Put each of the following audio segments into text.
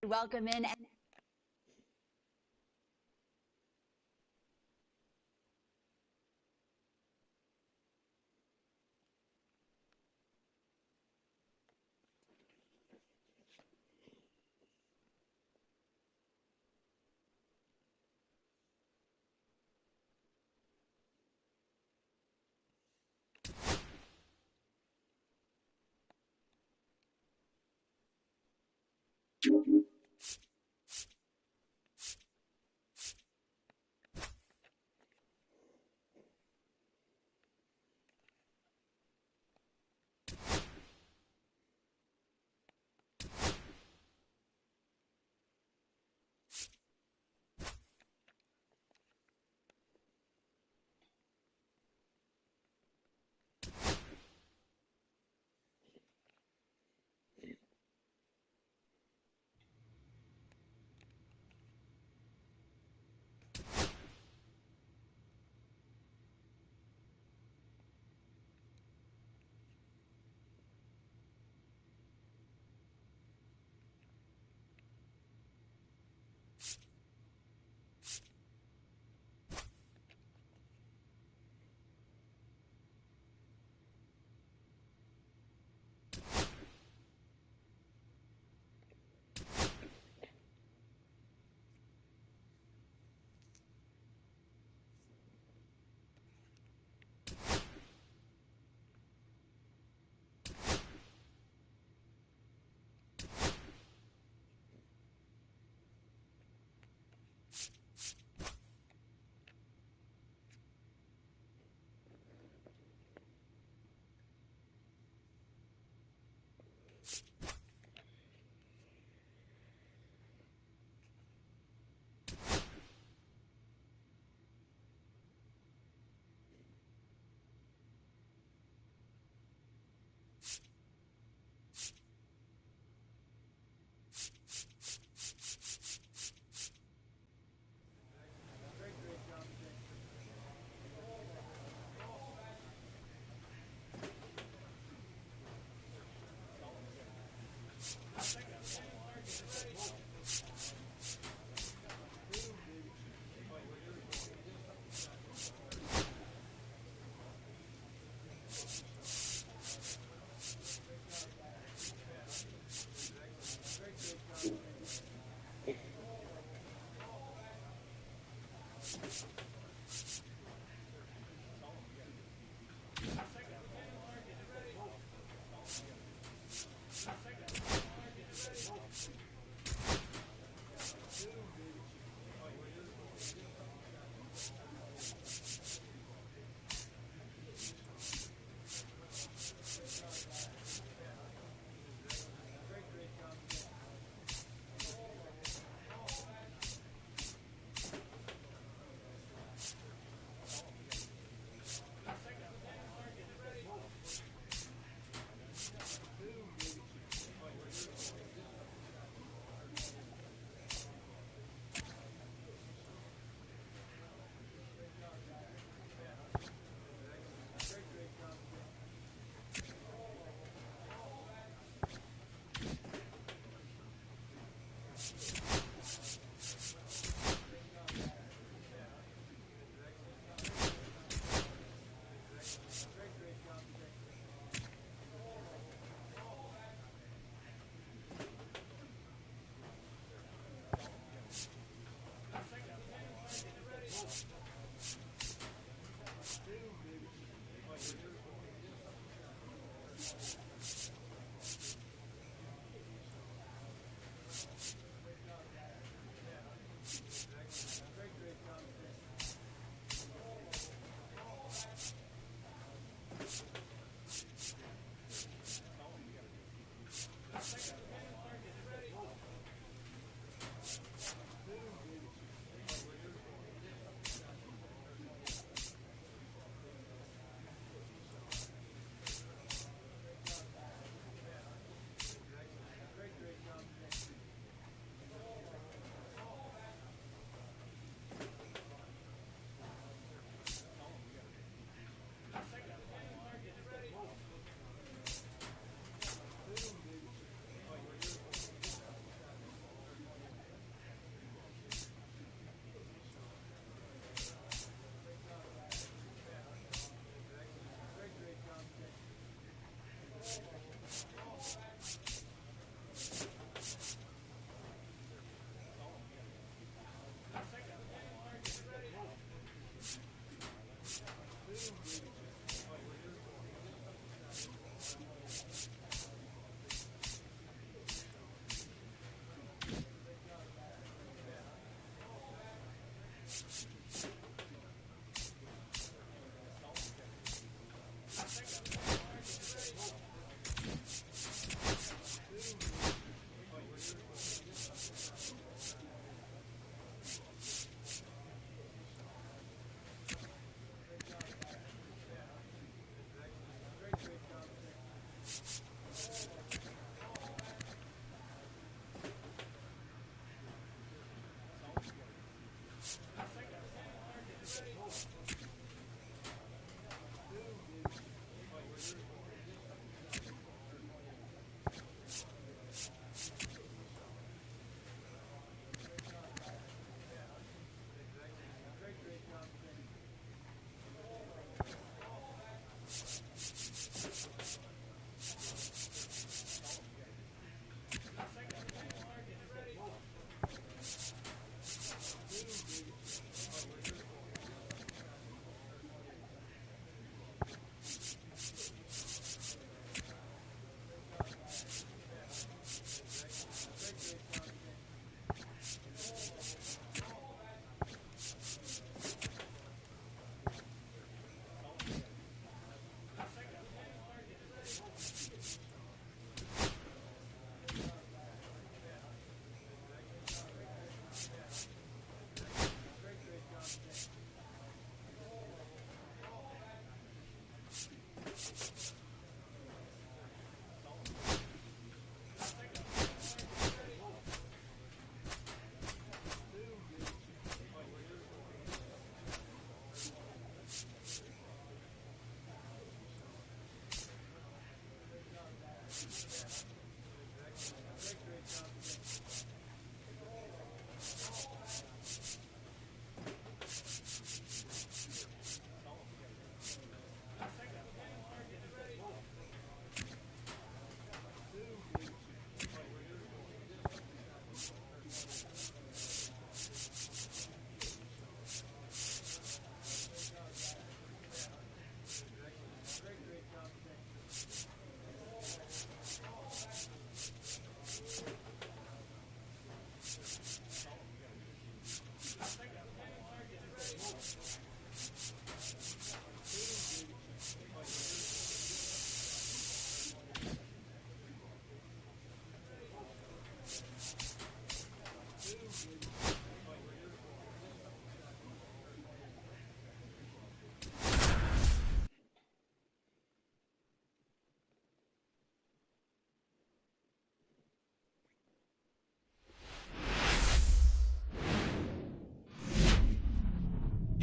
Welcome in.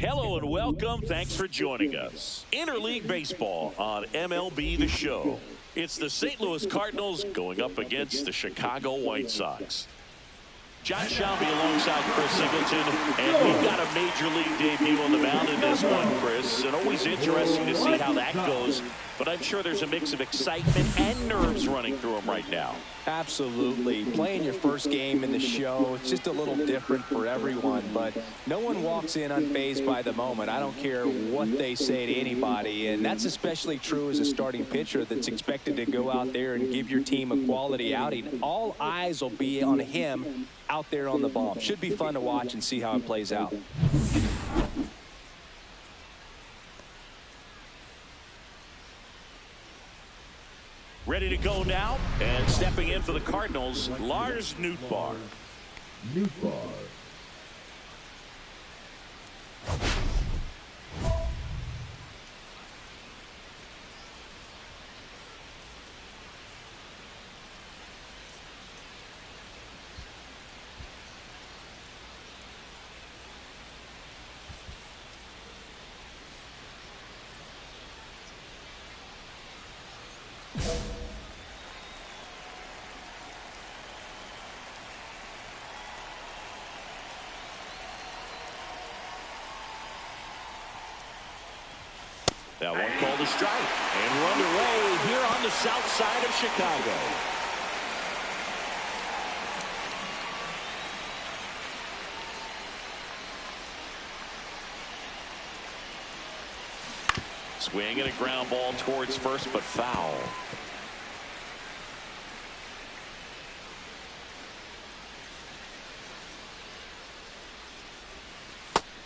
Hello and welcome. Thanks for joining us. Interleague Baseball on MLB The Show. It's the St. Louis Cardinals going up against the Chicago White Sox. John Shelby alongside Chris Singleton, and we've got a major league debut on the mound in this one, Chris. And always interesting to see how that goes. But I'm sure there's a mix of excitement and nerves running through him right now. Absolutely. Playing your first game in the show, it's just a little different for everyone. But no one walks in unfazed by the moment. I don't care what they say to anybody. And that's especially true as a starting pitcher that's expected to go out there and give your team a quality outing. All eyes will be on him out there on the ball. Should be fun to watch and see how it plays out. Ready to go now, and stepping in for the Cardinals, Lars Nootbaar. That one called a strike, and we're underway here on the south side of Chicago. Swing and a ground ball towards first, but foul.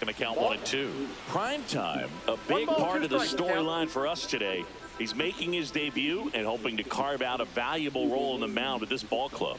Going to count 1-2. Prime time, a big part of the storyline for us today. He's making his debut and hoping to carve out a valuable role in the mound at this ball club.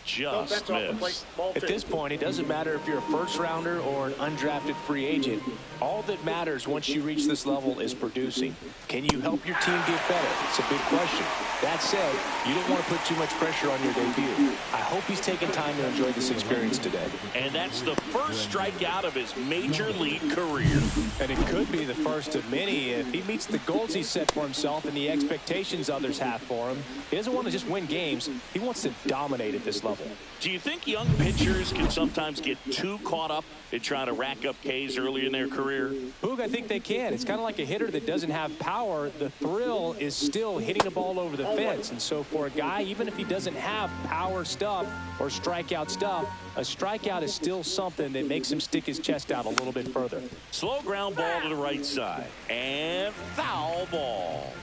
Just missed. At this point, it doesn't matter if you're a first rounder or an undrafted free agent. All that matters once you reach this level is producing. Can you help your team get better? It's a big question. That said, you don't want to put too much pressure on your debut. I hope he's taking time to enjoy this experience today. And that's the first strikeout of his major league career. And it could be the first of many if he meets the goals he set for himself and the expectations others have for him. He doesn't want to just win games. He wants to dominate at this level. Do you think young pitchers can sometimes get too caught up in trying to rack up Ks early in their career? Boog, I think they can. It's kind of like a hitter that doesn't have power. The thrill is still hitting the ball over the fence. And so for a guy, even if he doesn't have power stuff or strikeout stuff, a strikeout is still something that makes him stick his chest out a little bit further. Slow ground ball to the right side. And foul ball.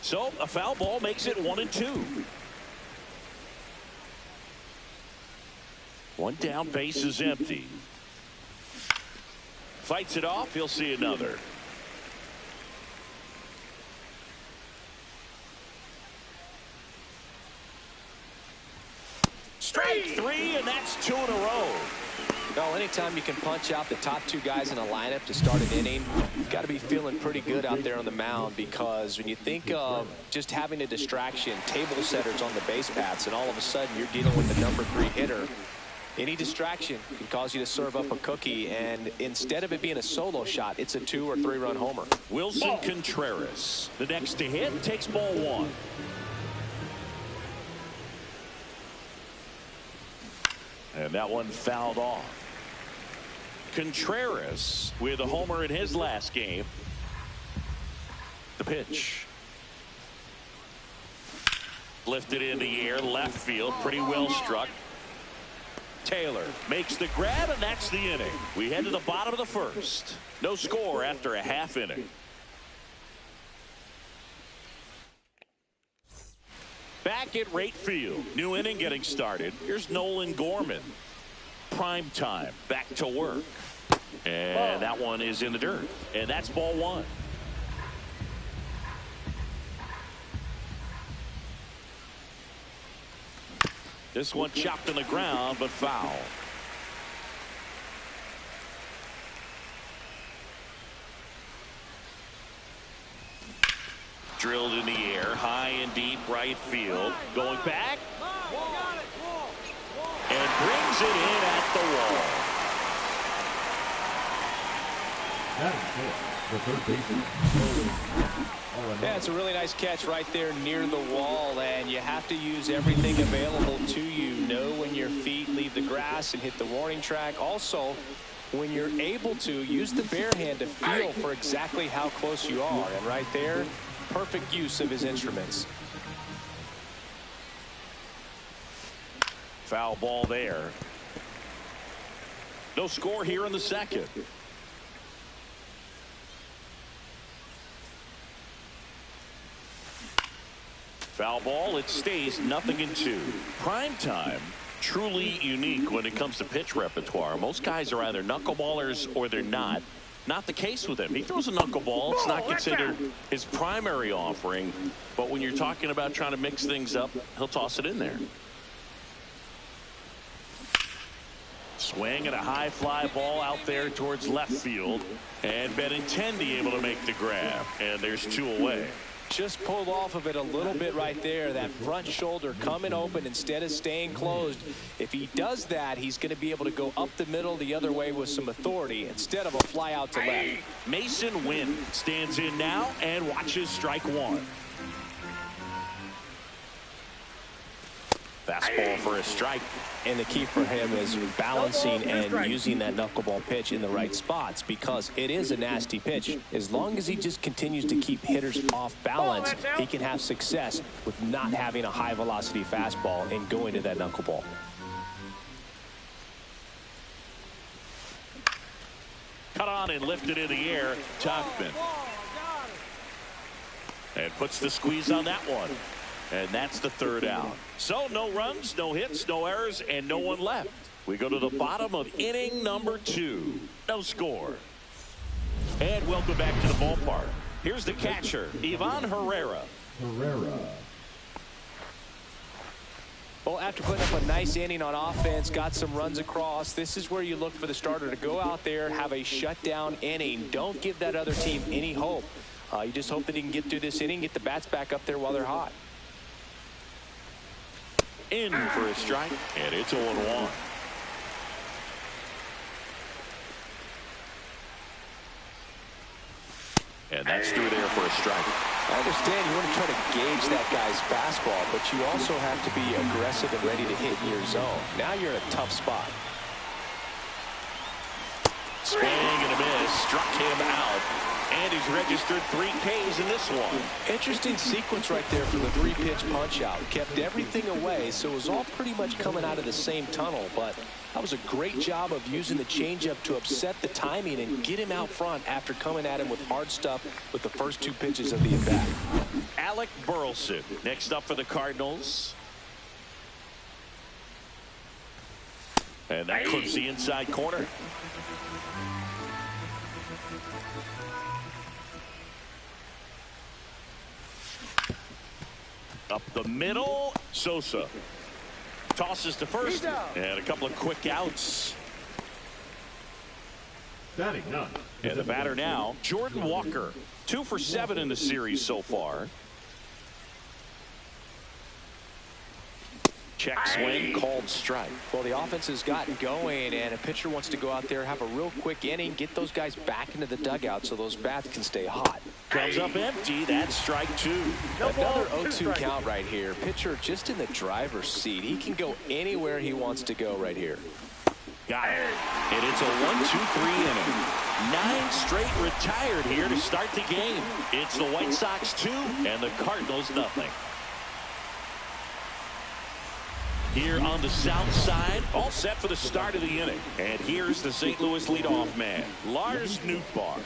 So a foul ball makes it 1-2. One down, base is empty. Fights it off. He'll see another. Strike three, and that's 2 in a row. Well, anytime you can punch out the top two guys in a lineup to start an inning, you've got to be feeling pretty good out there on the mound, because when you think of just having a distraction, table setters on the base paths, and all of a sudden you're dealing with the number 3 hitter, any distraction can cause you to serve up a cookie, and instead of it being a solo shot, it's a 2 or 3 run homer. Wilson Contreras, the next to hit, takes ball 1. And that one fouled off. Contreras with a homer in his last game. The pitch. Lifted in the air, left field, pretty well struck. Taylor makes the grab, and that's the inning. We head to the bottom of the first. No score after a half inning. Back at right field. New inning getting started. Here's Nolan Gorman. Prime time. Back to work. And that one is in the dirt. And that's ball 1. This one chopped on the ground, but foul. Drilled in the air, high and deep right field. Going back. And brings it in at the wall. The third baseman. Yeah, it's a really nice catch right there near the wall, and you have to use everything available to you. Know when your feet leave the grass and hit the warning track. Also, when you're able to, use the bare hand to feel for exactly how close you are. And right there, perfect use of his instruments. Foul ball there. No score here in the second. Foul ball. It stays 0-2. Prime time. Truly unique when it comes to pitch repertoire. Most guys are either knuckleballers or they're not. Not the case with him. He throws a knuckleball. It's not considered his primary offering. But when you're talking about trying to mix things up, he'll toss it in there. Swing and a high fly ball out there towards left field. And Benintendi able to make the grab. And there's 2 away. Just pulled off of it a little bit right there. That front shoulder coming open instead of staying closed. If he does that, he's going to be able to go up the middle the other way with some authority instead of a fly out to left. Mason Wynn stands in now and watches strike 1. Fastball for a strike. And the key for him is balancing and using that knuckleball pitch in the right spots, because it is a nasty pitch. As long as he just continues to keep hitters off balance, he can have success with not having a high velocity fastball and going to that knuckleball. Cut on and lifted in the air. Tuckman. And puts the squeeze on that one. And that's the third out. So no runs, no hits, no errors, and no one left. We go to the bottom of inning number 2. No score. And welcome back to the ballpark. Here's the catcher, Ivan Herrera. Well, after putting up a nice inning on offense, got some runs across, this is where you look for the starter to go out there, have a shutdown inning. Don't give that other team any hope. You just hope that he can get through this inning, get the bats back up there while they're hot. In for a strike, and it's 0-1. And that's through there for a strike. I understand you want to try to gauge that guy's fastball, but you also have to be aggressive and ready to hit in your zone. Now you're in a tough spot. Swing and a miss, struck him out. And he's registered 3 Ks in this one. Interesting sequence right there for the 3-pitch punch out. Kept everything away, so it was all pretty much coming out of the same tunnel. But that was a great job of using the changeup to upset the timing and get him out front after coming at him with hard stuff with the first 2 pitches of the at-bat. Alec Burleson next up for the Cardinals. And that clips the inside corner. Up the middle, Sosa tosses to first, and a couple of quick outs. Batting 9. And the batter now, Jordan Walker, 2 for 7 in the series so far. Check swing, called strike. Well, the offense has gotten going, and a pitcher wants to go out there, have a real quick inning, get those guys back into the dugout so those bats can stay hot. Comes up empty. That's strike 2. Another 0-2 count right here. Pitcher just in the driver's seat. He can go anywhere he wants to go right here. Got it. And it's a 1-2-3 inning. 9 straight retired here to start the game. It's the White Sox 2 and the Cardinals nothing. Here on the south side, all set for the start of the inning. And here's the St. Louis leadoff man, Lars Nootbaar.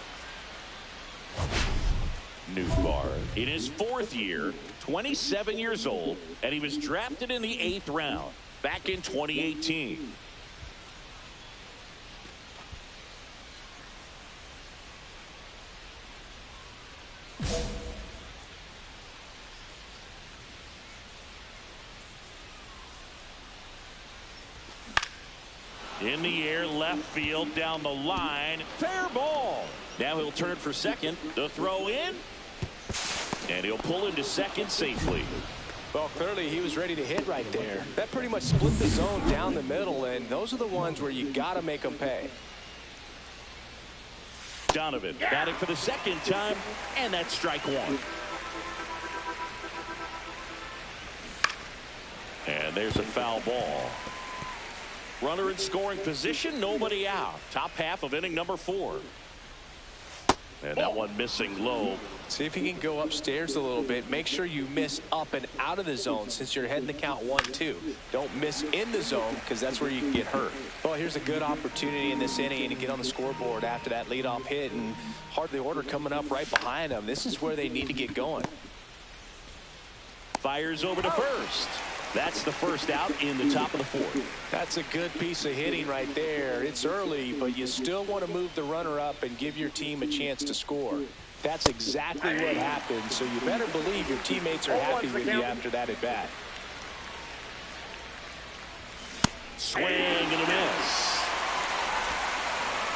Nootbaar in his 4th year, 27 years old, and he was drafted in the 8th round back in 2018. In the air, left field, down the line. Fair ball. Now he'll turn for second. The throw in. And he'll pull into second safely. Well, clearly he was ready to hit right there. That pretty much split the zone down the middle, and those are the ones where you got to make them pay. Donovan batting for the second time, and that's strike 1. And there's a foul ball. Runner in scoring position, nobody out. Top half of inning number 4. And that one missing low. See if he can go upstairs a little bit. Make sure you miss up and out of the zone since you're heading the count 1-2. Don't miss in the zone because that's where you can get hurt. Well, here's a good opportunity in this inning to get on the scoreboard after that leadoff hit, and hardly order coming up right behind them. This is where they need to get going. Fires over to first. That's the first out in the top of the 4th. That's a good piece of hitting right there. It's early, but you still want to move the runner up and give your team a chance to score. That's exactly what happened, so you better believe your teammates are happy with you after that at bat. Swing and a miss.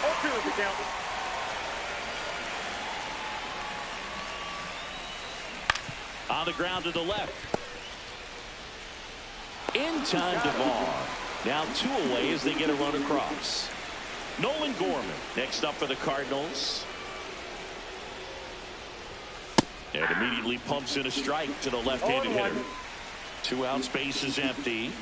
0-2 is the count. On the ground to the left. In time to ball. Now 2 away as they get a run across. Nolan Gorman next up for the Cardinals. And immediately pumps in a strike to the left-handed hitter. 2 outs, base is empty.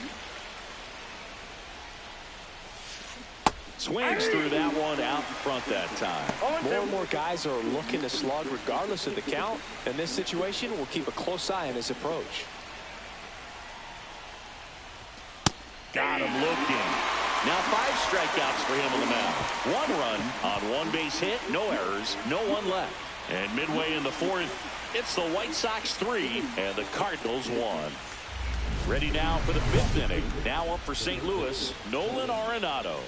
Swings through that one out in front that time. More and more guys are looking to slug regardless of the count. In this situation, we'll keep a close eye on his approach. Got him looking. Now 5 strikeouts for him on the mound. 1 run on 1 base hit, no errors, no one left. And midway in the 4th, It's the White Sox 3 and the Cardinals 1. Ready now for the 5th inning. Now up for St. Louis, Nolan Arenado.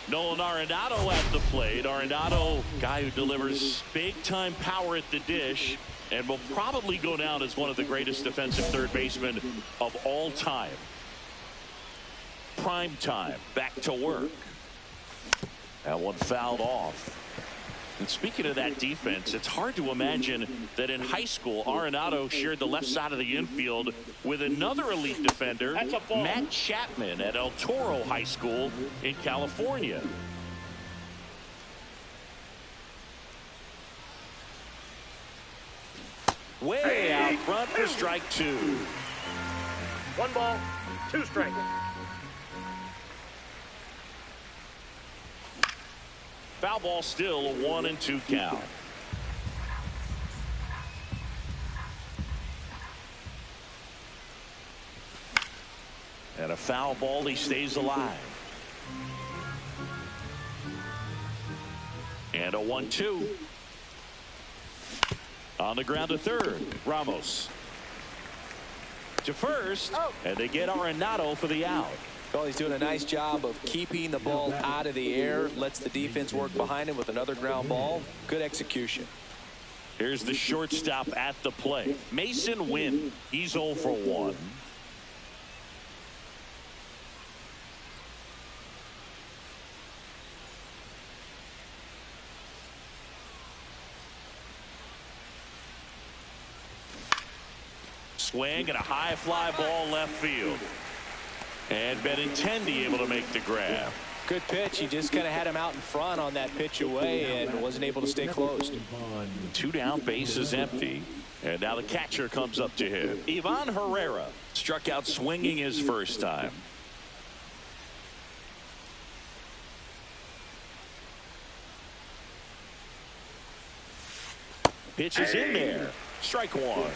Nolan Arenado at the plate. Arenado, guy who delivers big-time power at the dish and will probably go down as one of the greatest defensive third basemen of all time. Prime time, back to work. That one fouled off. And speaking of that defense, it's hard to imagine that in high school, Arenado shared the left side of the infield with another elite defender, Matt Chapman, at El Toro High School in California. Way out front for strike 2. 1 ball, 2 strikes. Foul ball, still a 1-2 count. And a foul ball, he stays alive. And a 1-2. On the ground to third, Ramos. To first, and they get Arenado for the out. Well, he's doing a nice job of keeping the ball out of the air. Lets the defense work behind him with another ground ball. Good execution. Here's the shortstop at the plate, Mason Wynn. He's 0 for 1. Swing and a high fly ball left field. And Benintendi able to make the grab. Good pitch. He just kind of had him out in front on that pitch away and wasn't able to stay closed. 2 down, base is empty. And now the catcher comes up to him. Ivan Herrera struck out swinging his first time. Pitch is in there. Strike 1.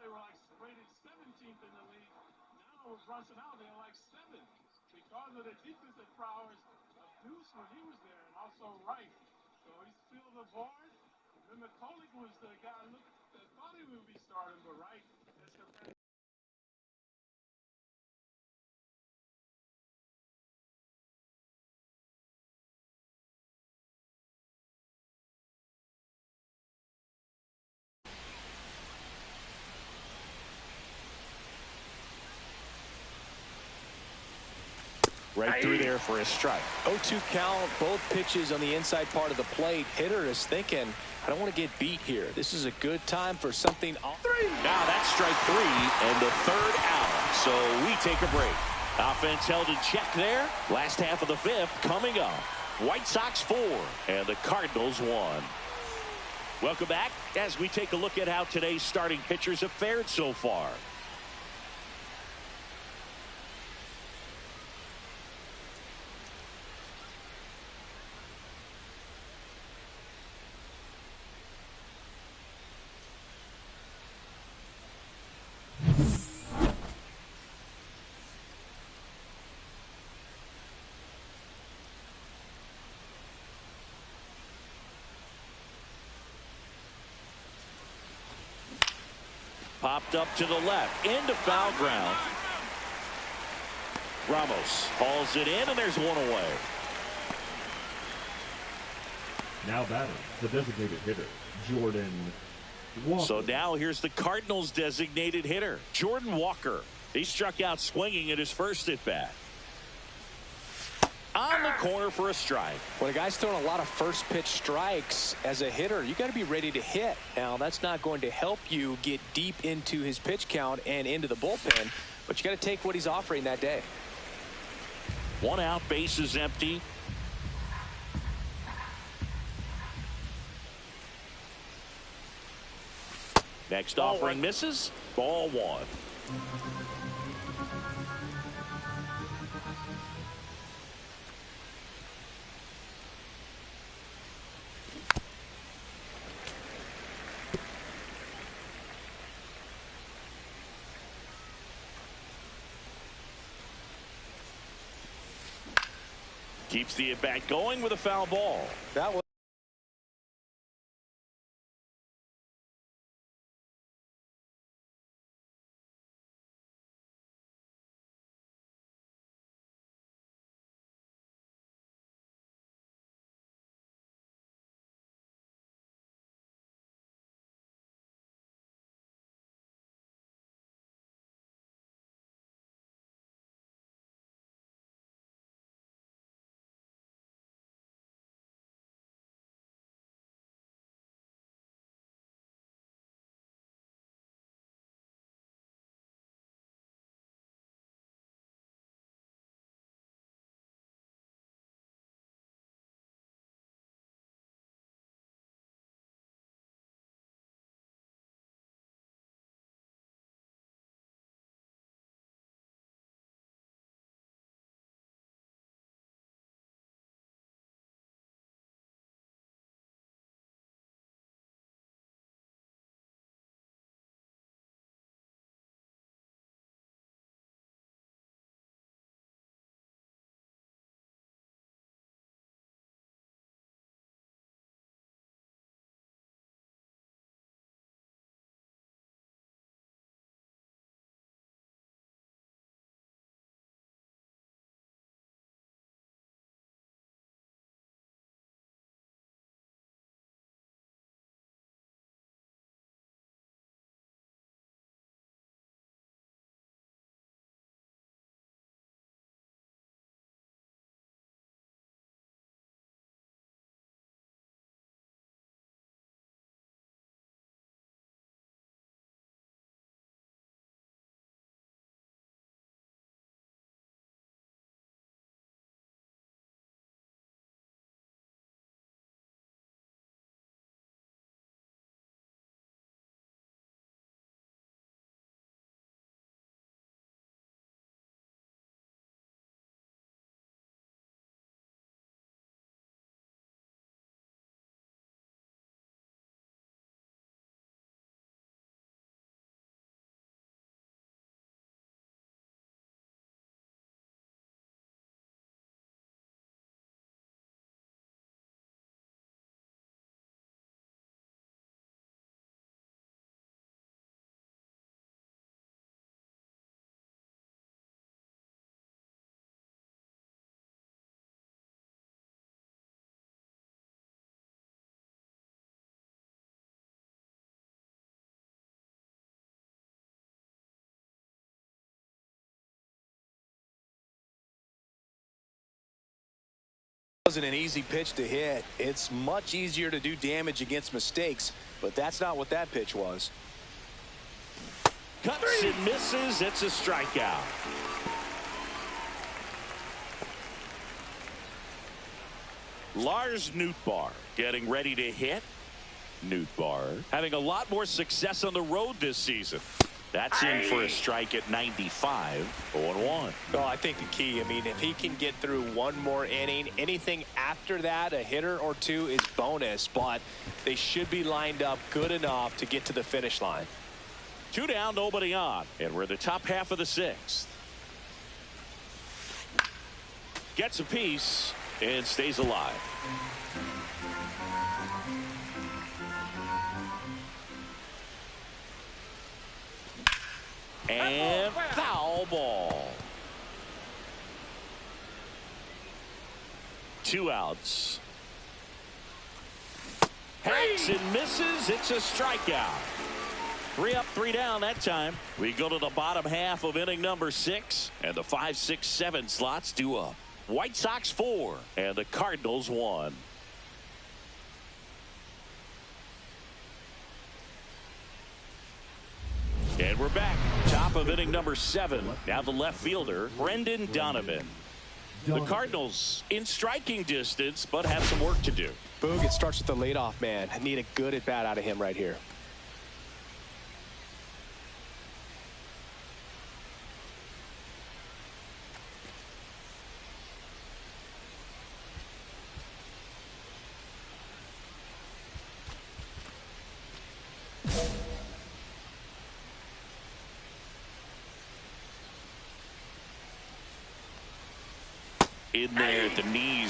They were like rated 17th in the league. Now with Brunson out, they're like 7th because of the defensive prowess of Deuce when he was there, and also Wright. So he's filled the void. Then McCulloch was the guy that thought he would be starting, but Wright has compared. Right through there for a strike. 0-2 count, both pitches on the inside part of the plate. Hitter is thinking, I don't want to get beat here. This is a good time for something. Now that's strike 3 and the 3rd out. So we take a break. Offense held in check there. Last half of the 5th coming up. White Sox 4 and the Cardinals 1. Welcome back as we take a look at how today's starting pitchers have fared so far. Popped up to the left. Into foul ground. Ramos hauls it in, and there's one away. Now batting, the designated hitter, Jordan Walker. So now here's the Cardinals' designated hitter, Jordan Walker. He struck out swinging at his first at bat. On the corner for a strike. When a guy's throwing a lot of first pitch strikes as a hitter, you got to be ready to hit. Now, that's not going to help you get deep into his pitch count and into the bullpen, but you got to take what he's offering that day. One out, base is empty. Next offering misses. Ball one. Keeps the at-bat going with a foul ball. That was wasn't an easy pitch to hit. It's much easier to do damage against mistakes, but that's not what that pitch was. Cuts and misses. It's a strikeout. Lars Nootbaar getting ready to hit. Nootbaar having a lot more success on the road this season. That's in for a strike at 95. 0-1. Well, I think the key, I mean, if he can get through one more inning, anything after that, a hitter or two is bonus, but they should be lined up good enough to get to the finish line. 2 down, nobody on, and we're in the top half of the 6th. Gets a piece and stays alive. And foul ball. 2 outs. Hacks and misses. It's a strikeout. 3 up, 3 down that time. We go to the bottom half of inning number 6, and the 5, 6, 7 slots due up. White Sox 4 and the Cardinals 1. And we're back. Top of inning number 7. Now the left fielder, Brendan Donovan. The Cardinals in striking distance, but have some work to do. Boog, it starts with the leadoff man. I need a good at bat out of him right here. In there at the knees.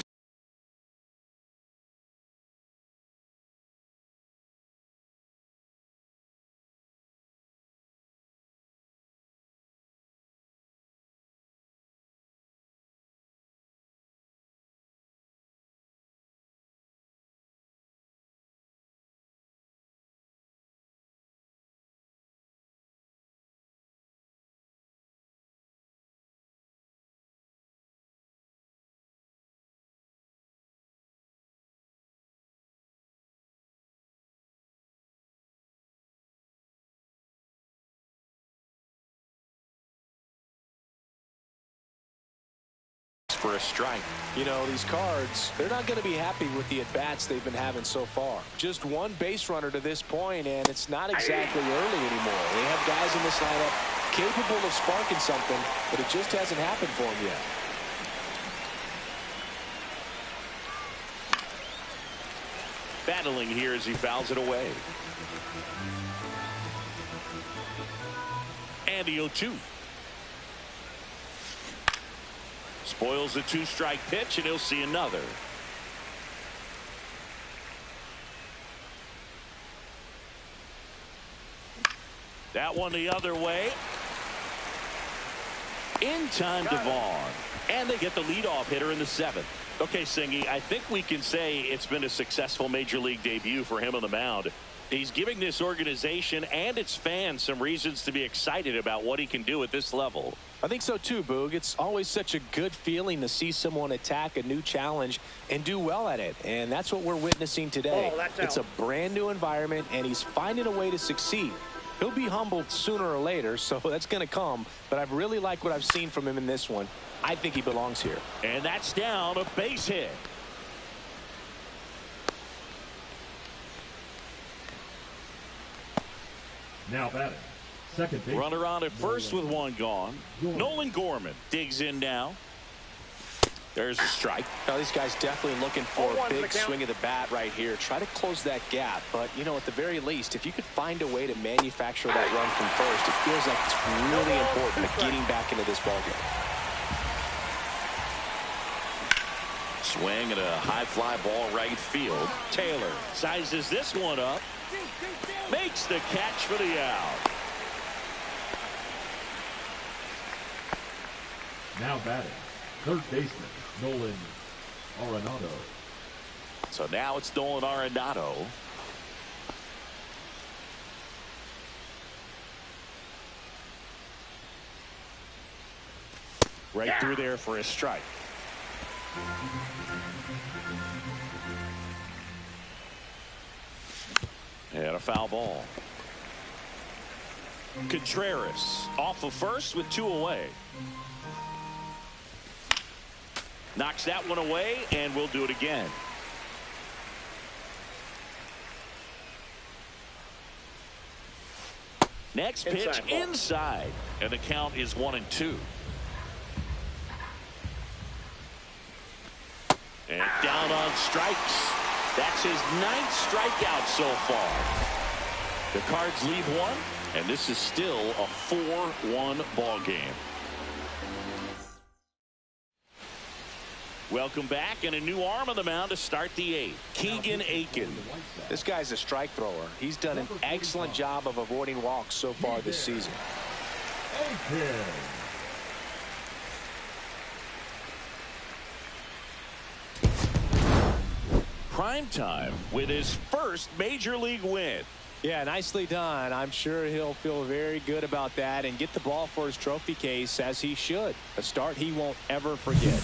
For a strike. You know, these Cards, they're not going to be happy with the at-bats they've been having so far. Just one base runner to this point, and it's not exactly early anymore. They have guys in this lineup capable of sparking something, but it just hasn't happened for them yet. Battling here as he fouls it away. And the 0-2. Spoils the 2-strike pitch, and he'll see another. That one the other way. In time to Vaughn. And they get the leadoff hitter in the 7th. Okay, Singy, I think we can say it's been a successful major league debut for him on the mound. He's giving this organization and its fans some reasons to be excited about what he can do at this level. I think so too, Boog. It's always such a good feeling to see someone attack a new challenge and do well at it. And that's what we're witnessing today. It's a brand new environment, and he's finding a way to succeed. He'll be humbled sooner or later, so that's going to come. But I've really liked what I've seen from him in this one. I think he belongs here. And that's down, a base hit. Now batting. Second base. Runner on at first with one gone. Nolan Gorman digs in now. There's a strike. Now these guys definitely looking for a big swing of the bat right here. Try to close that gap. But, you know, at the very least, if you could find a way to manufacture that run from first, it feels like it's really important to getting back into this ballgame. Swing at a high fly ball right field. Taylor sizes this one up. Makes the catch for the out. Now batting. Third baseman, Nolan Arenado. So now it's Nolan Arenado. Right through there for a strike. And a foul ball. Contreras off of first with 2 away. Knocks that one away, and we'll do it again. Next pitch inside, and the count is 1-2. And down on strikes. That's his 9th strikeout so far. The Cards lead 1, and this is still a 4-1 ball game. Welcome back, and a new arm on the mound to start the 8th. Keegan Aiken. This guy's a strike thrower. He's done an excellent job of avoiding walks so far this season. Aiken. Prime time with his first major league win. Yeah, nicely done. I'm sure he'll feel very good about that and get the ball for his trophy case, as he should. A start he won't ever forget.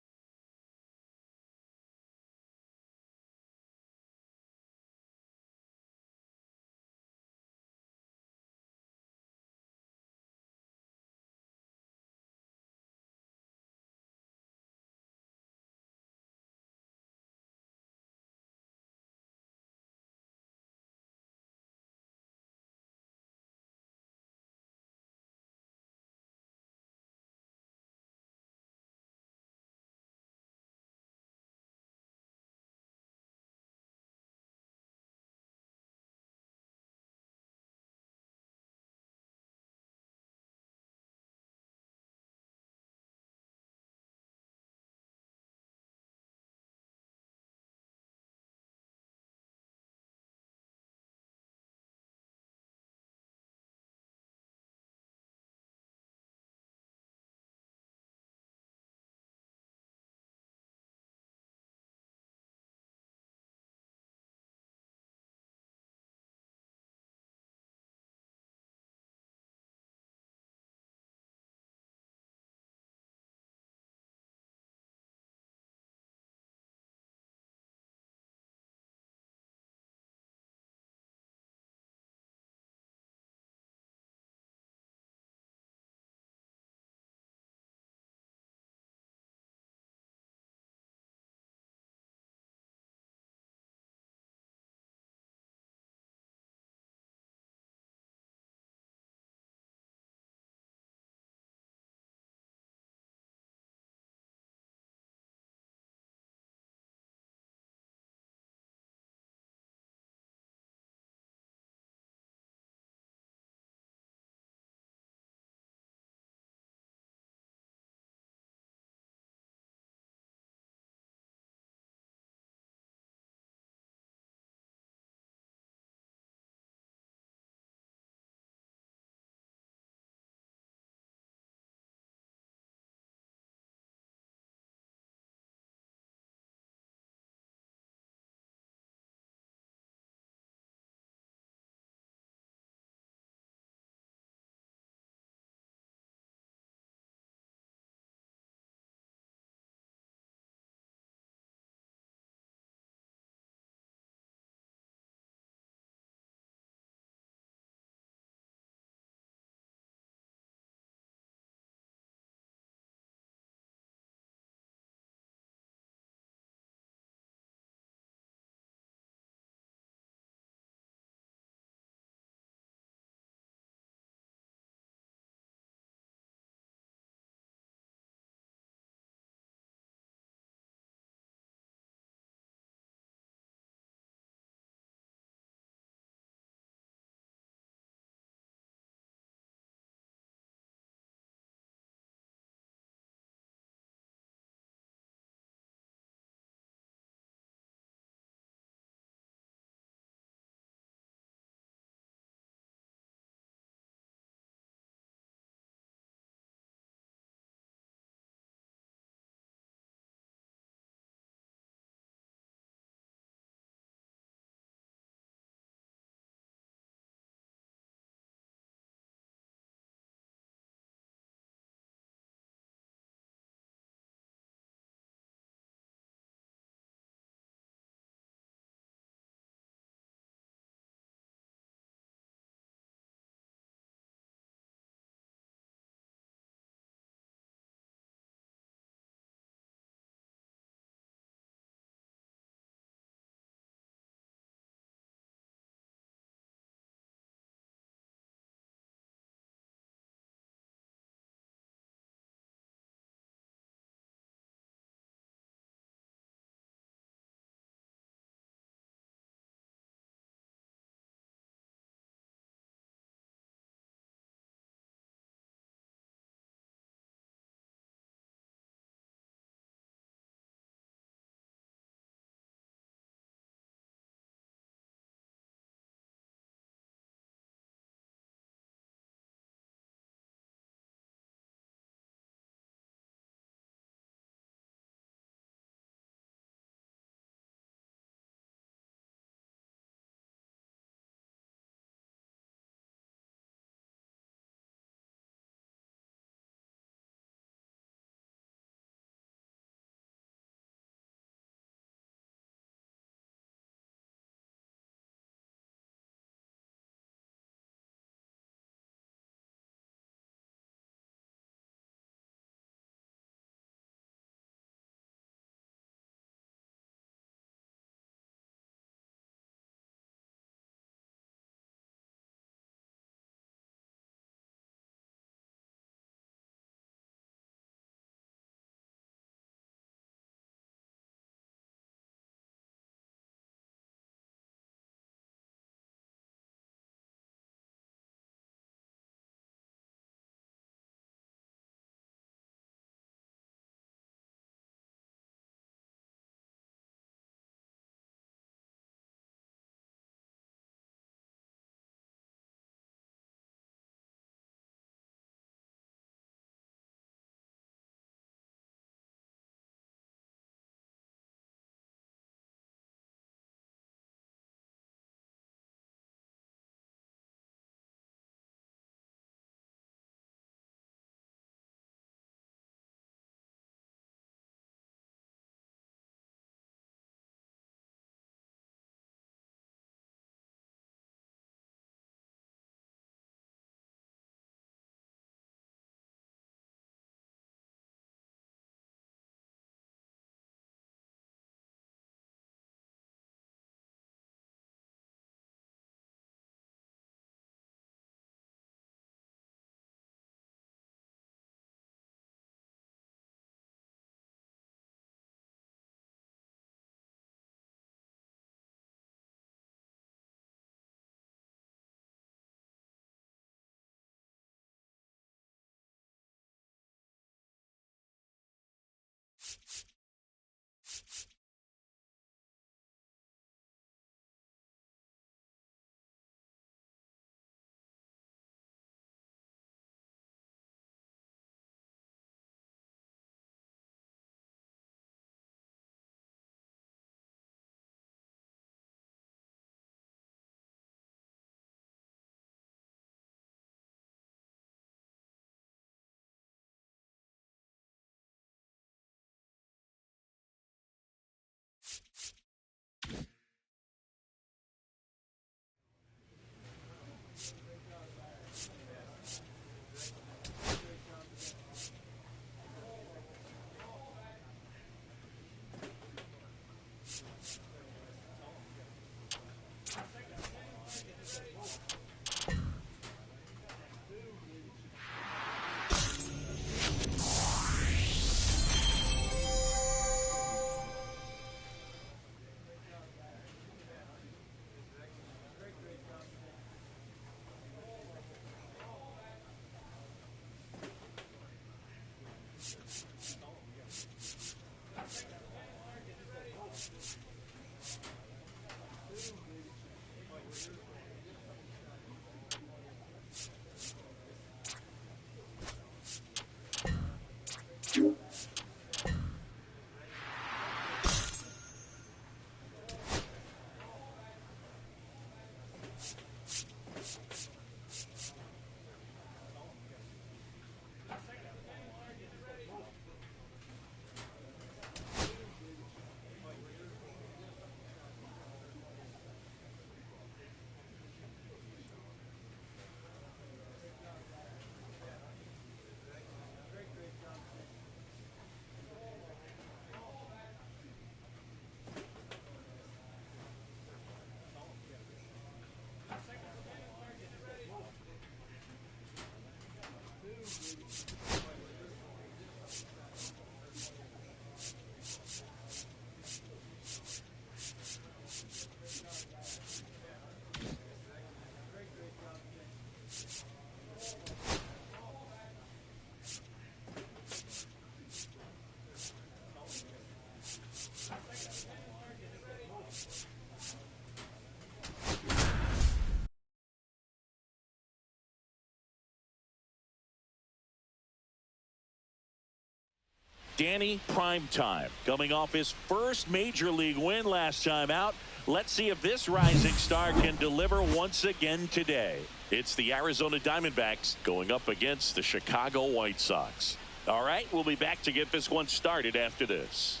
Danny Primetime coming off his first major league win last time out. Let's see if this rising star can deliver once again today. It's the Arizona Diamondbacks going up against the Chicago White Sox. All right, we'll be back to get this one started after this.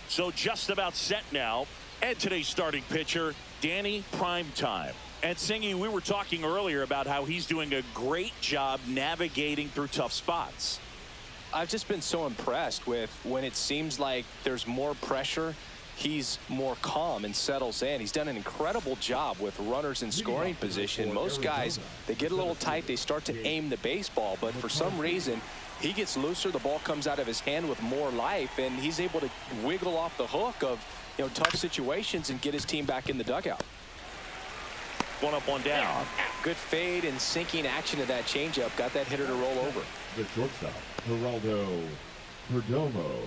So just about set now. And today's starting pitcher, Danny Primetime. And Singy, we were talking earlier about how he's doing a great job navigating through tough spots. I've just been so impressed with when it seems like there's more pressure, he's more calm and settles in. He's done an incredible job with runners in scoring position. Most guys, they get a little tight, they start to aim the baseball, but for some reason, he gets looser, the ball comes out of his hand with more life, and he's able to wiggle off the hook of, tough situations and get his team back in the dugout. One up, one down. Good fade and sinking action of that changeup. Got that hitter to roll over. The shortstop, Geraldo Perdomo.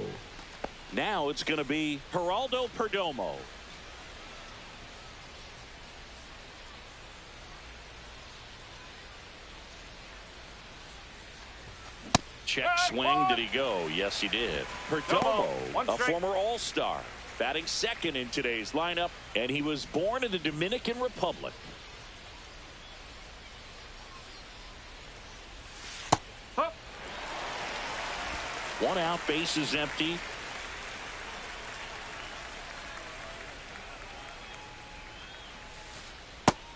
Now it's going to be Geraldo Perdomo. Check swing. Did he go? Yes, he did. Perdomo, a former All-Star, batting second in today's lineup, and he was born in the Dominican Republic. One out, base is empty.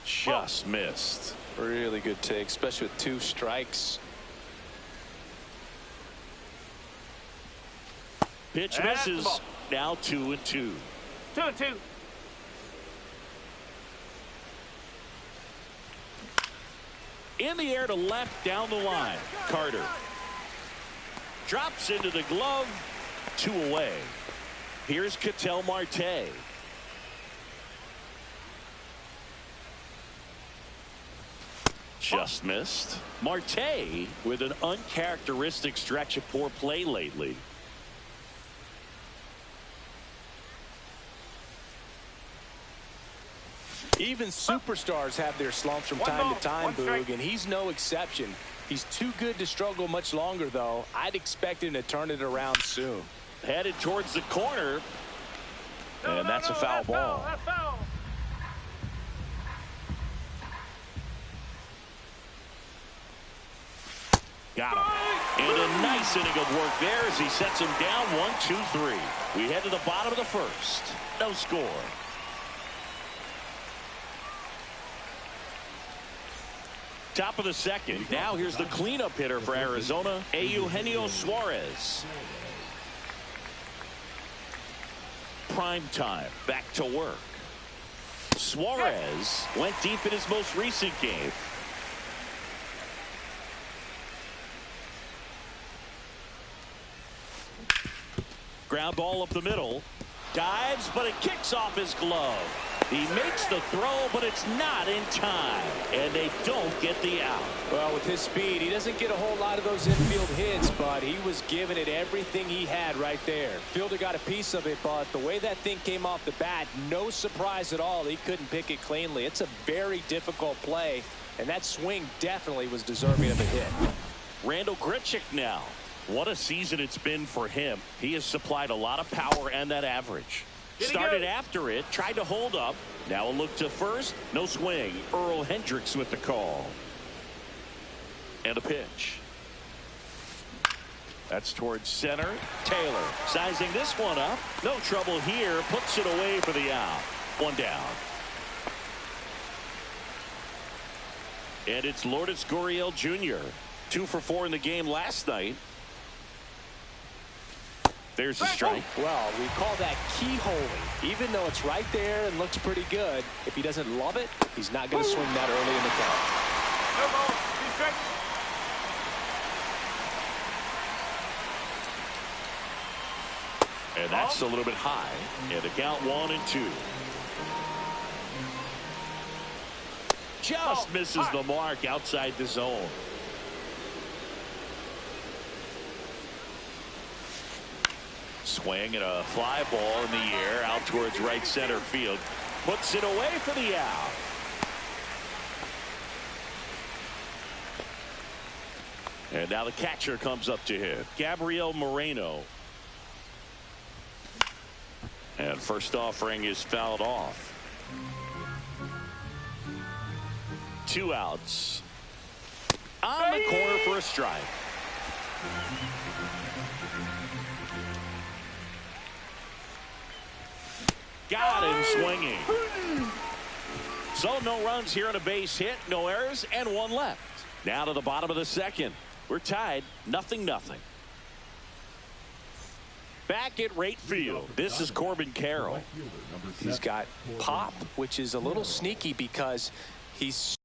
Just missed. Really good take, especially with 2 strikes. Pitch misses. Now 2-2. 2-2. In the air to left, down the line. Carter drops into the glove. 2 away. Here's Ketel Marte. Just missed. Marte with an uncharacteristic stretch of poor play lately. Even superstars have their slumps from time to time, Boog, and he's no exception. He's too good to struggle much longer, though. I'd expect him to turn it around soon. Headed towards the corner. And that's a foul ball. That's foul. Got him. And a nice inning of work there as he sets him down 1-2-3. We head to the bottom of the first. No score. Top of the second. Now here's the cleanup hitter for Arizona, Eugenio Suarez. Primetime back to work. Suarez went deep in his most recent game. Ground ball up the middle. Dives, but it kicks off his glove. He makes the throw, but it's not in time, and they don't get the out. Well, with his speed, he doesn't get a whole lot of those infield hits, but he was giving it everything he had right there. Fielder got a piece of it, but the way that thing came off the bat, no surprise at all. He couldn't pick it cleanly. It's a very difficult play, and that swing definitely was deserving of a hit. Randall Grichuk now. What a season it's been for him. He has supplied a lot of power and that average. Started after it, tried to hold up. Now a look to first. No swing. Earl Hendricks with the call. And a pitch. That's towards center. Taylor sizing this one up. No trouble here. Puts it away for the out. One down. And it's Lourdes Gurriel Jr. 2 for 4 in the game last night. There's a strike. Well, we call that keyholing. Even though it's right there and looks pretty good, if he doesn't love it, he's not going to swing that early in the And count. that's a little bit high. And the count 1-2. Just misses the mark outside the zone. Swing and a fly ball in the air out towards right center field. Puts it away for the out. And now the catcher comes up to hit. Gabriel Moreno. And first offering is fouled off. 2 outs. On the corner for a strike. Got him swinging. So no runs here on a base hit, no errors, and 1 left. Now to the bottom of the second. We're tied 0-0. Back at right field, this is Corbin Carroll. He's got pop, which is a little sneaky because he's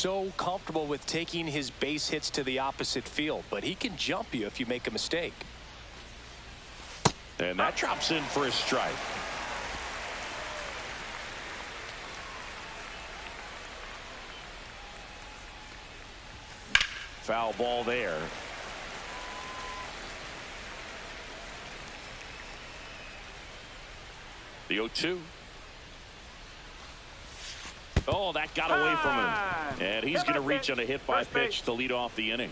So comfortable with taking his base hits to the opposite field, but he can jump you if you make a mistake. And that drops in for a strike. Foul ball there. The 0-2. Oh, that got away from him. And he's going to reach on a hit by pitch to lead off the inning.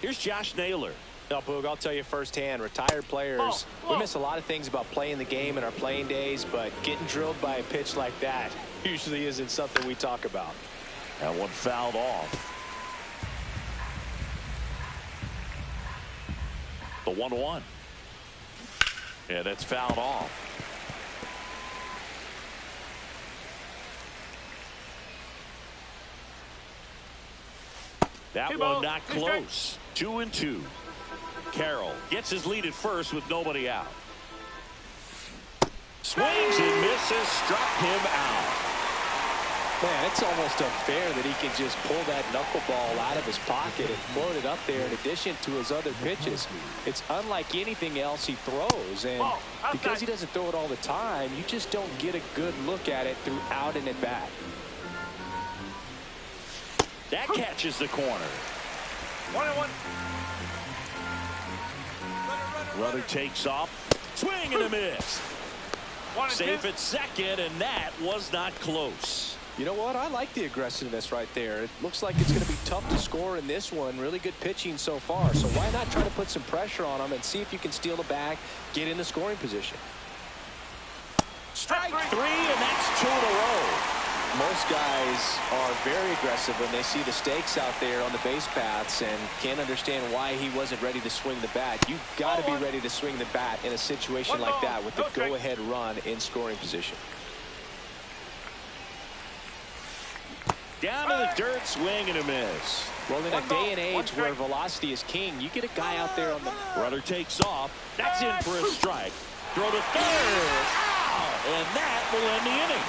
Here's Josh Naylor. Now, Boog, I'll tell you firsthand, retired players, we miss a lot of things about playing the game in our playing days, but getting drilled by a pitch like that usually isn't something we talk about. That one fouled off. The 1-1. Yeah, that's fouled off. That one not close. 2-2. Carroll gets his lead at first with nobody out. Swings and misses, struck him out. Man, it's almost unfair that he can just pull that knuckleball out of his pocket and float it up there in addition to his other pitches. It's unlike anything else he throws, and because he doesn't throw it all the time, you just don't get a good look at it throughout an at-bat. That catches the corner. 1-1. Runner takes off. Swing and a miss. Safe at second, and that was not close. You know what? I like the aggressiveness right there. It looks like it's going to be tough to score in this one. Really good pitching so far. So why not try to put some pressure on him and see if you can steal the bag, get in the scoring position. Strike three, and that's 2 in a row. Most guys are very aggressive when they see the stakes out there on the base paths and can't understand why he wasn't ready to swing the bat. You've got to be ready to swing the bat in a situation like that with the go-ahead run in scoring position. Down to the dirt, swing and a miss. Well, in a day and age where velocity is king, you get a guy out there on the... Runner takes off. That's in for a strike. Throw to third. Ow! And that will end the inning.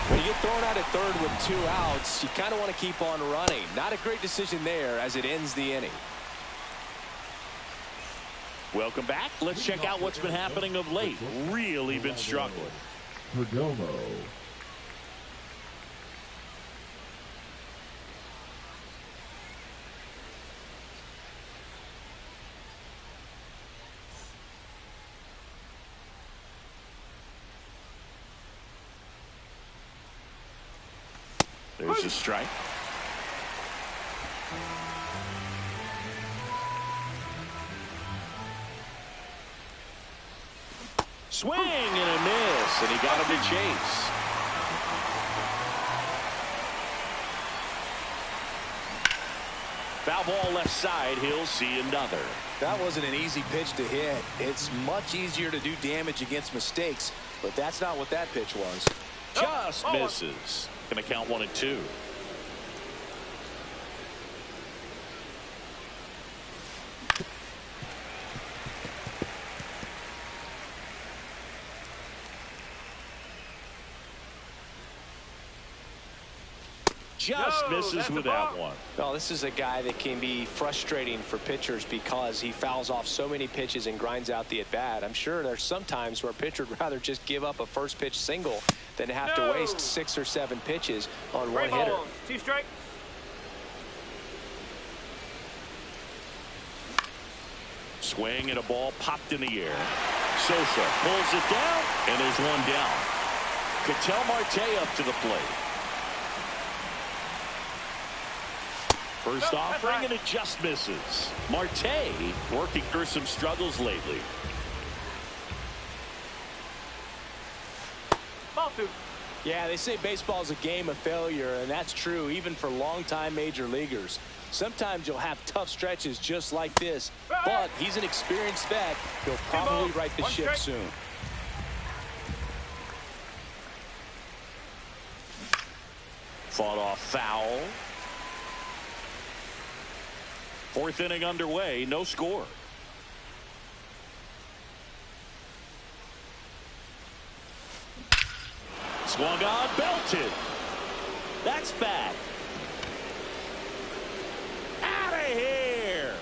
When you get thrown out at third with 2 outs, you kind of want to keep on running. Not a great decision there as it ends the inning. Welcome back. Let's check out what's been happening of late. Really been struggling. Perdomo. There's a strike. Swing and a miss, and he got him to chase. Foul ball left side. He'll see another. That wasn't an easy pitch to hit. It's much easier to do damage against mistakes, but that's not what that pitch was. Just misses. Going to count 1 and 2. Just misses with that one. Well, this is a guy that can be frustrating for pitchers because he fouls off so many pitches and grinds out the at-bat. I'm sure there's some times where a pitcher would rather just give up a first pitch single than have to waste 6 or 7 pitches on one hitter. 2 strikes. Swing and a ball popped in the air. Sosa pulls it down, and there's one down. Ketel Marte up to the plate. First offering, and it just misses. Marte working through some struggles lately. Ball 2. Yeah, they say baseball is a game of failure, and that's true even for longtime major leaguers. Sometimes you'll have tough stretches just like this, but he's an experienced vet. He'll probably right the ship soon. Fought off foul. 4th inning underway, no score. Swung on, belted. That's bad. Out of here.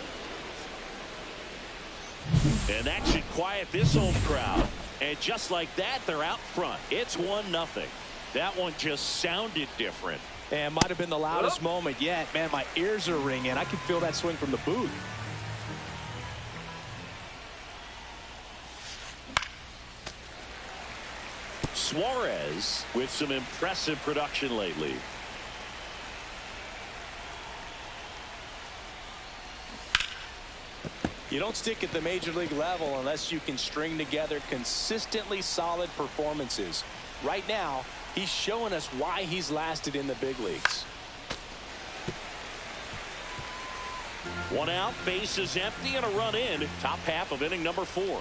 And that should quiet this home crowd. And just like that, they're out front. It's 1-0. That one just sounded different. And might have been the loudest moment yet. Man, my ears are ringing. I can feel that swing from the booth. Suarez with some impressive production lately. You don't stick at the major league level unless you can string together consistently solid performances. Right now, he's showing us why he's lasted in the big leagues. One out, base is empty, and a run in. Top half of inning number 4.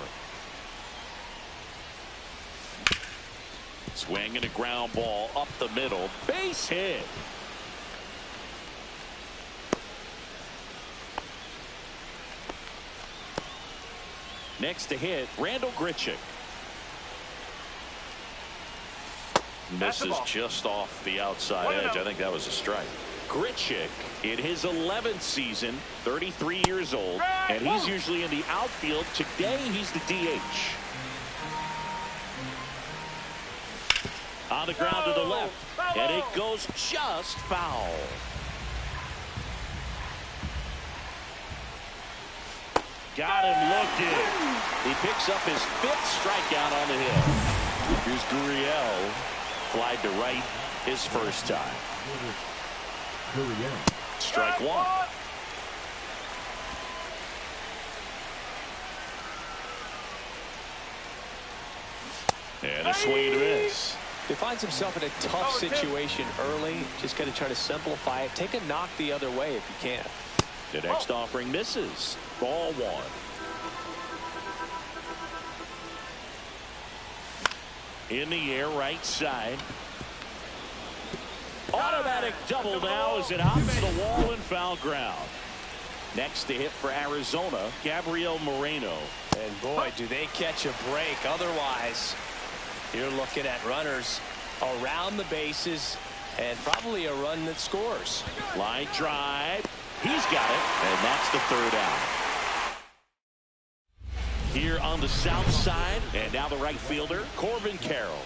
Swing and a ground ball up the middle. Base hit. Next to hit, Randall Grichuk. Misses just off the outside edge. I think that was a strike. Grichuk in his 11th season, 33 years old, and he's usually in the outfield. Today, he's the DH. On the ground to the left, and it goes just foul. Got him looking. He picks up his 5th strikeout on the hill. Here's Gurriel. Flied to right his first time. Strike 1. And a swing and a miss. He finds himself in a tough situation early. Just got to try to simplify it. Take a knock the other way if you can. The next offering misses. Ball 1. In the air, right side. Automatic double now as it hops the wall and foul ground. Next to hit for Arizona, Gabriel Moreno. And boy, do they catch a break. Otherwise, you're looking at runners around the bases and probably a run that scores. Line drive. He's got it, and that's the 3rd out. Here on the south side, and now the right fielder, Corbin Carroll.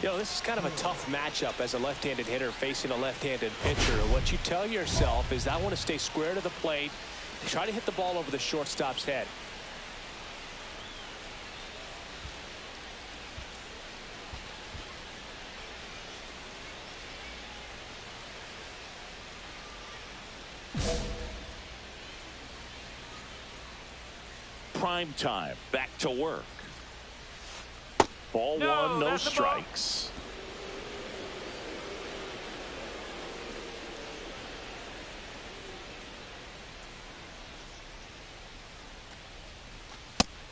You know, this is kind of a tough matchup as a left-handed hitter facing a left-handed pitcher. What you tell yourself is I want to stay square to the plate, try to hit the ball over the shortstop's head. Prime time, back to work. Ball 1, no strikes.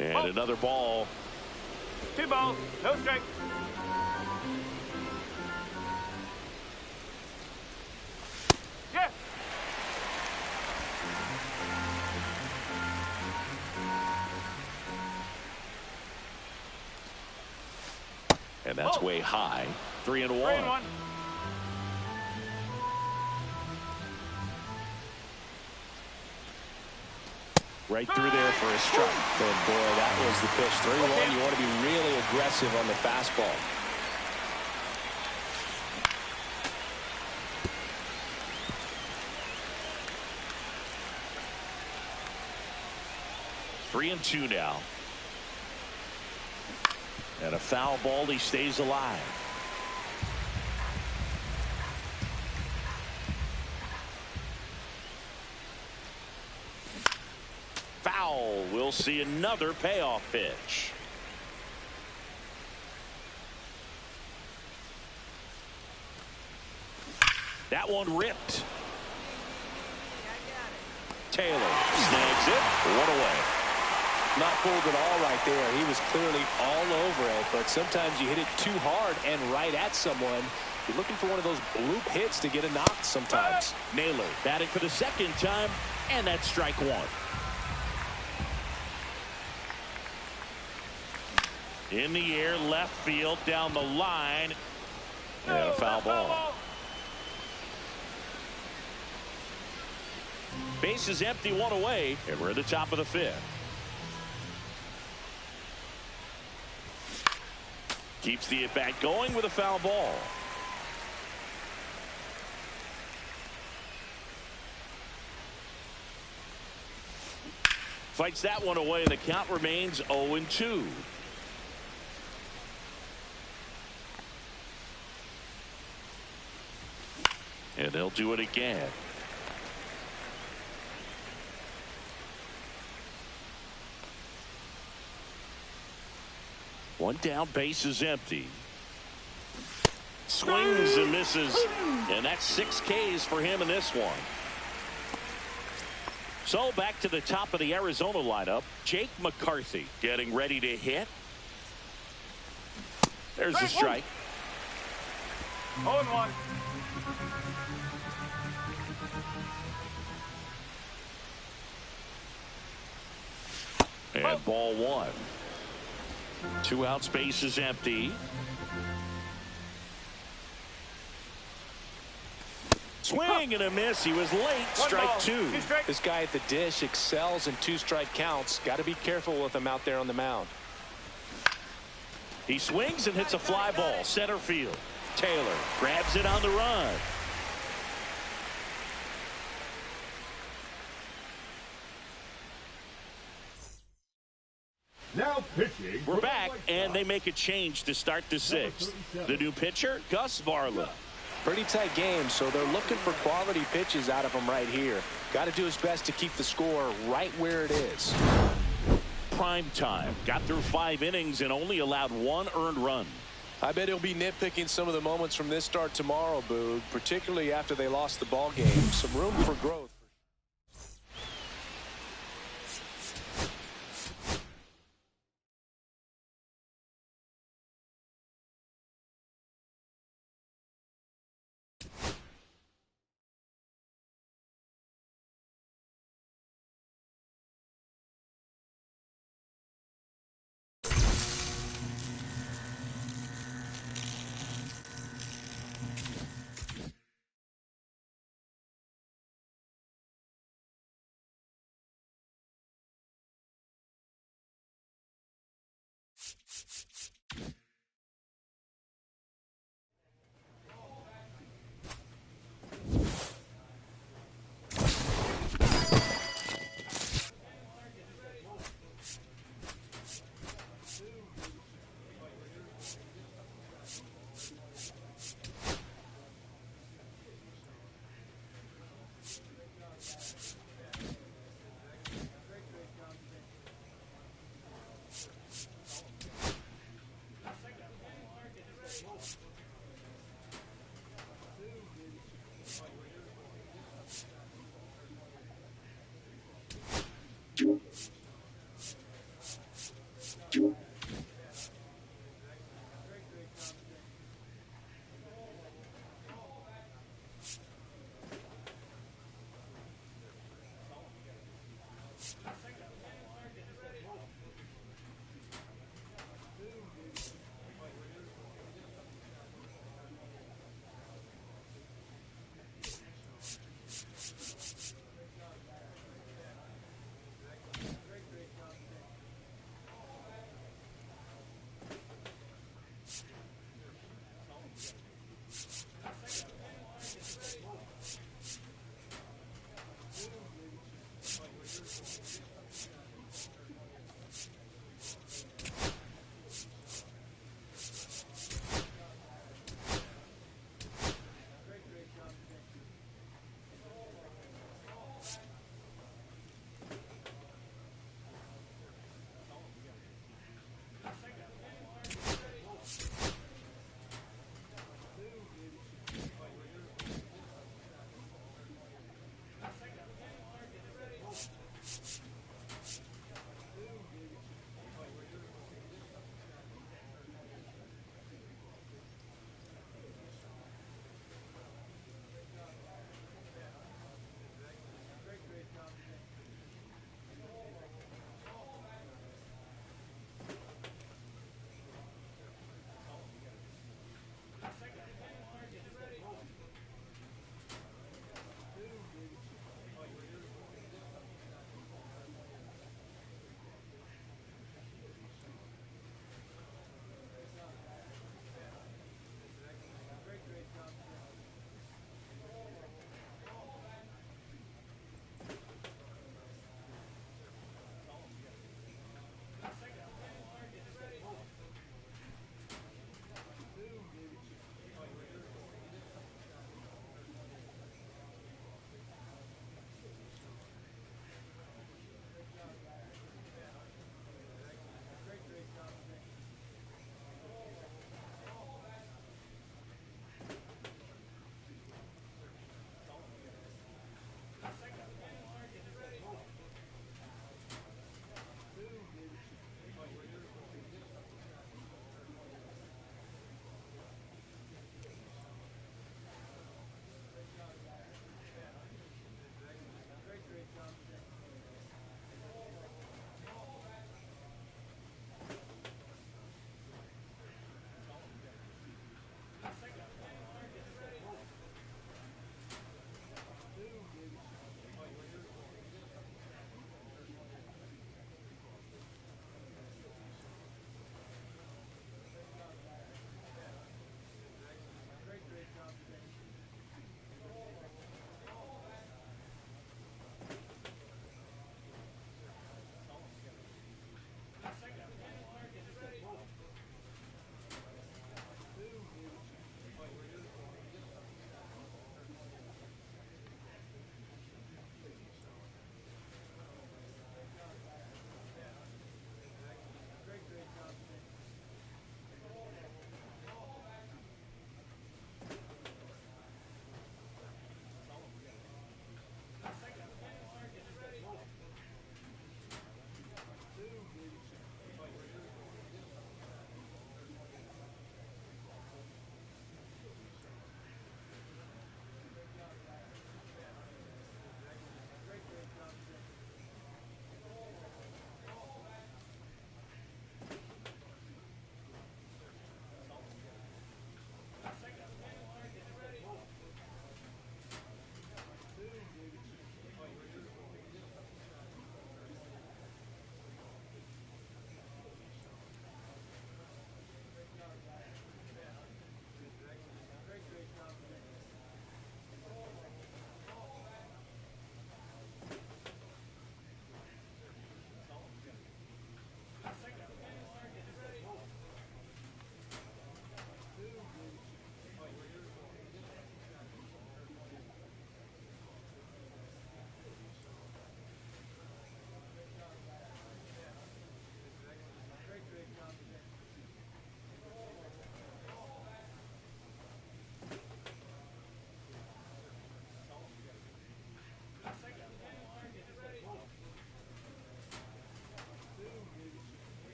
And another ball. 2 balls, no strikes. Yes. And that's way high. 3-1. 3-1. Right through there for a strike. And boy, that was the pitch. 3-1. You want to be really aggressive on the fastball. Three and 2 now. And a foul ball, he stays alive. Foul. We'll see another payoff pitch. That one ripped. Taylor snags it. One away. Not fooled at all right there. He was clearly all over it, but sometimes you hit it too hard and right at someone. You're looking for one of those bloop hits to get a knock sometimes. Naylor batting for the 2nd time, and that's strike 1. In the air, left field, down the line, and a foul ball. Base is empty, one away, and we're at the top of the fifth. Keeps the at-bat going with a foul ball. Fights that one away. The count remains 0-2. And they'll do it again. One down, base is empty. Swings and misses. And that's 6 Ks for him in this one. So back to the top of the Arizona lineup. Jake McCarthy getting ready to hit. There's the strike. 0-1. And ball one. 2 outs, base is empty. Swing and a miss. He was late. Strike 2. This guy at the dish excels in 2-strike counts. Got to be careful with him out there on the mound. He swings and hits a fly ball. Center field. Taylor grabs it on the run. Now pitching. We're back, and they make a change to start the 6th. The new pitcher, Gus Varla. Pretty tight game, so they're looking for quality pitches out of him right here. Got to do his best to keep the score right where it is. Prime time. Got through 5 innings and only allowed 1 earned run. I bet he'll be nitpicking some of the moments from this start tomorrow, Boog, particularly after they lost the ball game. Some room for growth.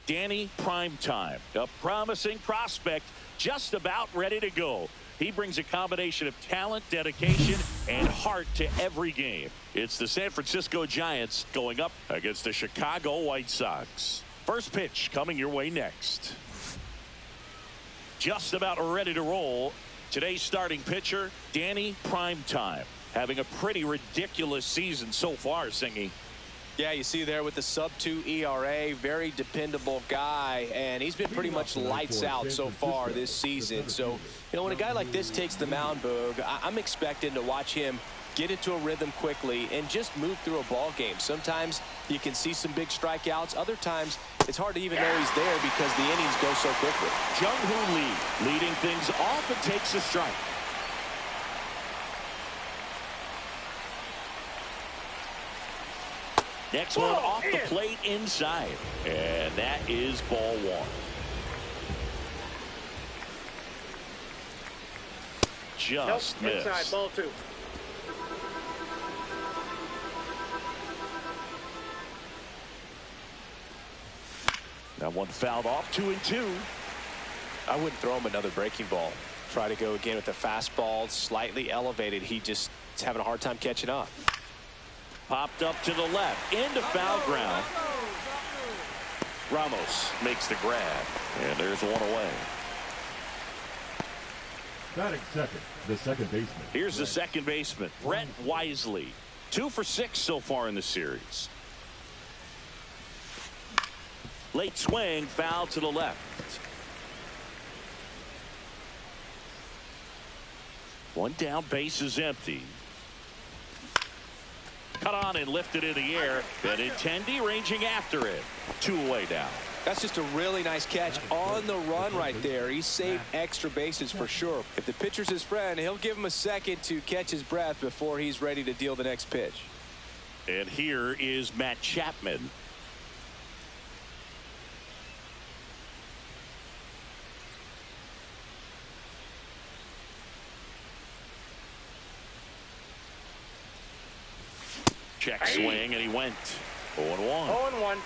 Danny Primetime, a promising prospect just about ready to go. He brings a combination of talent, dedication, and heart to every game. It's the San Francisco Giants going up against the Chicago White Sox. First pitch coming your way next. Just about ready to roll. Today's starting pitcher, Danny Primetime, having a pretty ridiculous season so far, Singy. Yeah, you see there with the sub-2 ERA, very dependable guy, and he's been pretty much lights out so far this season. So, when a guy like this takes the mound, Boog, I'm expecting to watch him get into a rhythm quickly and just move through a ball game. Sometimes you can see some big strikeouts. Other times it's hard to even know he's there because the innings go so quickly. Jung-Hoo Lee leading things off and takes a strike. Next one off the plate inside. And that is ball one. Just missed. Inside, ball two. That one fouled off, 2-2. I wouldn't throw him another breaking ball. Try to go again with the fastball, slightly elevated. He just is having a hard time catching up. Popped up to the left, into foul ground. Ramos makes the grab, and there's one away. Batting second, the second baseman. Here's the second baseman, Brett Wisely. 2 for 6 so far in the series. Late swing, foul to the left. One down, base is empty. Cut on and lifted in the air. Benintendi ranging after it. 2 away now. That's just a really nice catch on the run right there. He saved extra bases for sure. If the pitcher's his friend, he'll give him a second to catch his breath before he's ready to deal the next pitch. And here is Matt Chapman. Check swing, and he went 0-1. 0-1.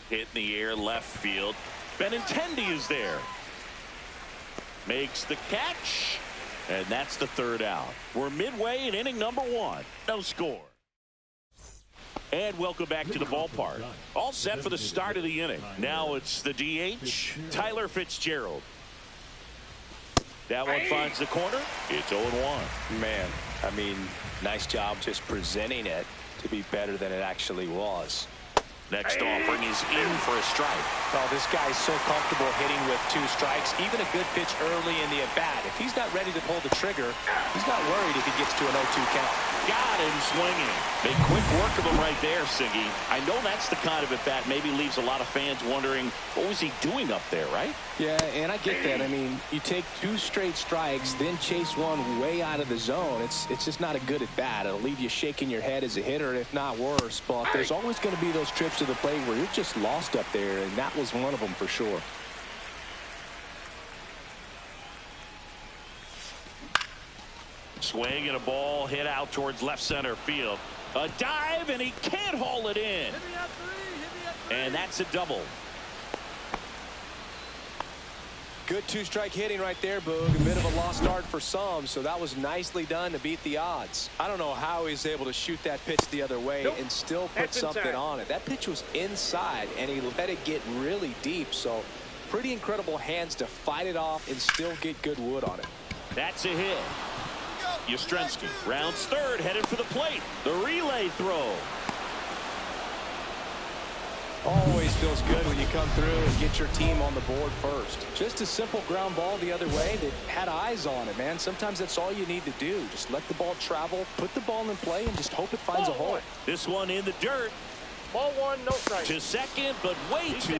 Hit in the air, left field. Benintendi is there. Makes the catch, and that's the third out. We're midway in inning number 1. No score. And welcome back to the ballpark. All set for the start of the inning. Now it's the DH, Tyler Fitzgerald. That one finds the corner. It's 0-1. Man, I mean, nice job just presenting it to be better than it actually was. Next offering is in for a strike. Well, this guy's so comfortable hitting with 2 strikes. Even a good pitch early in the at-bat. If he's not ready to pull the trigger, he's not worried if he gets to an 0-2 count. Got him swinging. They quick work of him right there, Siggy. I know that's the kind of at-bat maybe leaves a lot of fans wondering, what was he doing up there, right? Yeah, and I get that. I mean, you take 2 straight strikes, then chase one way out of the zone. It's just not a good at-bat. It'll leave you shaking your head as a hitter, if not worse. But there's always going to be those trips to the plate where you're just lost up there, and that was one of them for sure. Swing and a ball hit out towards left center field. A dive, and he can't haul it in. And that's a double. Good 2-strike hitting right there, Boog. A bit of a lost start for some, so that was nicely done to beat the odds. I don't know how he's able to shoot that pitch the other way and still put something on it. That pitch was inside, and he let it get really deep, so pretty incredible hands to fight it off and still get good wood on it. That's a hit. Yastrzemski rounds third, headed for the plate. The relay throw. Always feels good when you come through and get your team on the board first. Just a simple ground ball the other way that had eyes on it, man. Sometimes that's all you need to do. Just let the ball travel, put the ball in play, and just hope it finds a hole. This one in the dirt. Ball 1, no strike. To second, but way too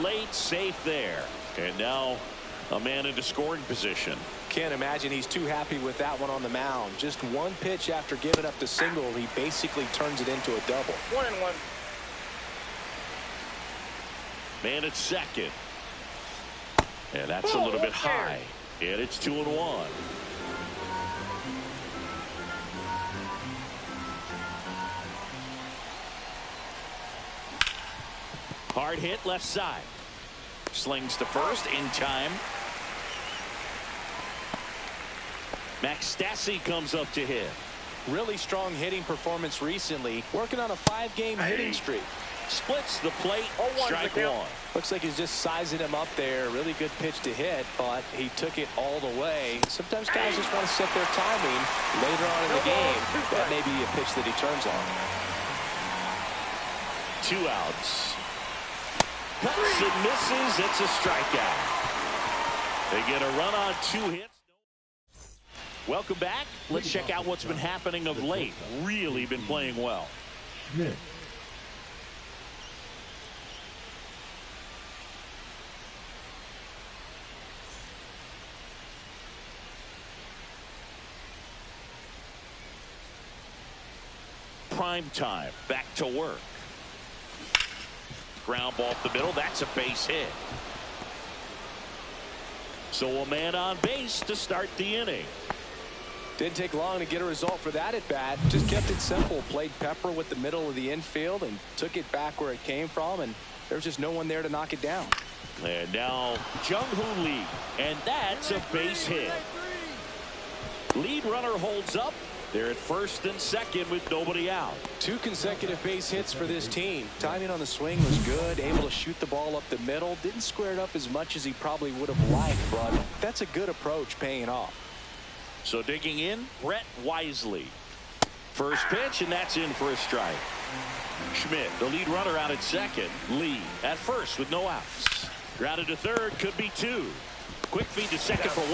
plate, safe there. And now a man into scoring position. Can't imagine he's too happy with that one on the mound. Just one pitch after giving up the single, he basically turns it into a double. 1-1. Man at second. And that's a little bit high. And it's 2-1. Hard hit left side. Slings to first in time. Max Stassi comes up to hit. Really strong hitting performance recently. Working on a 5-game hitting streak. Splits the plate. Strike one. Looks like he's just sizing him up there. Really good pitch to hit, but he took it all the way. Sometimes guys just want to set their timing later on in the game. That may be a pitch that he turns on. 2 outs. Cuts and misses. It's a strikeout. They get a run on 2 hits. Welcome back. Let's check out what's been happening of late. Really been playing well. Schmidt. Prime time. Back to work. Ground ball up the middle. That's a base hit. So a man on base to start the inning. Didn't take long to get a result for that at bat. Just kept it simple. Played pepper with the middle of the infield and took it back where it came from, and there was just no one there to knock it down. And now Jung-Hoo Lee, and that's a base hit. Lead runner holds up. They're at first and second with nobody out. 2 consecutive base hits for this team. Timing on the swing was good. Able to shoot the ball up the middle. Didn't square it up as much as he probably would have liked, but that's a good approach, paying off. So digging in, Brett Wisely. First pitch, and that's in for a strike. Schmidt, the lead runner, out at second. Lee at first with no outs. Grounded to third, could be 2. Quick feed to second for 1.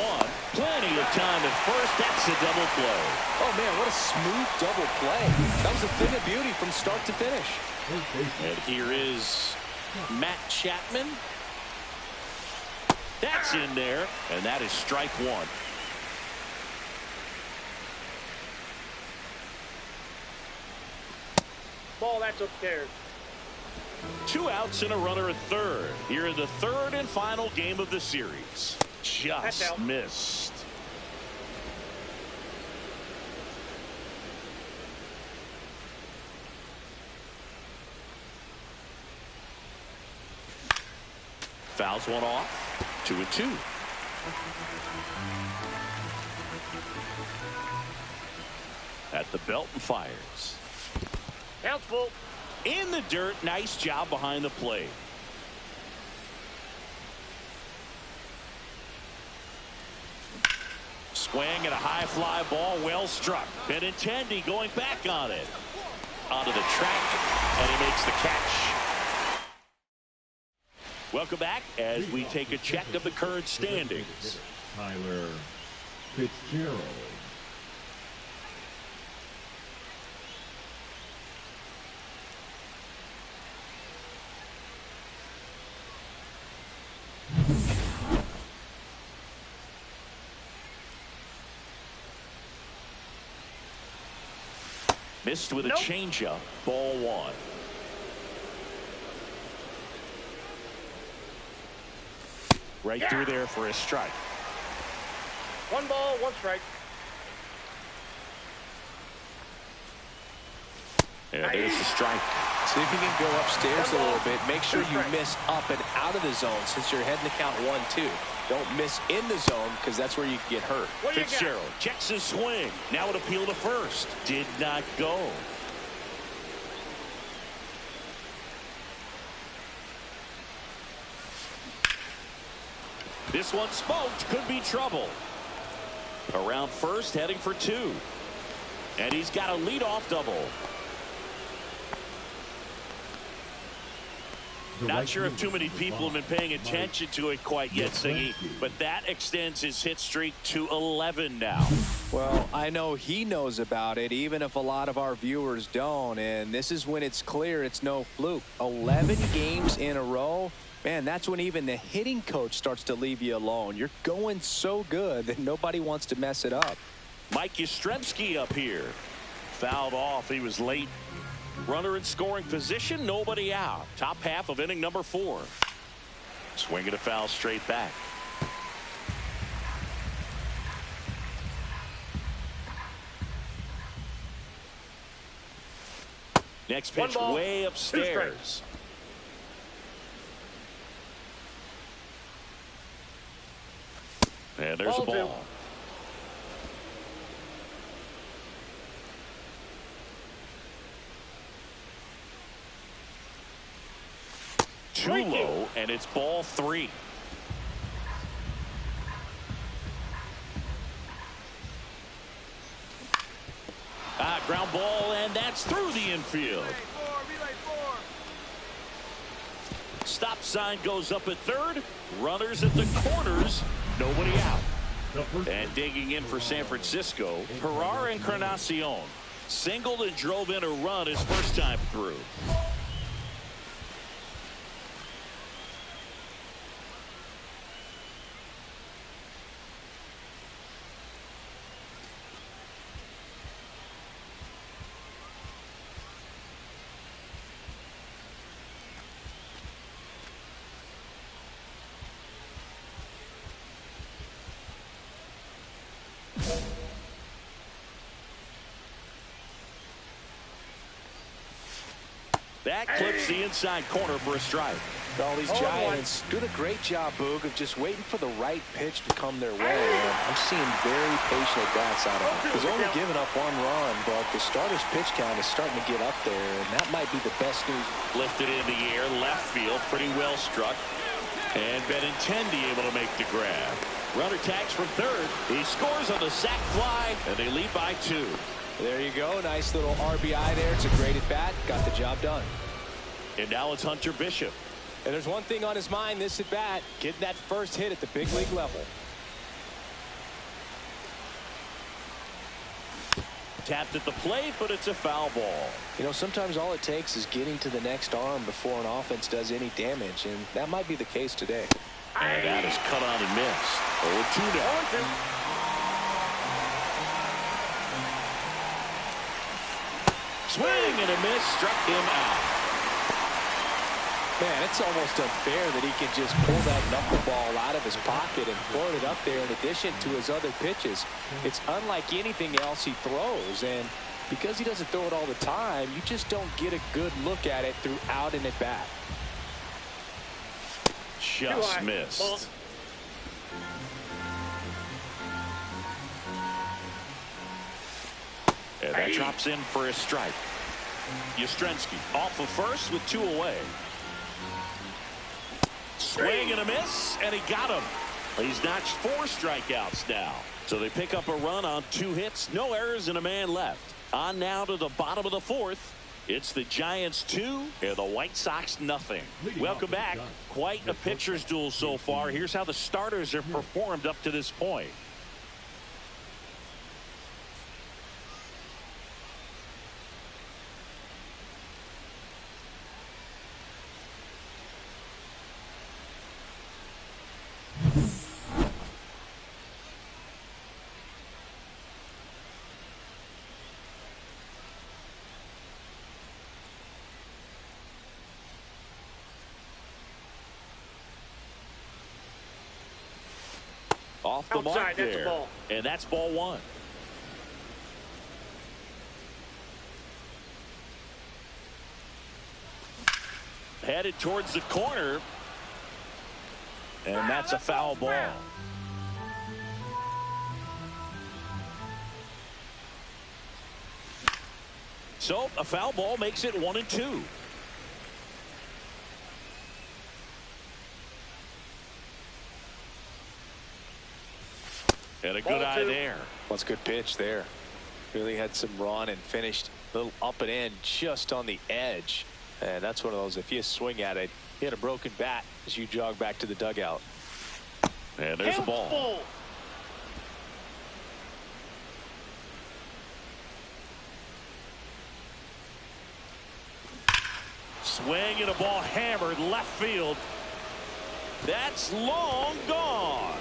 Plenty of time at first. That's a double play. Oh, man, what a smooth double play. That was a thing of beauty from start to finish. And here is Matt Chapman. That's in there, and that is strike 1. Ball, that's upstairs. 2 outs and a runner at third. Here in the third and final game of the series. Just missed. Fouls one off. 2-2. At the belt and fires. Count's full. In the dirt. Nice job behind the plate. Swing and a high fly ball, well struck. Benintendi going back on it. Onto the track, and he makes the catch. Welcome back as we take a check of the current standings. Tyler Fitzgerald. Missed with a changeup. Ball 1. Right through there for a strike. 1 ball, 1 strike. And there's the strike. See if you can go upstairs a little bit. Make sure you miss up and out of the zone since you're heading to count 1-2. Don't miss in the zone because that's where you can get hurt. Fitzgerald checks his swing. Now an appeal to first. Did not go. This one smoked. Could be trouble. Around first, heading for 2. And he's got a leadoff double. Not sure if too many people have been paying attention to it quite yet, Siggy, but that extends his hit streak to 11 now. Well, I know he knows about it, even if a lot of our viewers don't. And this is when it's clear it's no fluke. 11 games in a row. Man, that's when even the hitting coach starts to leave you alone. You're going so good that nobody wants to mess it up. Mike Yastrzemski up here. Fouled off. He was late. Runner in scoring position. Nobody out. Top half of inning number 4. Swinging a foul straight back. Next pitch way upstairs. And there's a ball. Too low, and it's ball 3. Ground ball, and that's through the infield. Stop sign goes up at third. Runners at the corners. Nobody out. And digging in for San Francisco, Herrera Encarnacion singled and drove in a run his first time through. That clips the inside corner for a strike. All these Giants doing a great job, Boog, of just waiting for the right pitch to come their way. And I'm seeing very patient at-bats out of them. He's only given up 1 run, but the starter's pitch count is starting to get up there, and that might be the best news. Lifted in the air, left field, pretty well struck. And Benintendi able to make the grab. Runner tags from third. He scores on the sac fly, and they lead by 2. There you go. Nice little RBI there. It's a great at-bat. Got the job done. And now it's Hunter Bishop. And there's one thing on his mind this at-bat, getting that first hit at the big league level. Tapped at the plate, but it's a foul ball. You know, sometimes all it takes is getting to the next arm before an offense does any damage, and that might be the case today. And that is cut on and missed. 0-2 now. Swing and a miss, struck him out. Man, it's almost unfair that he can just pull that knuckleball out of his pocket and float it up there in addition to his other pitches. It's unlike anything else he throws, and because he doesn't throw it all the time, you just don't get a good look at it throughout an at-bat. Just missed. And that drops in for a strike. Yastrzemski off of first with 2 away. Swing and a miss, and he got him. He's notched 4 strikeouts now. So they pick up a run on 2 hits, no errors, and a man left. On now to the bottom of the 4th. It's the Giants 2 and the White Sox nothing. Welcome back. Quite a pitcher's duel so far. Here's how the starters have performed up to this point. Off the mark there. And that's ball 1. Headed towards the corner. And that's a foul ball. So a foul ball makes it 1-2. And a good eye there. Well, it's a good pitch there. Really had some run and finished a little up and in just on the edge. And that's one of those, if you swing at it, He had a broken bat as you jog back to the dugout. And there's the ball. Swing and a ball hammered left field. That's long gone.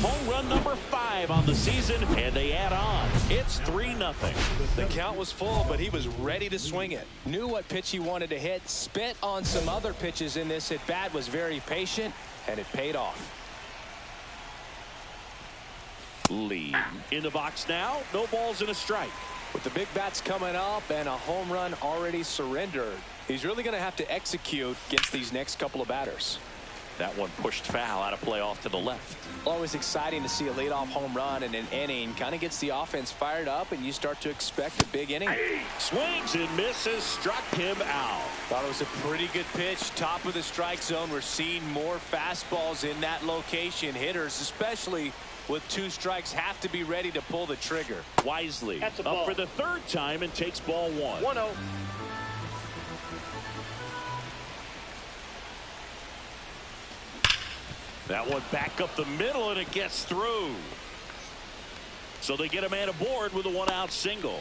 Home run number 5 on the season, and they add on. It's 3-0. The count was full, but he was ready to swing it. Knew what pitch he wanted to hit. Spit on some other pitches in this at bat. Was very patient, and it paid off. Lee in the box now. No balls and a strike. With the big bats coming up and a home run already surrendered, he's really going to have to execute against these next couple of batters. That one pushed foul out of play off to the left. Always exciting to see a leadoff home run in an inning. Kind of gets the offense fired up, and you start to expect a big inning. Swings and misses, struck him out. Thought it was a pretty good pitch. Top of the strike zone. We're seeing more fastballs in that location. Hitters, especially with 2 strikes, have to be ready to pull the trigger. Wisely That's a up ball. for the 3rd time and takes ball 1. 1-0. That one back up the middle, and it gets through. So they get a man aboard with a 1-out single.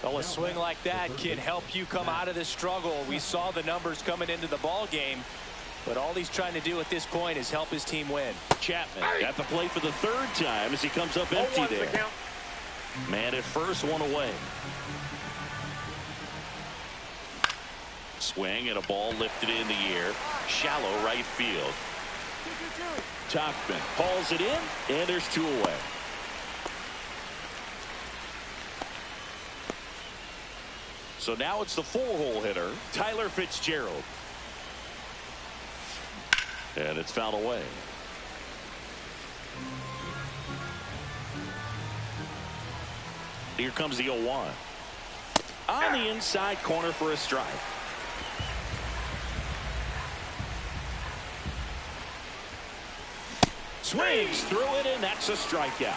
Oh, a swing like that can help you come out of this struggle. We saw the numbers coming into the ball game, but all he's trying to do at this point is help his team win. Chapman at the plate for the 3rd time as he comes up empty 0-1 the there. count. Man at first, 1 away. Swing and a ball lifted in the air. Shallow right field. Tauchman hauls it in, and there's 2 away. So now it's the 4-hole hitter, Tyler Fitzgerald. And it's fouled away. Here comes the 0-1. On the inside corner for a strike. Swings through it, and that's a strikeout.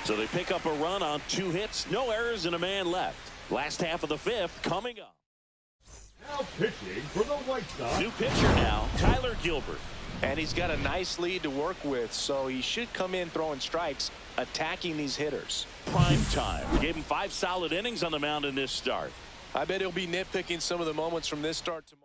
So they pick up a run on 2 hits, no errors, and a man left. Last half of the 5th coming up. Now pitching for the White Sox. New pitcher now, Tyler Gilbert. And he's got a nice lead to work with, so he should come in throwing strikes, attacking these hitters. Prime time. Gave him 5 solid innings on the mound in this start. I bet he'll be nitpicking some of the moments from this start tomorrow.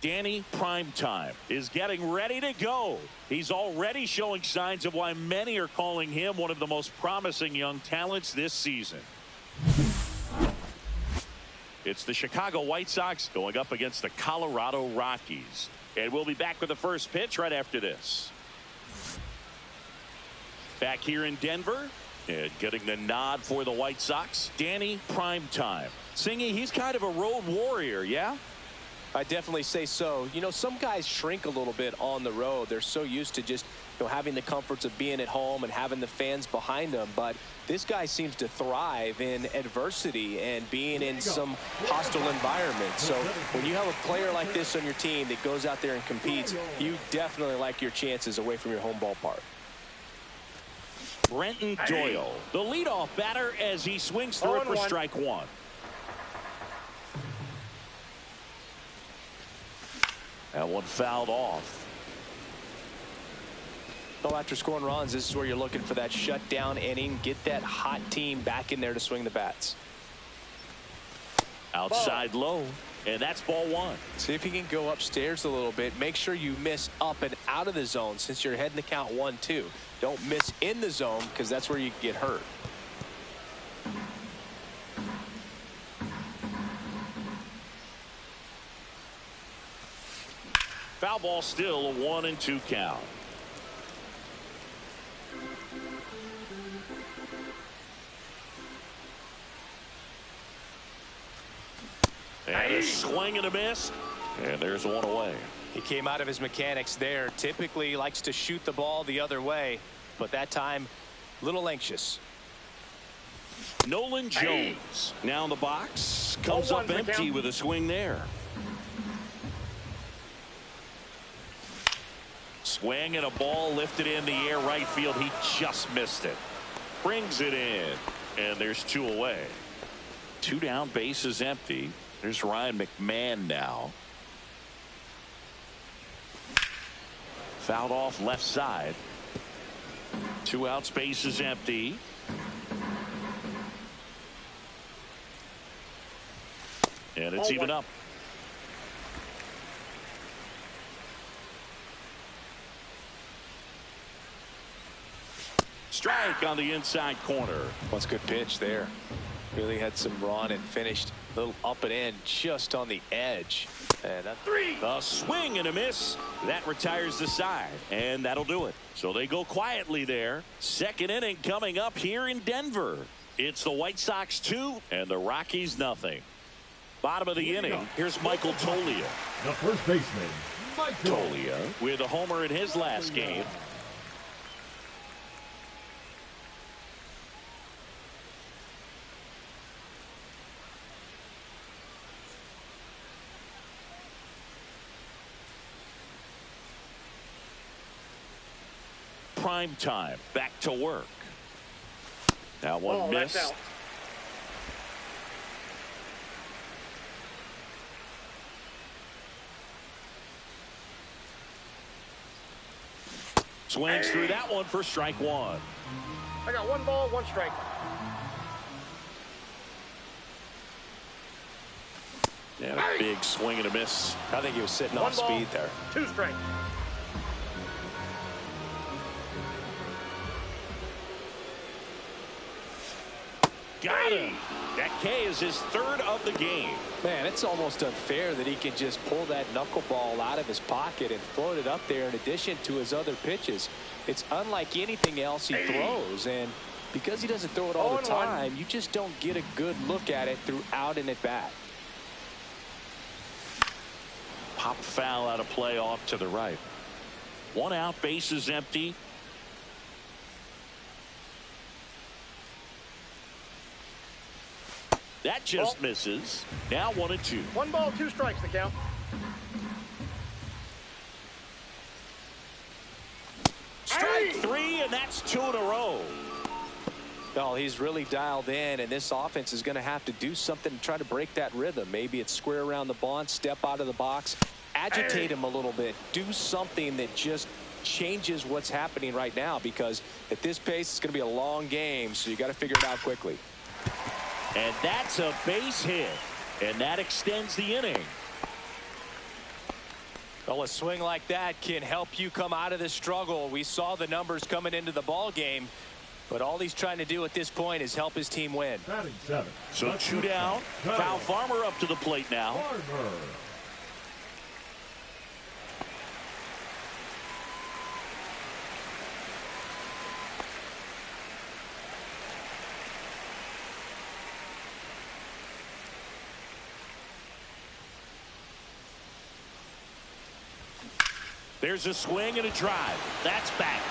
Danny Primetime is getting ready to go. He's already showing signs of why many are calling him one of the most promising young talents this season. It's the Chicago White Sox going up against the Colorado Rockies. And we'll be back with the first pitch right after this. Back here in Denver, and getting the nod for the White Sox, Danny Primetime. Singy, he's kind of a road warrior, yeah? I definitely say so. You know, some guys shrink a little bit on the road. They're so used to just, having the comforts of being at home and having the fans behind them. But this guy seems to thrive in adversity and being in some hostile environment. So when you have a player like this on your team that goes out there and competes, you definitely like your chances away from your home ballpark. Brenton Doyle, the leadoff batter, as he swings through it for 0-1. strike one. That one fouled off. So after scoring runs, this is where you're looking for that shutdown inning. Get that hot team back in there to swing the bats. Outside low, and that's ball one. See if you can go upstairs a little bit. Make sure you miss up and out of the zone since you're heading to count 1-2. Don't miss in the zone because that's where you get hurt. Foul ball, still a 1-2 count. And a swing and a miss, and there's one away. He came out of his mechanics there. Typically likes to shoot the ball the other way, but that time a little anxious. Nolan Jones now in the box, comes up empty with a swing there. Swing and a ball lifted in the air right field. He just missed it. Brings it in, and there's two away. Two down, bases empty. There's Ryan McMahon now. Fouled off left side. Two outs, bases empty. And it's even up. Strike on the inside corner. That's a good pitch there. Really had some run and finished a little up and in just on the edge. And a swing and a miss. That retires the side, and that'll do it. So they go quietly there. Second inning coming up here in Denver. It's the White Sox 2 and the Rockies nothing. Bottom of the inning, here's Michael Toglia. The first baseman, Michael Toglia with a homer in his last game. Prime time, back to work. Now one missed. That's out. Swings through that one for strike one. I got 1 ball, 1 strike. And a big swing and a miss. I think he was sitting off 1 ball, speed there. 2 strikes. Got him. That K is his 3rd of the game. Man, it's almost unfair that he can just pull that knuckleball out of his pocket and float it up there in addition to his other pitches. It's unlike anything else he throws, and because he doesn't throw it all the time, you just don't get a good look at it throughout an at-bat. Pop foul out of play off to the right. 1 out, bases empty. That just misses. Now 1-2. 1 ball, 2 strikes to count. Strike 3, and that's 2 in a row. Well, he's really dialed in, and this offense is going to have to do something to try to break that rhythm. Maybe it's square around the bunt, step out of the box, agitate him a little bit, do something that just changes what's happening right now, because at this pace it's going to be a long game, so you got to figure it out quickly. And that's a base hit, and that extends the inning. Well, a swing like that can help you come out of this struggle. We saw the numbers coming into the ball game, but all he's trying to do at this point is help his team win. batting 7. So 2 down. Kyle Farmer up to the plate now. Farmer. There's a swing and a drive. That's back.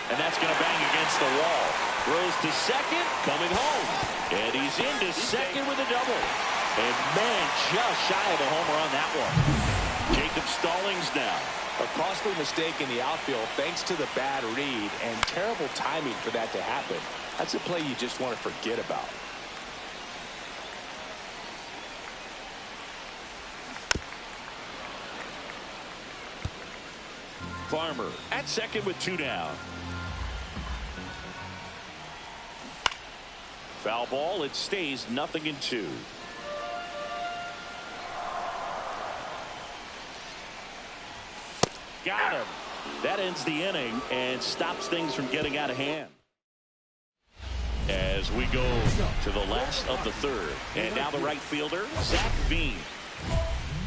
And that's going to bang against the wall. Throws to second, coming home. And he's into second with a double. And man, just shy of a homer on that one. Jacob Stallings now. A costly mistake in the outfield thanks to the bad read and terrible timing for that to happen. That's a play you just want to forget about. Farmer at second with 2 down. Foul ball. It stays 0-2. Got him. That ends the inning and stops things from getting out of hand. As we go to the last of the third. And now the right fielder, Zach Veen.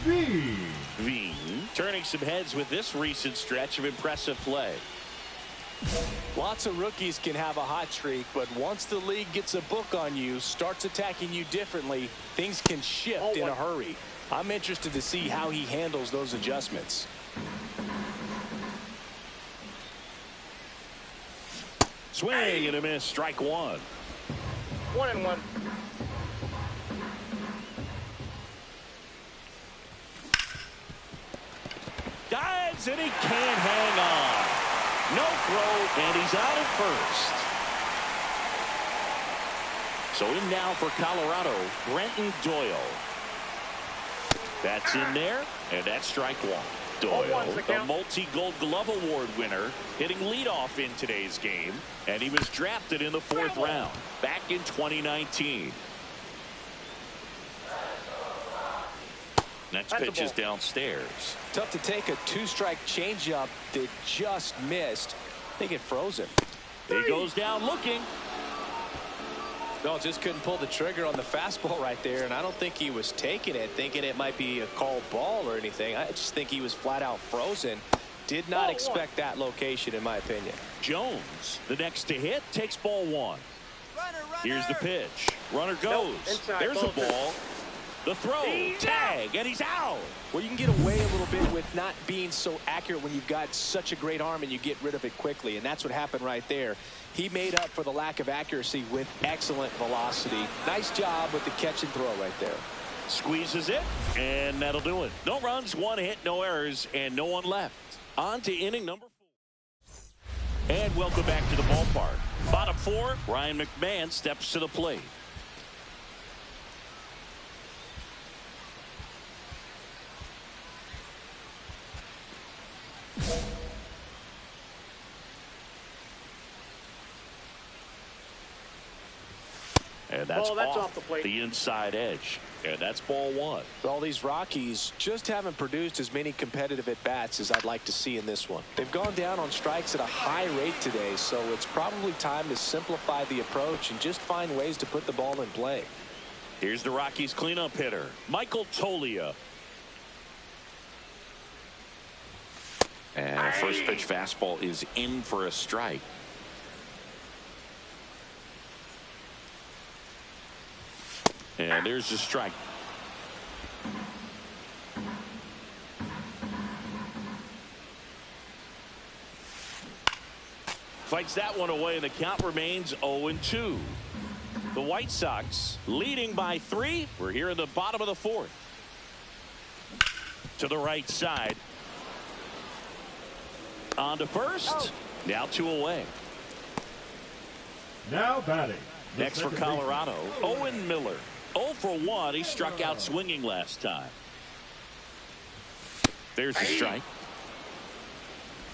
Veen turning some heads with this recent stretch of impressive play. Lots of rookies can have a hot streak, but once the league gets a book on you, starts attacking you differently, things can shift in a hurry. I'm interested to see how he handles those adjustments. Swing and a miss. Strike one. 1-1. Dives and he can't hang on. No throw and he's out at first. So in now for Colorado, Brenton Doyle. That's in there and that's strike one. Doyle, a multi-Gold Glove Award winner, hitting leadoff in today's game, and he was drafted in the 4th round back in 2019. Next pitch is downstairs. Tough to take a 2-strike changeup that just missed. I think it froze him. He goes down looking. No, just couldn't pull the trigger on the fastball right there, and I don't think he was taking it, thinking it might be a called ball or anything. I just think he was flat out frozen. Did not expect that location, in my opinion. Jones, the next to hit, takes ball one. Here's the pitch. Runner goes. There's a ball. The throw, tag, and he's out. Well, you can get away a little bit with not being so accurate when you've got such a great arm and you get rid of it quickly, and that's what happened right there. He made up for the lack of accuracy with excellent velocity. Nice job with the catch and throw right there. Squeezes it, and that'll do it. No runs, 1 hit, no errors, and no one left. On to inning number 4. And welcome back to the ballpark. Bottom 4, Ryan McMahon steps to the plate. And that's off the plate. The inside edge. And that's ball one. All these Rockies just haven't produced as many competitive at-bats as I'd like to see in this one. They've gone down on strikes at a high rate today, so it's probably time to simplify the approach and just find ways to put the ball in play. Here's the Rockies cleanup hitter, Michael Toglia. And a first pitch fastball is in for a strike. And there's the strike. Fights that one away, and the count remains 0-2. The White Sox leading by 3. We're here in the bottom of the 4th. To the right side. On to first. Now 2 away. Now batting. Next for Colorado, Owen Miller. 0 for 1. He struck out swinging last time. There's the strike.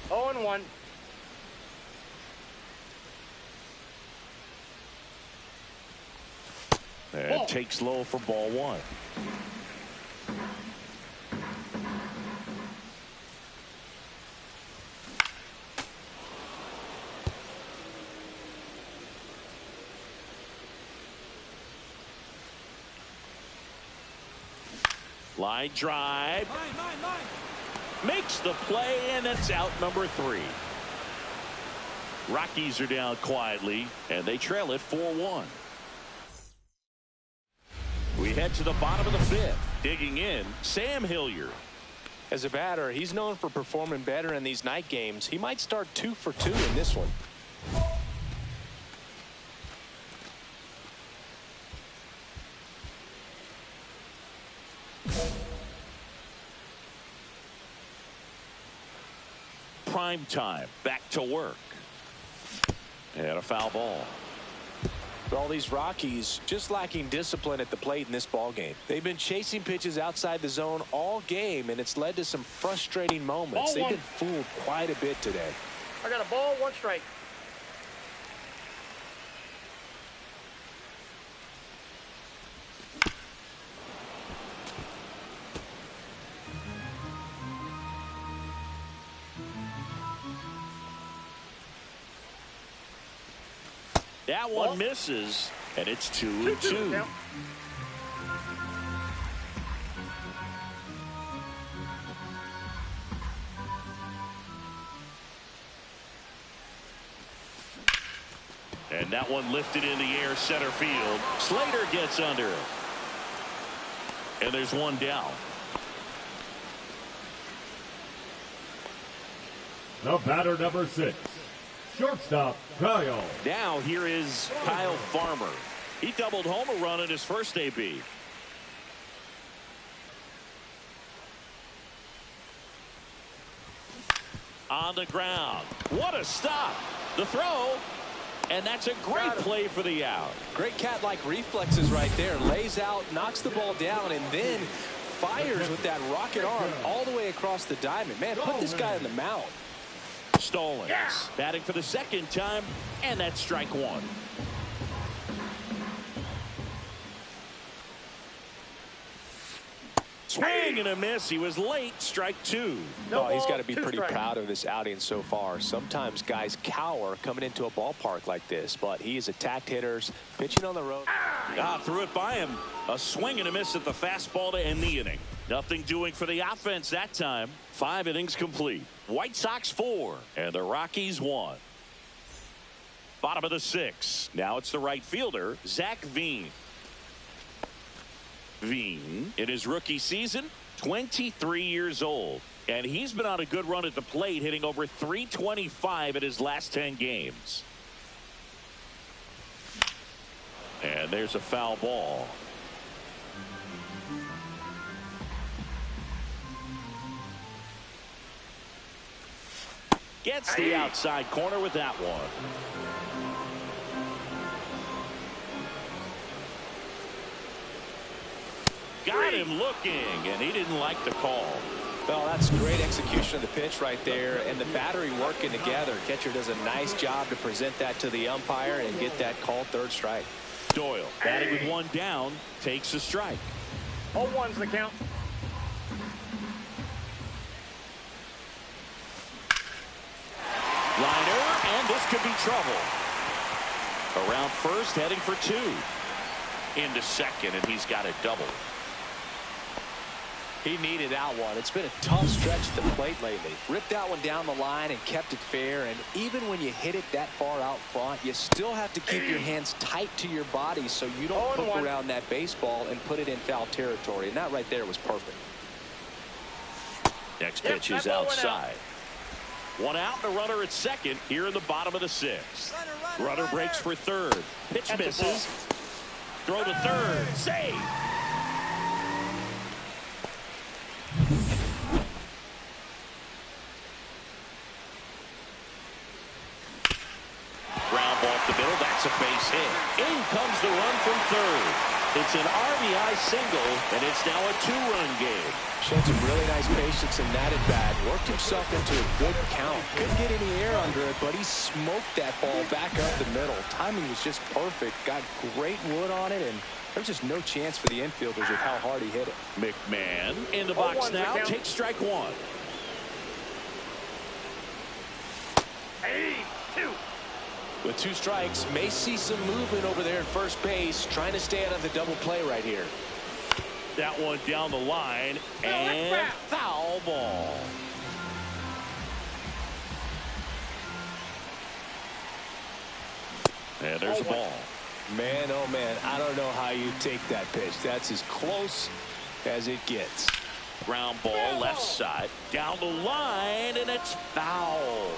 0-1. And takes low for ball one. Line drive. Makes the play, and that's out number 3. Rockies are down quietly, and they trail it 4-1. We head to the bottom of the 5th. Digging in, Sam Hilliard. As a batter, he's known for performing better in these night games. He might start 2 for 2 in this one. prime time. Back to work. And a foul ball. All these Rockies just lacking discipline at the plate in this ball game. They've been chasing pitches outside the zone all game, and it's led to some frustrating moments. They've been fooled quite a bit today. I got a ball, 1 strike. That one misses, and it's 2-2. And that one lifted in the air, center field. Slater gets under it. And there's one down. The batter, number 6. Shortstop, Kyle. Now here is Kyle Farmer. He doubled home a run in his first AB. On the ground. What a stop. The throw. And that's a great play for the out. Great cat-like reflexes right there. Lays out, knocks the ball down, and then fires with that rocket arm all the way across the diamond. Man, put this guy in the mound. Stolen. Batting for the second time, and that's strike 1. Swing and a miss. He was late. Strike 2. He's got to be pretty proud of this outing so far. Sometimes guys cower coming into a ballpark like this, but he has attacked hitters, pitching on the road. Threw it by him. A swing and a miss at the fastball to end the inning. Nothing doing for the offense that time. 5 innings complete. White Sox 4 and the Rockies 1. Bottom of the 6th. Now it's the right fielder, Zach Veen. Veen, in his rookie season, 23 years old. And he's been on a good run at the plate, hitting over .325 in his last 10 games. And there's a foul ball. Gets the outside corner with that one. Got him looking, and he didn't like the call. Well, that's great execution of the pitch right there, and the battery working together. Catcher does a nice job to present that to the umpire and get that called 3rd strike. Doyle, batting with 1 down, takes a strike. 0-1's the count. Liner, and this could be trouble. Around first, heading for 2. Into second, and he's got a double. He needed that one. It's been a tough stretch at the plate lately. Ripped that one down the line and kept it fair. And even when you hit it that far out front, you still have to keep your hands tight to your body so you don't hook around that baseball and put it in foul territory. And that right there was perfect. Next pitch is outside. 1 out and a runner at second here in the bottom of the 6th. Runner breaks for 3rd. Pitch misses. Throw to 3rd. Save. Ground ball up the middle. That's a base hit. In comes the run from 3rd. It's an RBI single, and it's now a 2-run game. Showed some really nice patience in that at bat. Worked himself into a good count. Couldn't get any air under it, but he smoked that ball back up the middle. Timing was just perfect. Got great wood on it, and there's just no chance for the infielders with how hard he hit it. McMahon in the box now. Takes strike 1. 2. With 2 strikes, may see some movement over there at first base, trying to stay out of the double play right here. That one down the line, and foul ball. And there's a ball. Man, oh man, I don't know how you take that pitch. That's as close as it gets. Ground ball left side, down the line, and it's foul.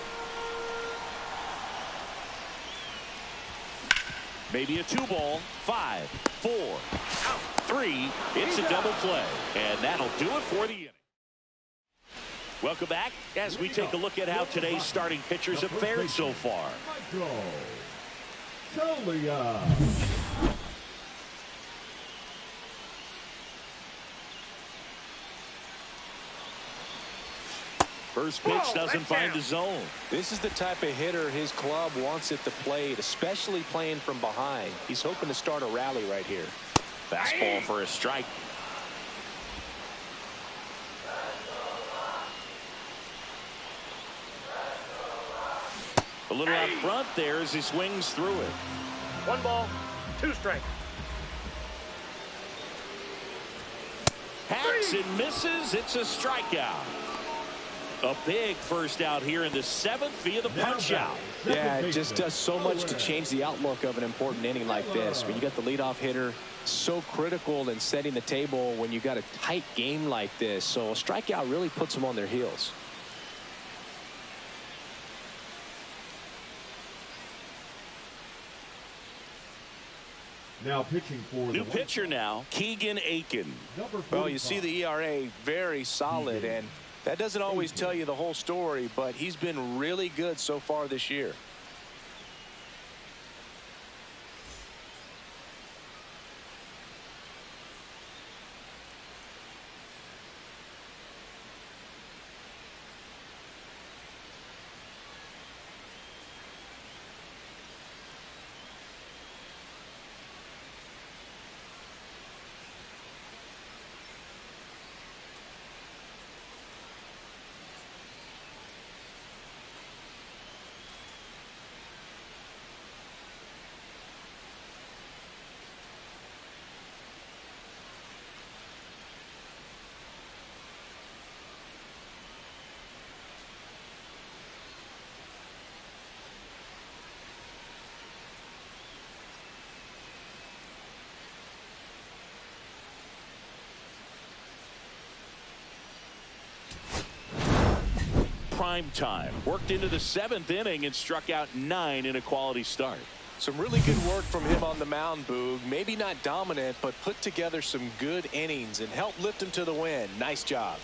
Maybe a 2-ball. 5, 4, 3. It's a double play. And that'll do it for the inning. Welcome back as we take a look at how today's starting pitchers have fared so far. First pitch doesn't find the zone. This is the type of hitter his club wants at the plate, especially playing from behind. He's hoping to start a rally right here. Fastball for a strike. A little out front there as he swings through it. 1 ball, 2 strikes. Hacks and misses. It's a strikeout. A big first out here in the 7th via the punch out. Yeah, it just does so much to change the outlook of an important inning like this. When you got the leadoff hitter, so critical in setting the table when you got a tight game like this. So a strikeout really puts them on their heels. Now pitching for new pitcher now, Keegan Aiken. Well, you see the ERA very solid, and that doesn't always tell you the whole story, but he's been really good so far this year. Prime time. Worked into the 7th inning and struck out 9 in a quality start. Some really good work from him on the mound, Boog. Maybe not dominant, but put together some good innings and helped lift him to the win. Nice job.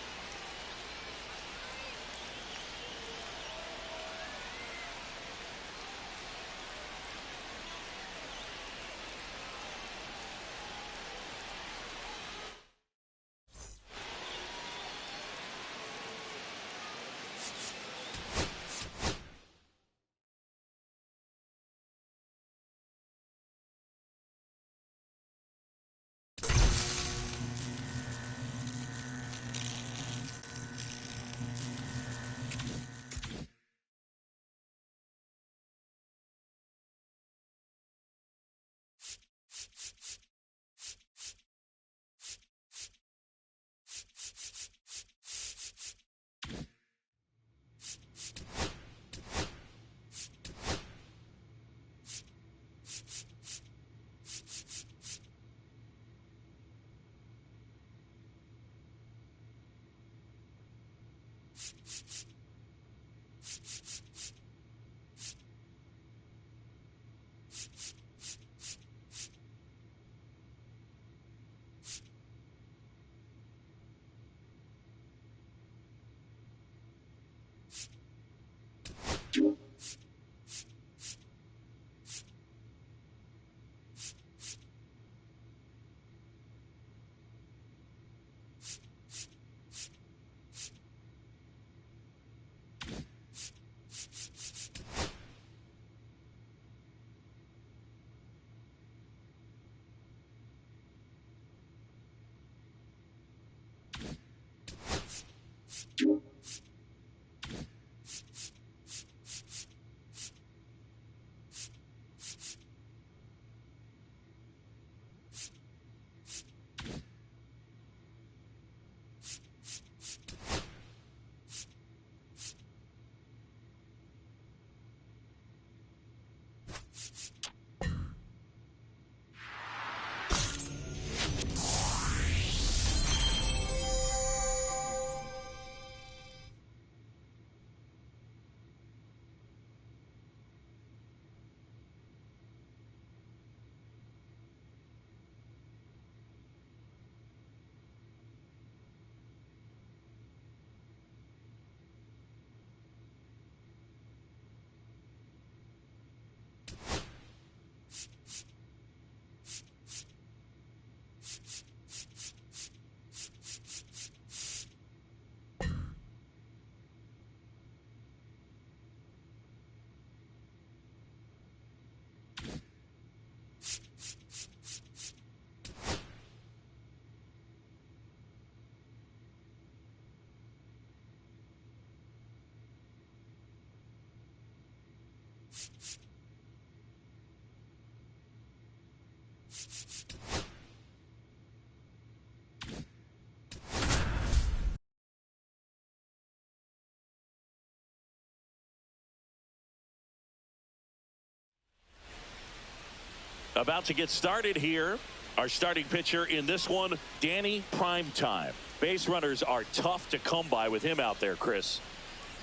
About to get started here. Our starting pitcher in this one, Danny Primetime. Base runners are tough to come by with him out there, Chris.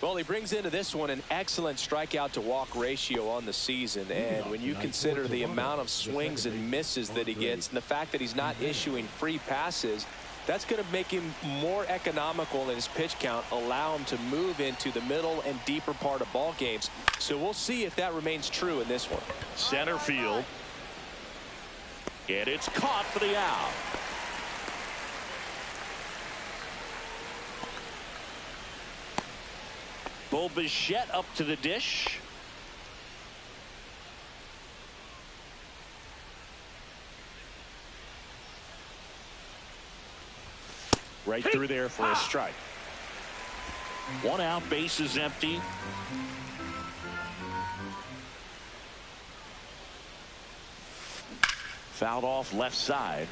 Well, he brings into this one an excellent strikeout to walk ratio on the season. And when you consider the amount of swings and misses that he gets and the fact that he's not issuing free passes, that's going to make him more economical in his pitch count, allow him to move into the middle and deeper part of ball games. So we'll see if that remains true in this one. Center field. And it's caught for the out. Bo Bichette up to the dish. Right through there for a strike. 1 out, base is empty. Fouled off left side.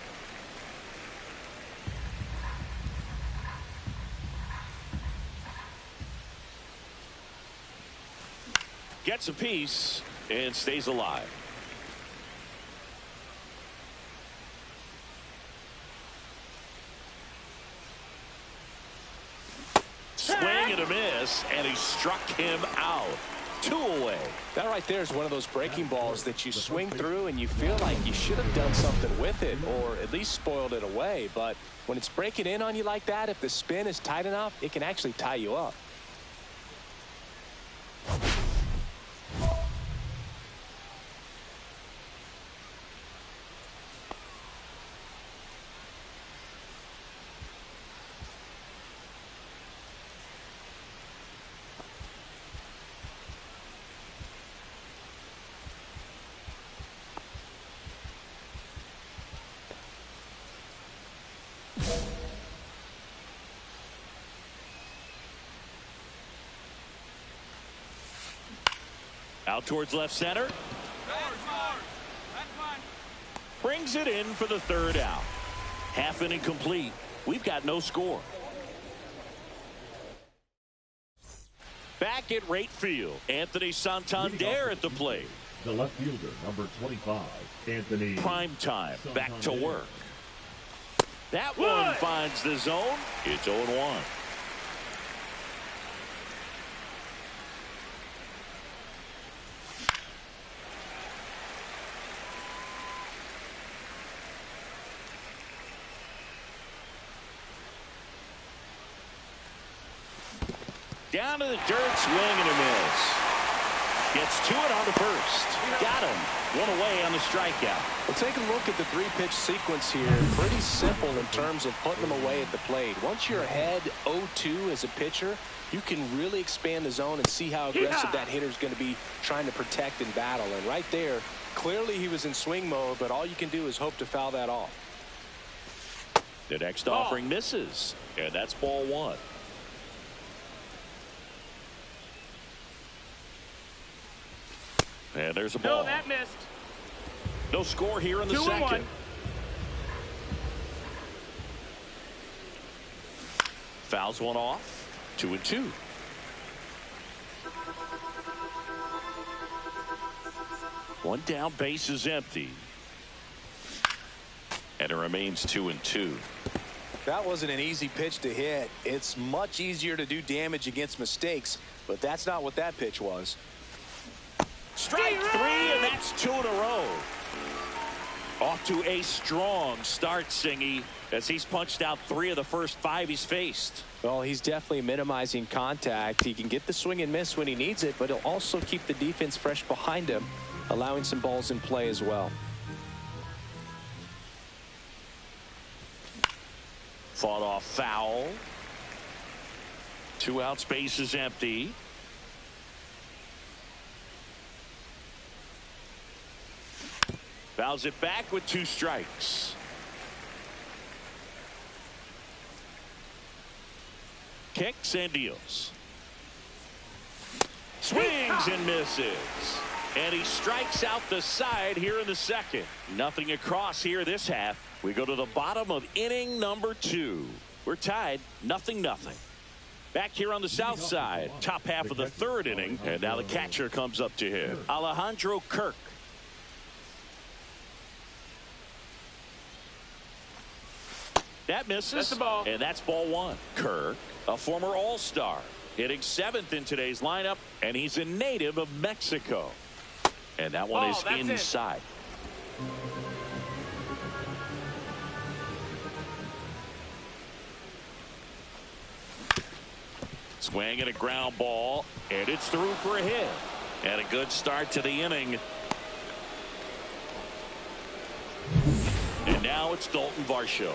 Gets a piece and stays alive. Swing and a miss, and he struck him out. 2 away. That right there is one of those breaking balls that you swing through and you feel like you should have done something with it or at least spoiled it away. But when it's breaking in on you like that, if the spin is tight enough, it can actually tie you up. Out towards left center. Brings it in for the 3rd out. Half inning complete. We've got no score. Back at right field, Anthony Santander at the plate. The left fielder, number 25, Anthony Primetime back to work. That one finds the zone. It's 0-1. Down to the dirt, swing and a miss. Gets to it on the first. Got him. 1 away on the strikeout. Well, take a look at the 3-pitch sequence here. Pretty simple in terms of putting them away at the plate. Once you're ahead 0-2 as a pitcher, you can really expand the zone and see how aggressive that hitter is going to be trying to protect and battle. And right there, clearly he was in swing mode, but all you can do is hope to foul that off. The next offering misses, and that's ball 1. And there's a ball. No, that missed. No score here in the second. 2-1. Fouls one off. 2-2. One down, base is empty. And it remains 2-2. That wasn't an easy pitch to hit. It's much easier to do damage against mistakes, but that's not what that pitch was. Strike 3, and that's 2 in a row. Off to a strong start, Singy, as he's punched out 3 of the first 5 he's faced. Well, he's definitely minimizing contact. He can get the swing and miss when he needs it, but he'll also keep the defense fresh behind him, allowing some balls in play as well. Fought off foul. 2 outs, base is empty. Fouls it back with 2 strikes. Kicks and deals. Swings and misses. And he strikes out the side here in the second. Nothing across here this half. We go to the bottom of inning number 2. We're tied 0-0. Back here on the south side, top half of the third inning, and now the catcher comes up to hit. Alejandro Kirk. That misses. That's the ball. And that's ball 1. Kirk, a former All-Star, hitting 7th in today's lineup, and he's a native of Mexico. And that one is inside. Swing and a ground ball, and it's through for a hit. And a good start to the inning. And now it's Dalton Varsho.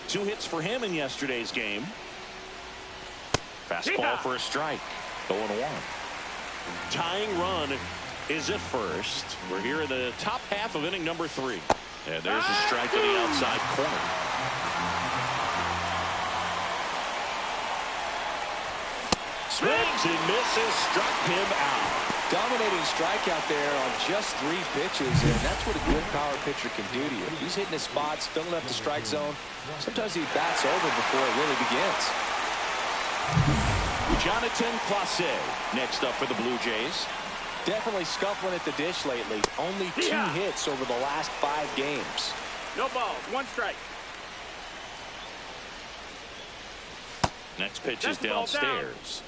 2 hits for him in yesterday's game. Fastball for a strike. 0-1. Tying run is at first. We're here in the top half of inning number 3. And there's a strike to the outside corner. Swings and misses, struck him out. Dominating strikeout there on just 3 pitches, and that's what a good power pitcher can do to you. He's hitting his spots, filling up the strike zone. Sometimes he bats over before it really begins. Jonathan Clase next up for the Blue Jays. Definitely scuffling at the dish lately. Only 2 hits over the last 5 games. No balls, 1 strike. Next pitch is downstairs.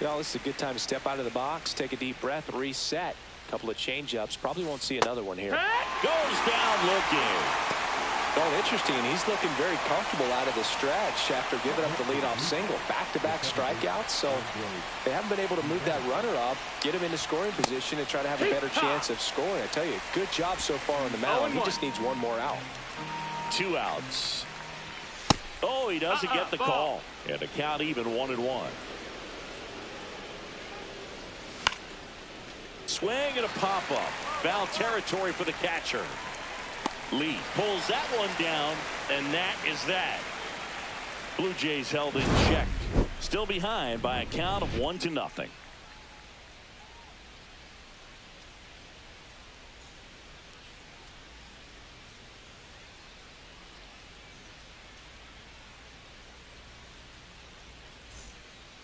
Well, this is a good time to step out of the box, take a deep breath, reset. A couple of changeups. Probably won't see another one here. Goes down looking. Well, interesting. He's looking very comfortable out of the stretch after giving up the leadoff single. Back-to-back strikeouts, so they haven't been able to move that runner up, get him into scoring position, and try to have a better chance of scoring. I tell you, good job so far on the mound. He just needs 1 more out. 2 outs. Oh, he doesn't get the call. And the count even 1-1. Swing and a pop-up. Foul territory for the catcher. Lee pulls that one down, and that is that. Blue Jays held in check. Still behind by a count of 1-0.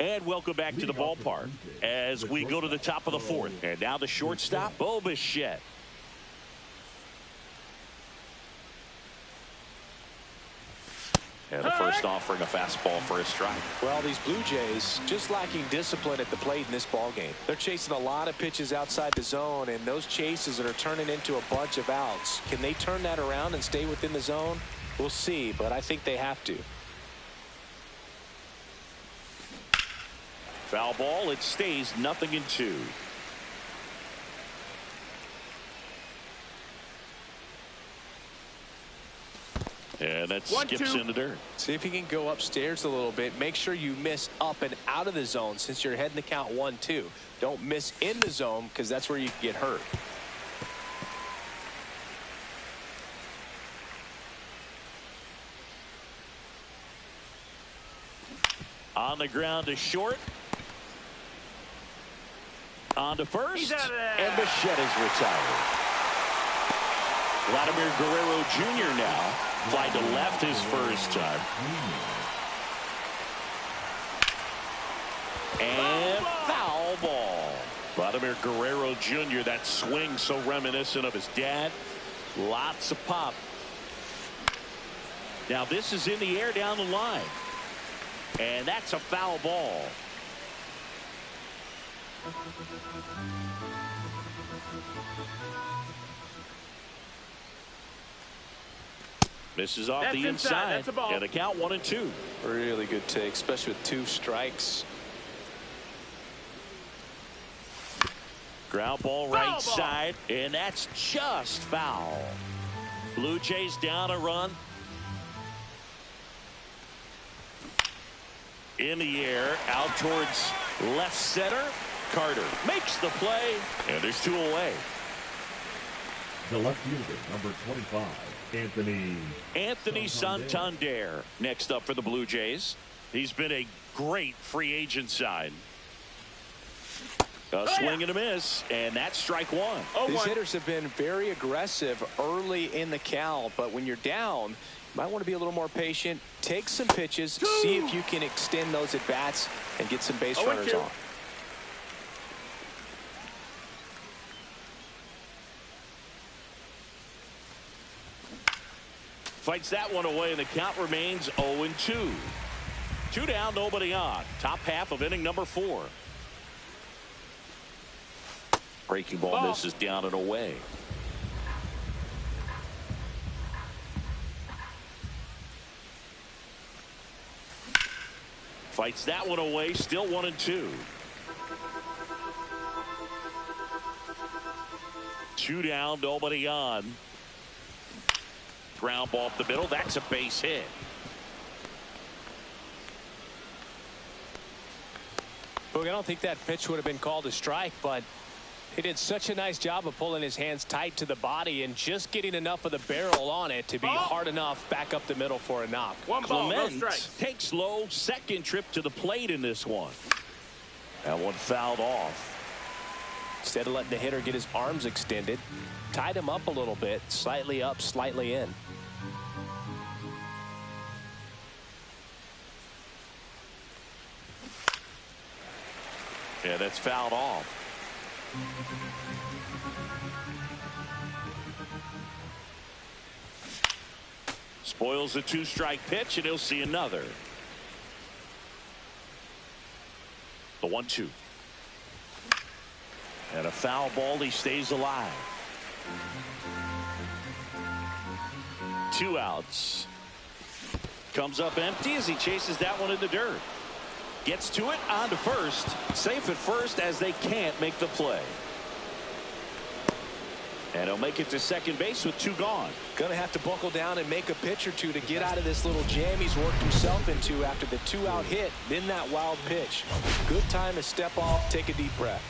And welcome back to the ballpark as we go to the top of the 4th. And now the shortstop, Bo Bichette. And the first offering a fastball for a strike. Well, these Blue Jays just lacking discipline at the plate in this ball game. They're chasing a lot of pitches outside the zone, and those chases are turning into a bunch of outs. Can they turn that around and stay within the zone? We'll see, but I think they have to. Foul ball. It stays 0-2. And that skips in the dirt. See if you can go upstairs a little bit. Make sure you miss up and out of the zone since you're heading the count 1-2. Don't miss in the zone because that's where you can get hurt. On the ground to short. On to first. And Bichette is retired. Vladimir Guerrero Jr. now. Fly to left his first time. And foul ball. Vladimir Guerrero Jr. That swing so reminiscent of his dad. Lots of pop. Now this is in the air down the line. And that's a foul ball. Misses off the inside. And the count 1-2. Really good take, especially with 2 strikes. Ground ball right side. And that's just foul. Blue Jays down a run. In the air, out towards left center. Carter makes the play, and there's 2 away. The left fielder, number 25, Anthony Santander. Next up for the Blue Jays. He's been a great free agent sign. A swing and a miss, and that's strike one. These hitters have been very aggressive early in the count, but when you're down, you might want to be a little more patient. Take some pitches, see if you can extend those at bats and get some base runners on. Fights that one away, and the count remains 0-2. 2 down, nobody on. Top half of inning number 4. Breaking ball misses down and away. Fights that one away, still 1-2. 2 down, nobody on. Ground ball up the middle. That's a base hit. Boog, I don't think that pitch would have been called a strike, but he did such a nice job of pulling his hands tight to the body and just getting enough of the barrel on it to be hard enough back up the middle for a knock. Clement takes low, second trip to the plate in this one. That one fouled off. Instead of letting the hitter get his arms extended, tied him up a little bit, slightly up, slightly in. Yeah, that's fouled off. Spoils a 2-strike pitch, and he'll see another. The 1-2. And a foul ball. He stays alive. 2 outs. Comes up empty as he chases that one in the dirt. Gets to it, on to first. Safe at first as they can't make the play. And he'll make it to second base with 2 gone. Gonna have to buckle down and make a pitch or two to get out of this little jam he's worked himself into after the 2-out hit, then that wild pitch. Good time to step off, take a deep breath.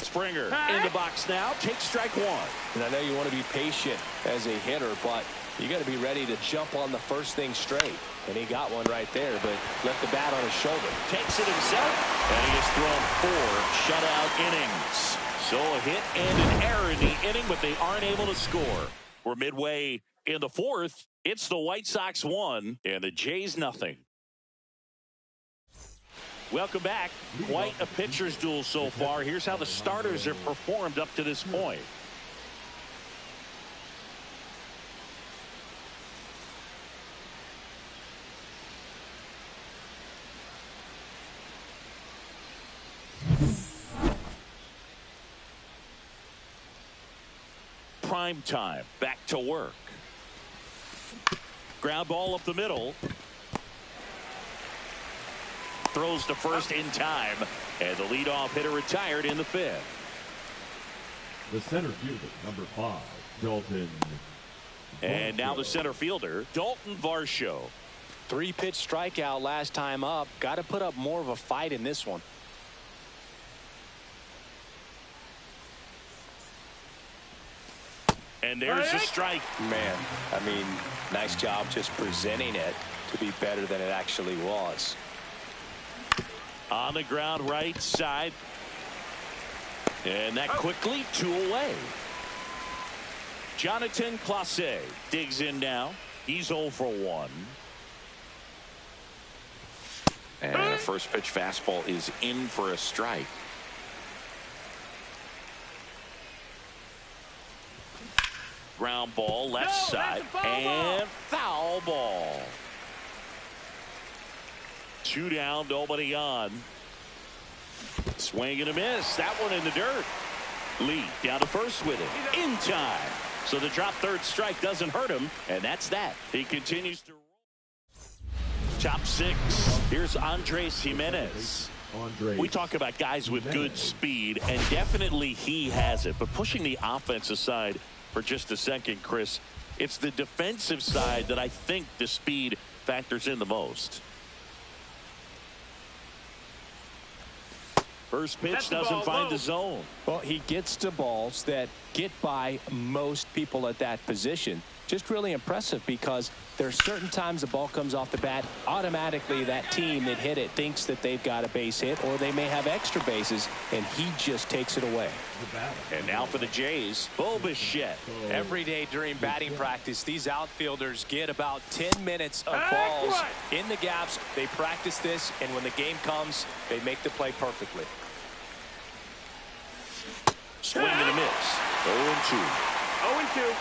Springer in the box now, takes strike 1. And I know you want to be patient as a hitter, but you got to be ready to jump on the first thing straight. And he got one right there, but left the bat on his shoulder. Takes it himself, and he has thrown 4 shutout innings. So a hit and an error in the inning, but they aren't able to score. We're midway in the 4th. It's the White Sox 1 and the Jays nothing. Welcome back. Quite a pitcher's duel so far. Here's how the starters have performed up to this point. Prime time. Back to work. Ground ball up the middle. Throws to first in time, and the leadoff hitter retired in the 5th. The center fielder, number 5, Dalton. And now the center fielder, Dalton Varsho. 3-pitch strikeout last time up. Got to put up more of a fight in this one. And there's a strike. Man, I mean, nice job just presenting it to be better than it actually was. On the ground right side. And that quickly 2 away. Jonathan Clase digs in now. He's 0 for 1. And a first pitch fastball is in for a strike. Ground ball left side and foul ball. 2 down, nobody on. Swing and a miss. That one in the dirt. Lee down to first with it in time. So the drop third strike doesn't hurt him, and that's that. He continues to roll. Top 6. Here's Andres Jimenez. We talk about guys with good speed, and definitely he has it. But pushing the offense aside for just a second, Chris, it's the defensive side that I think the speed factors in the most. First pitch That's the doesn't ball find low. the zone. Well, he gets to balls that get by most people at that position. Just really impressive because there are certain times the ball comes off the bat, automatically that team that hit it thinks that they've got a base hit or they may have extra bases, and he just takes it away. And now for the Jays, Bo Bichette. Every day during batting practice, these outfielders get about 10 minutes of balls in the gaps. They practice this, and when the game comes, they make the play perfectly. Swing and a miss. 0-2. 0-2.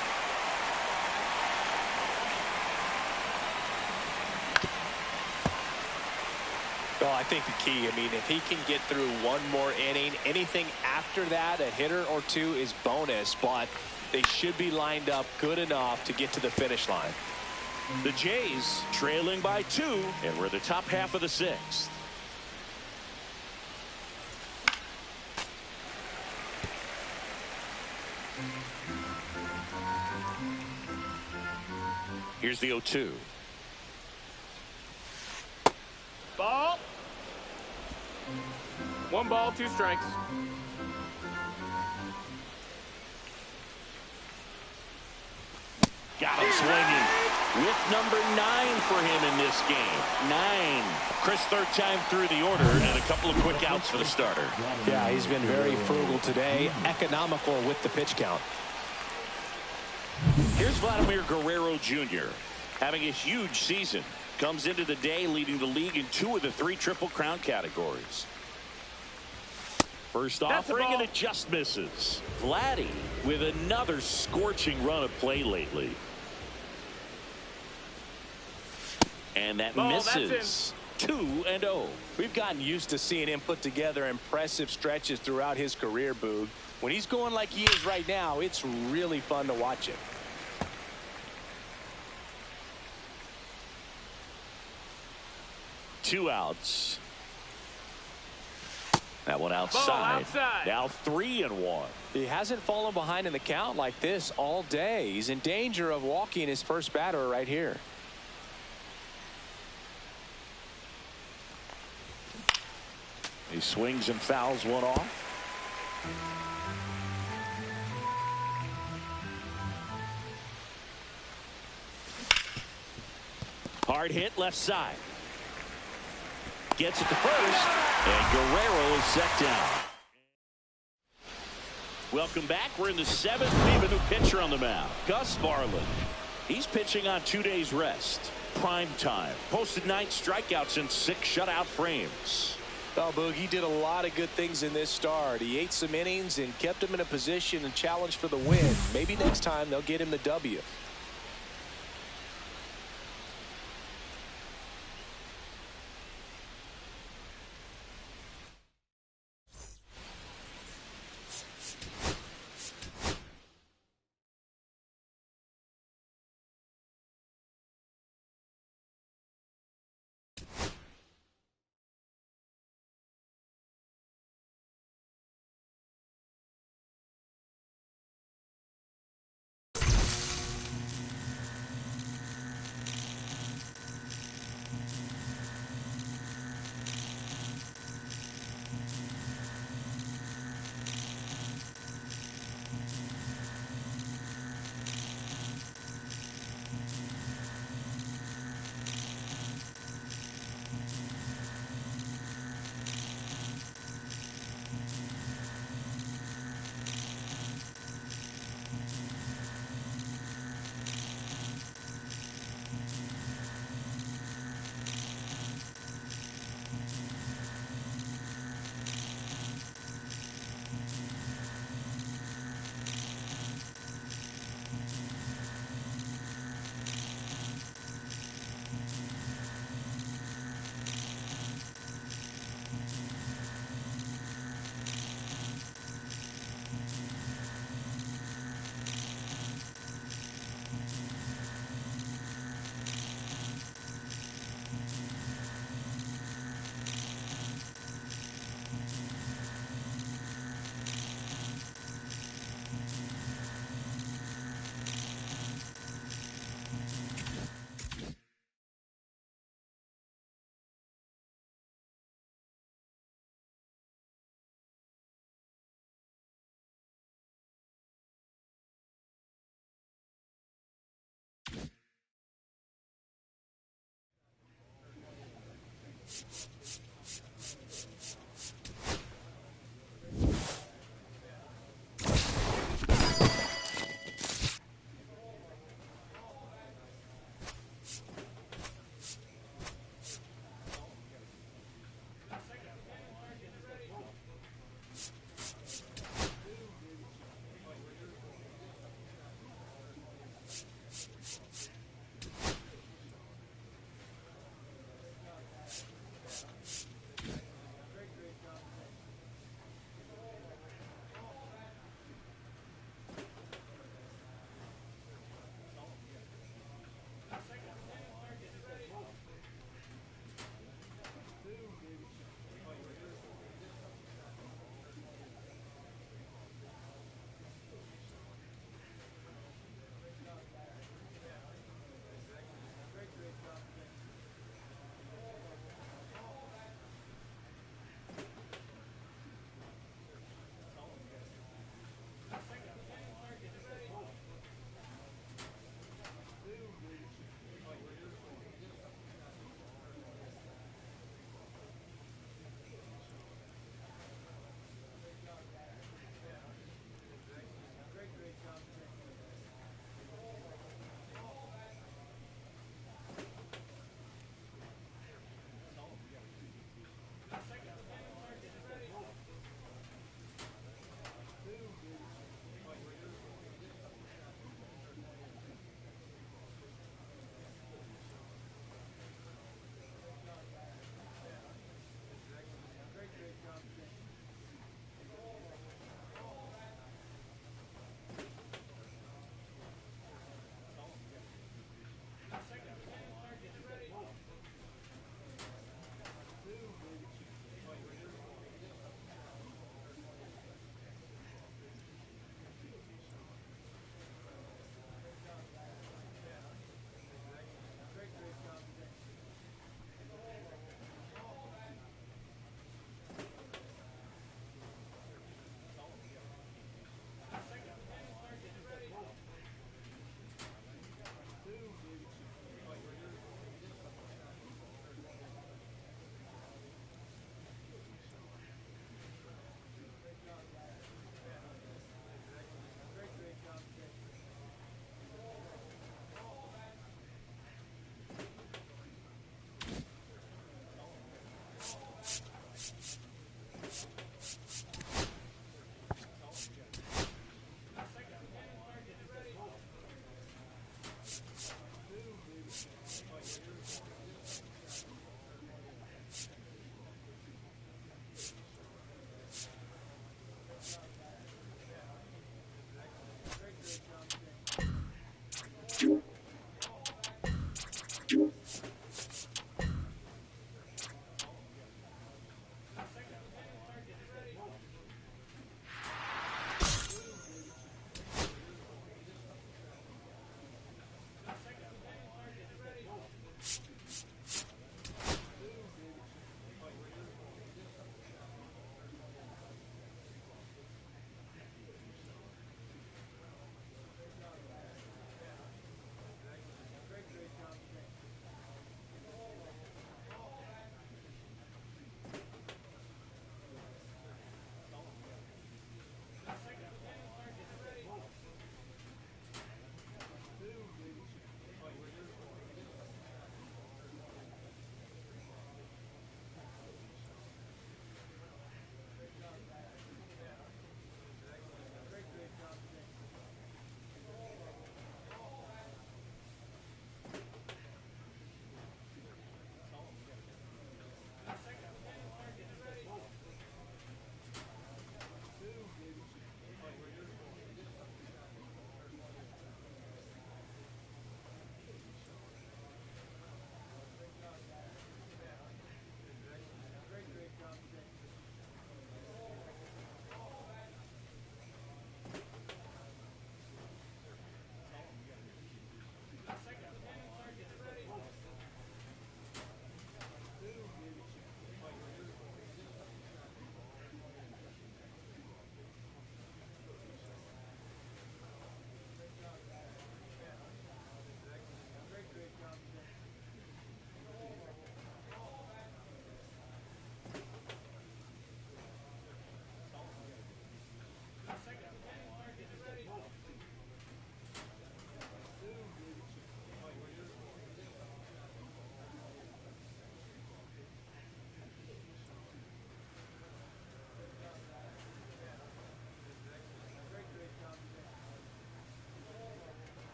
Well, I think the key, I mean, if he can get through one more inning, anything after that, a hitter or two is bonus, but they should be lined up good enough to get to the finish line. The Jays trailing by 2, and we're the top half of the 6th. Here's the 0-2. Ball. 1 ball, 2 strikes. Got him swinging with number 9 for him in this game. 9. Chris, third time through the order, and a couple of quick outs for the starter. Yeah, he's been very frugal today, economical with the pitch count. Here's Vladimir Guerrero Jr. having a huge season. Comes into the day leading the league in 2 of the 3 Triple Crown categories. First offering, and it just misses. Vladdy with another scorching run of play lately. And that misses. 2-0. We've gotten used to seeing him put together impressive stretches throughout his career, Boog. When he's going like he is right now, it's really fun to watch him. Two outs. That one outside. Now 3-1. He hasn't fallen behind in the count like this all day. He's in danger of walking his first batter right here. He swings and fouls one off. Hard hit left side. Gets it to first, and Guerrero is set down. Welcome back. We're in the 7th. We have a new pitcher on the mound, Gus Varland. He's pitching on 2 days rest. Prime time. Posted 9 strikeouts and 6 shutout frames. Well, Boog, he did a lot of good things in this start. He ate some innings and kept him in a position and challenged for the win. Maybe next time they'll get him the W.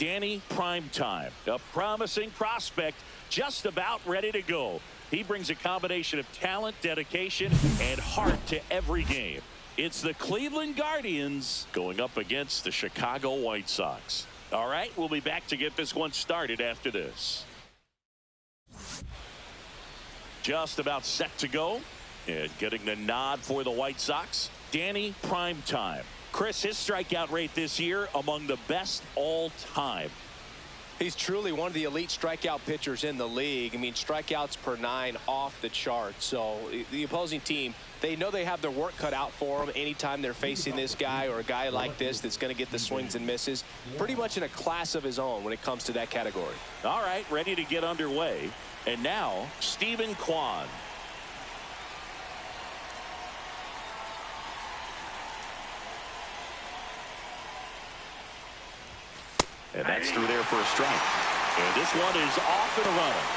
Danny Primetime, a promising prospect just about ready to go. He brings a combination of talent, dedication, and heart to every game. It's the Cleveland Guardians going up against the Chicago White Sox. All right, we'll be back to get this one started after this. Just about set to go. And getting the nod for the White Sox, Danny Primetime. Chris, his strikeout rate this year among the best all time. He's truly one of the elite strikeout pitchers in the league. I mean, strikeouts per 9 off the chart. So the opposing team, they know they have their work cut out for them anytime they're facing this guy or a guy like this that's going to get the swings and misses. Pretty much in a class of his own when it comes to that category. All right, ready to get underway. And now, Stephen Kwan. And that's through there for a strike. And this one is off and running.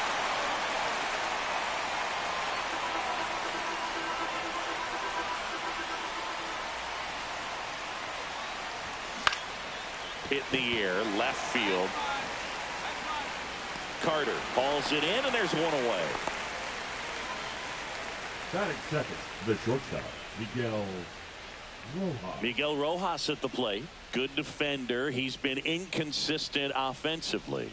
Hit in the air, left field. Carter hauls it in, and there's one away. Batting second, the shortstop, Miguel Rojas. Miguel Rojas at the plate. Good defender. He's been inconsistent offensively.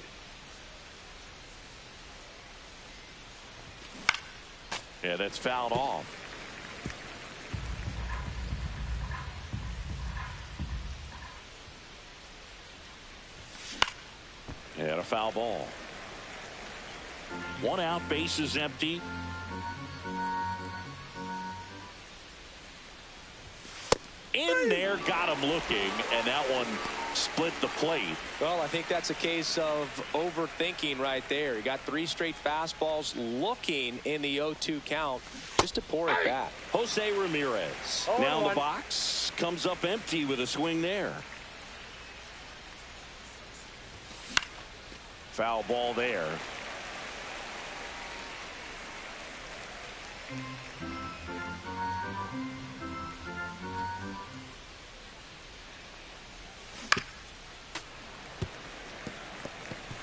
Yeah, that's fouled off. And a foul ball. One out, bases empty. In there, got him looking, and that one split the plate. Well, I think that's a case of overthinking right there. He got 3 straight fastballs looking in the 0-2 count just to pour it back. Jose Ramirez. Now the box comes up empty with a swing there. Foul ball there.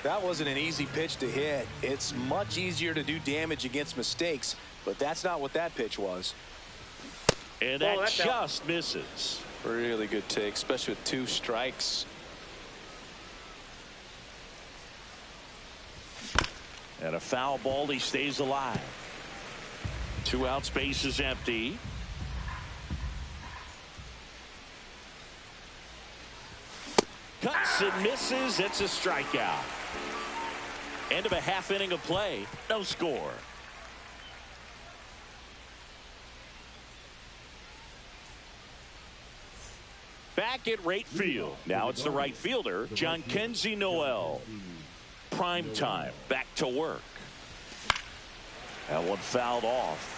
That wasn't an easy pitch to hit. It's much easier to do damage against mistakes, but that's not what that pitch was. And that just misses. Really good take, especially with 2 strikes. And a foul ball, he stays alive. 2 outs, base is empty. Cuts and misses. It's a strikeout. End of a half inning of play. No score. Back at right field. Now it's the right fielder, John Kenzie Noel. Prime time. Back to work. That one fouled off.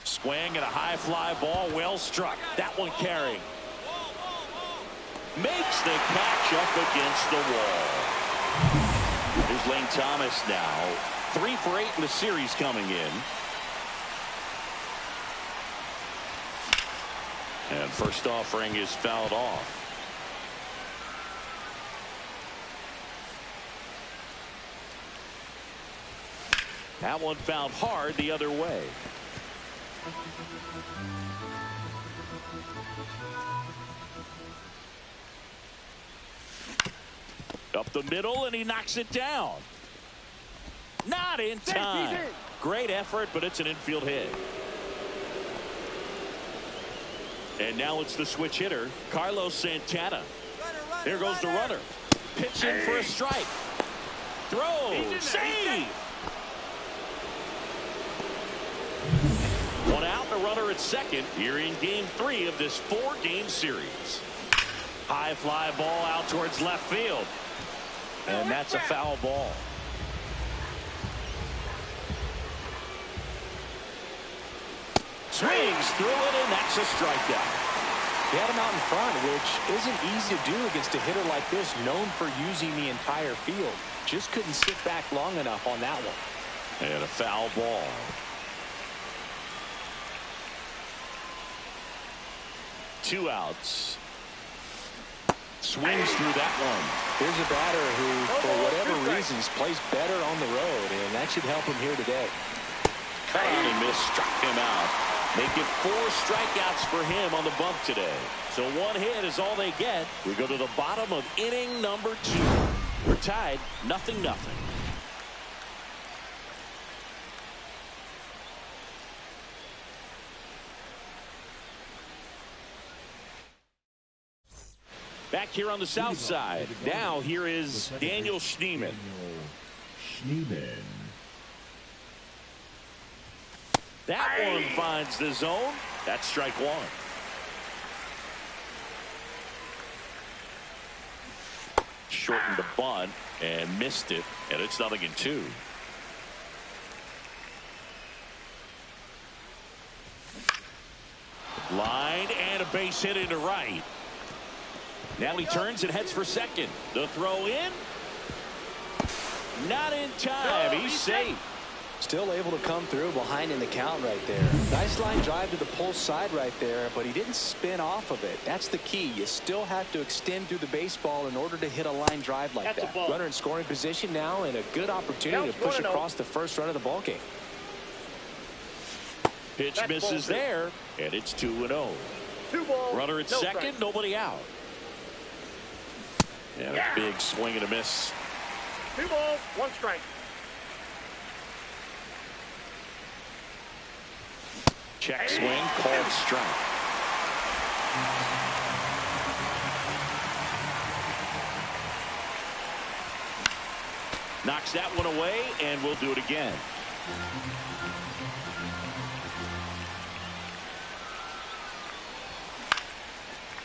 Swing and a high fly ball, well struck. That one carrying. Makes the catch up against the wall. Here's Lane Thomas now. 3 for 8 in the series coming in. And first offering is fouled off. That one fouled hard the other way. Up the middle, and he knocks it down. Not in time. Great effort, but it's an infield hit. And now it's the switch hitter, Carlos Santana. Here goes the runner. Pitching for a strike. Throw. Save. One out, the runner at second here in game 3 of this 4-game series. High fly ball out towards left field. And that's a foul ball. Swings through it, and that's a strikeout. He had him out in front, which isn't easy to do against a hitter like this, known for using the entire field. Just couldn't sit back long enough on that one. And a foul ball. 2 outs. Swings through that one. Here's a batter who, for whatever reasons, plays better on the road, and that should help him here today. Cut on and miss, struck him out. Make it 4 strikeouts for him on the bump today. So 1 hit is all they get. We go to the bottom of inning number 2. We're tied 0-0. Back here on the south side. Now here is Daniel Schneemann. That one finds the zone. That's strike 1. Shortened the bunt and missed it, and it's 0-2. Line and a base hit into right. Now he turns and heads for second. The throw in. Not in time. He's safe. Still able to come through behind in the count right there. Nice line drive to the pull side right there, but he didn't spin off of it. That's the key. You still have to extend through the baseball in order to hit a line drive like that. Runner in scoring position now, and a good opportunity to push across the first run of the ballgame. Pitch misses there, and it's 2-0. Runner at second, nobody out. And a big swing and a miss. 2 balls, 1 strike. Check swing, called strike. Knocks that one away, and we'll do it again.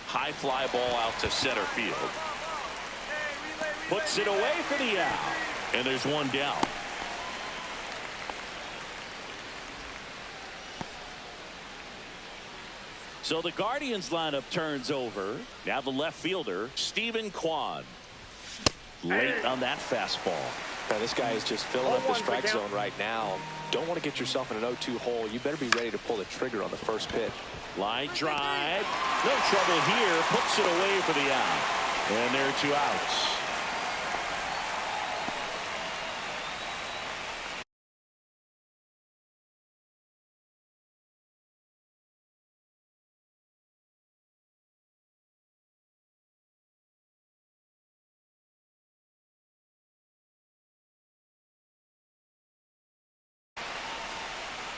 High fly ball out to center field. Puts it away for the out. And there's 1 down. So the Guardians lineup turns over. Now the left fielder, Stephen Kwan. Late on that fastball. Now, this guy is just filling up the strike zone right now. Don't want to get yourself in an 0-2 hole. You better be ready to pull the trigger on the first pitch. Line drive. No trouble here. Puts it away for the out. And there are 2 outs.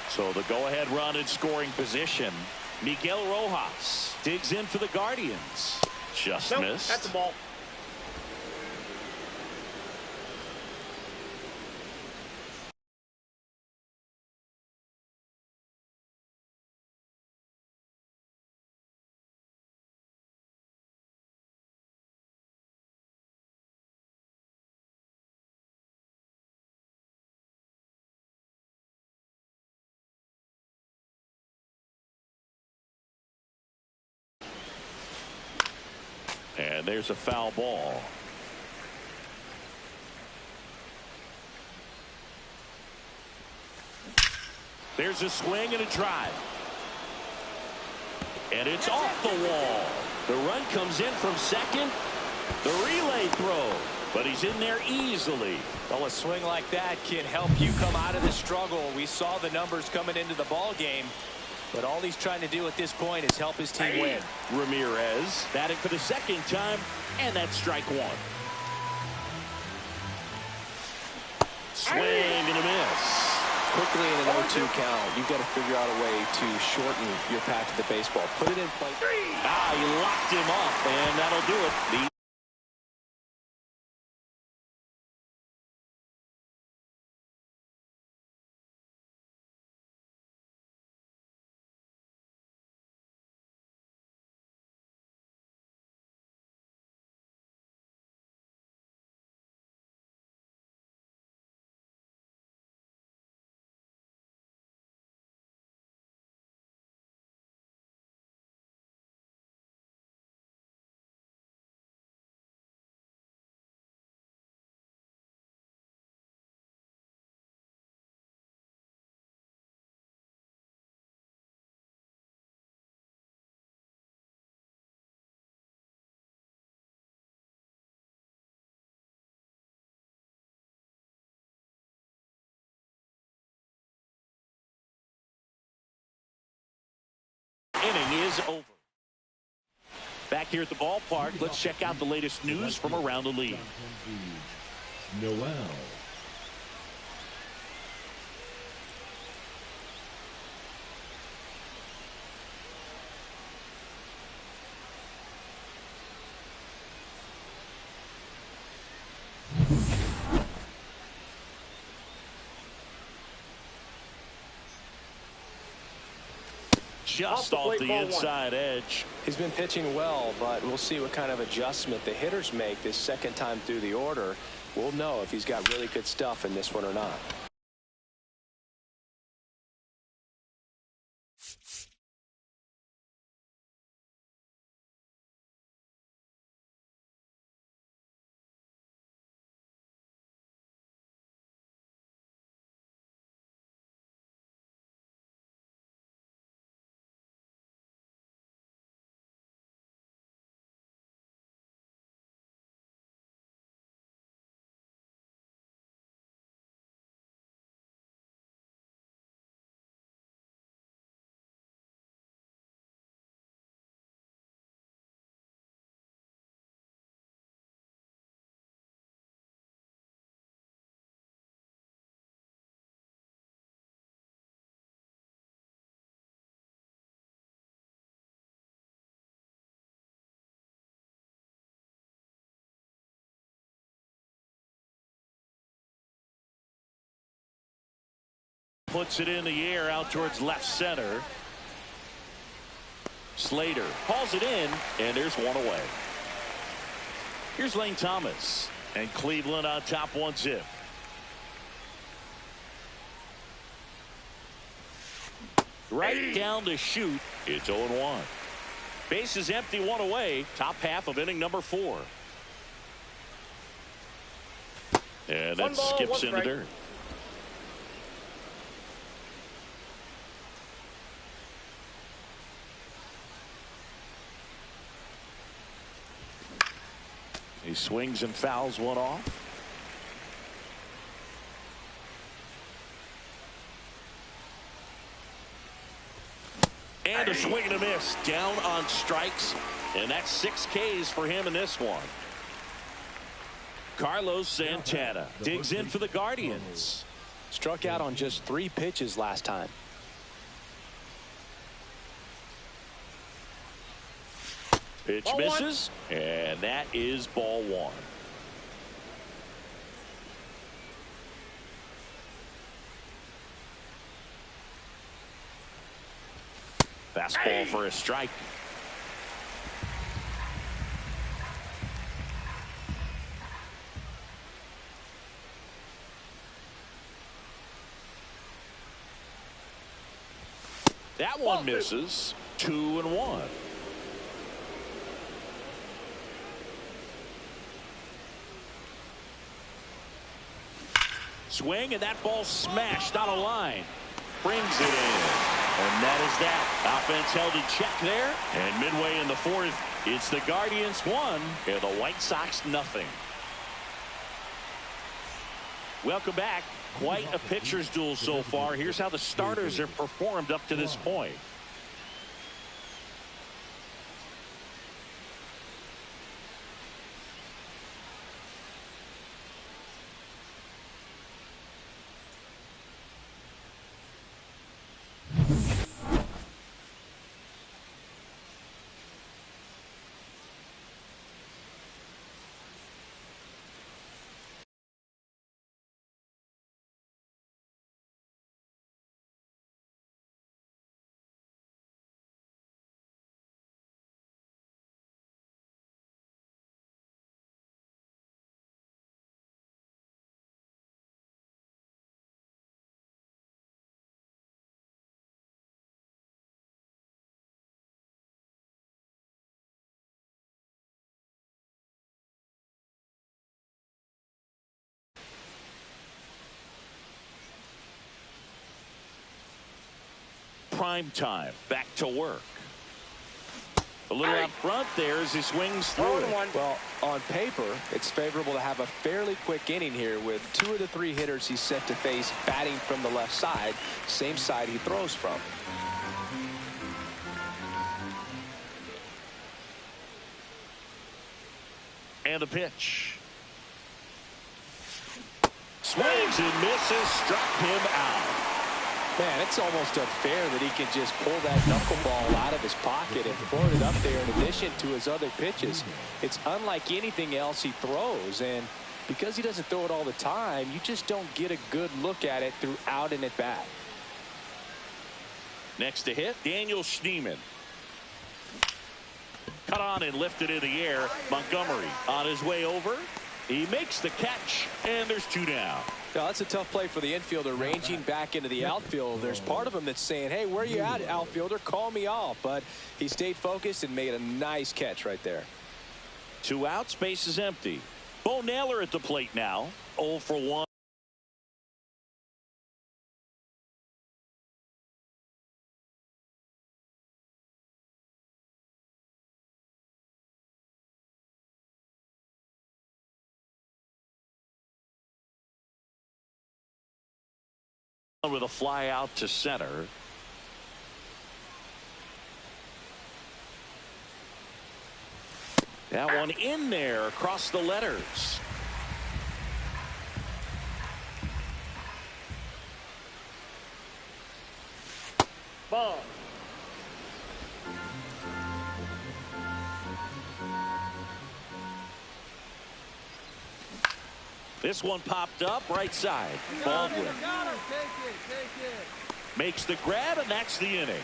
So the go-ahead run in scoring position. Miguel Rojas digs in for the Guardians. Just missed. That's the ball. And there's a foul ball. There's a swing and a drive. And it's off the wall. The run comes in from second. The relay throw. But he's in there easily. Well, a swing like that can help you come out of the struggle. We saw the numbers coming into the ball game. But all he's trying to do at this point is help his team win. Ramirez batting for the second time, and that's strike 1. Swing and a miss. Quickly in an 0-2 count, you've got to figure out a way to shorten your path to the baseball. Put it in play. He locked him up, and that'll do it. The inning is over. Back here at the ballpark, let's check out the latest news from around the league. Noel. Just off the inside edge. He's been pitching well, but we'll see what kind of adjustment the hitters make this second time through the order. We'll know if he's got really good stuff in this one or not. Puts it in the air out towards left center. Slater hauls it in, and there's one away. Here's Lane Thomas, and Cleveland on top 1-0. Right down to shoot. It's 0-1. Base is empty, one away. Top half of inning number 4. And that skips in the dirt. He swings and fouls one off. And a swing and a miss. Down on strikes. And that's 6 Ks for him in this one. Carlos Santana digs in for the Guardians. Struck out on just 3 pitches last time. Pitch misses, and that is ball 1. Fastball for a strike. That one misses. 2-1. Swing, and that ball smashed on a line. Brings it in. And that is that. Offense held in check there. And midway in the 4th, it's the Guardians 1 and the White Sox nothing. Welcome back. Quite a pitcher's duel so far. Here's how the starters have performed up to this point. Prime time. Back to work. A little out front there as he swings through it. Well, on paper, it's favorable to have a fairly quick inning here with 2 of the 3 hitters he's set to face batting from the left side, same side he throws from. And the pitch. Swings and misses. Struck him out. Man, it's almost unfair that he can just pull that knuckleball out of his pocket and float it up there in addition to his other pitches. It's unlike anything else he throws, and because he doesn't throw it all the time, you just don't get a good look at it throughout an at-bat. Next to hit, Daniel Schneemann. Cut on and lifted in the air. Montgomery on his way over. He makes the catch, and there's 2 down. Now, that's a tough play for the infielder, ranging back into the outfield. There's part of him that's saying, hey, where you at, outfielder? Call me off. But he stayed focused and made a nice catch right there. 2 outs, base is empty. Bo Naylor at the plate now. 0 for 1. With a fly out to center. That one in there across the letters. Ball. This one popped up right side. Baldwin makes the grab, and that's the inning.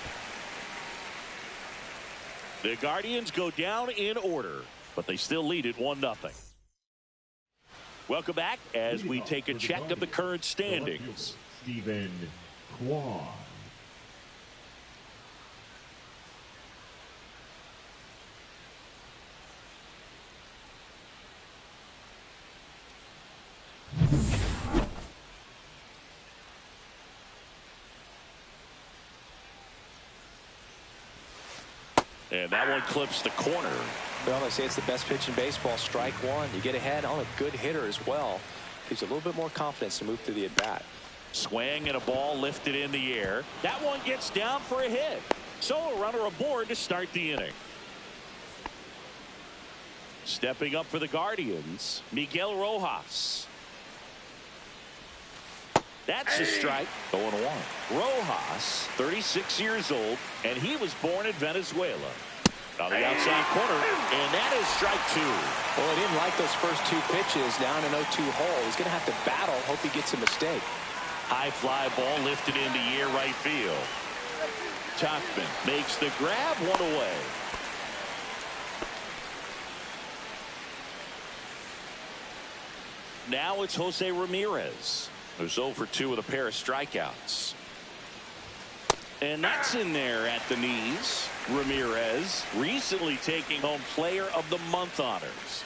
The Guardians go down in order, but they still lead it 1-0. Welcome back as we take a check of the current standings. Stephen Kwan. And that one clips the corner. Well, they say it's the best pitch in baseball. Strike one. You get ahead on a good hitter as well. Gives you a little bit more confidence to move through the at-bat. Swing and a ball lifted in the air. That one gets down for a hit. So a runner aboard to start the inning. Stepping up for the Guardians, Miguel Rojas. That's a strike. 0-1. Rojas, 36 years old, and he was born in Venezuela. On the outside corner, and that is strike 2. Well, he didn't like those first 2 pitches down an 0-2 hole. He's going to have to battle. Hope he gets a mistake. High fly ball lifted in the air right field. Tuckman makes the grab, 1 away. Now it's Jose Ramirez, who's 0 for 2 with a pair of strikeouts. And that's in there at the knees. Ramirez recently taking home Player of the Month honors.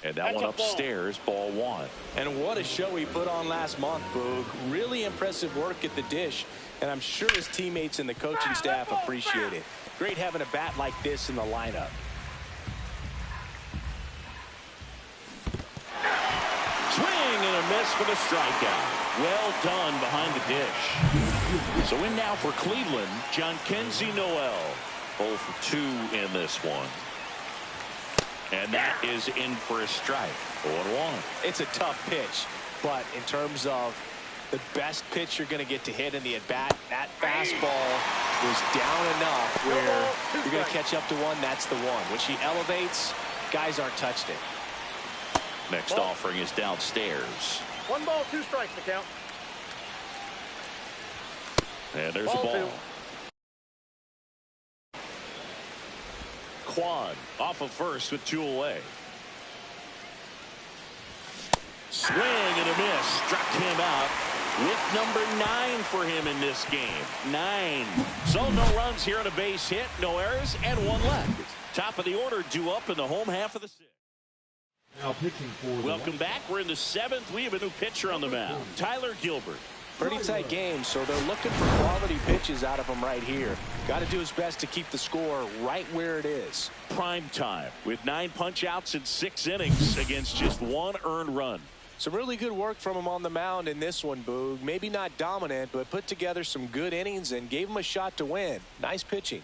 And that one upstairs, ball 1. And what a show he put on last month, Boog. Really impressive work at the dish, and I'm sure his teammates and the coaching staff appreciate it. Great having a bat like this in the lineup. Swing and a miss for the strikeout. Well done behind the dish. So in now for Cleveland, Jhonkensy Noel. 0 for 2 in this one. And that is in for a strike. 0-1. It's a tough pitch, but in terms of the best pitch you're going to get to hit in the at-bat, that fastball was down enough where you're going to catch up to one. That's the one. When she elevates, guys aren't touched it. Next offering is downstairs. 1 ball, 2 strikes to count. And there's a ball. 2. Kwan off of first with 2 away. Swing and a miss. Struck him out with number 9 for him in this game. 9. So no runs here on a base hit, no errors, and 1 left. Top of the order due up in the home half of the sixth. Now pitching for Welcome back. We're in the seventh. We have a new pitcher on the mound, Tyler Gilbert. Pretty tight game, so they're looking for quality pitches out of him right here. Got to do his best to keep the score right where it is. Prime time with 9 punch-outs in 6 innings against just 1 earned run. Some really good work from him on the mound in this one, Boog. Maybe not dominant, but put together some good innings and gave him a shot to win. Nice pitching.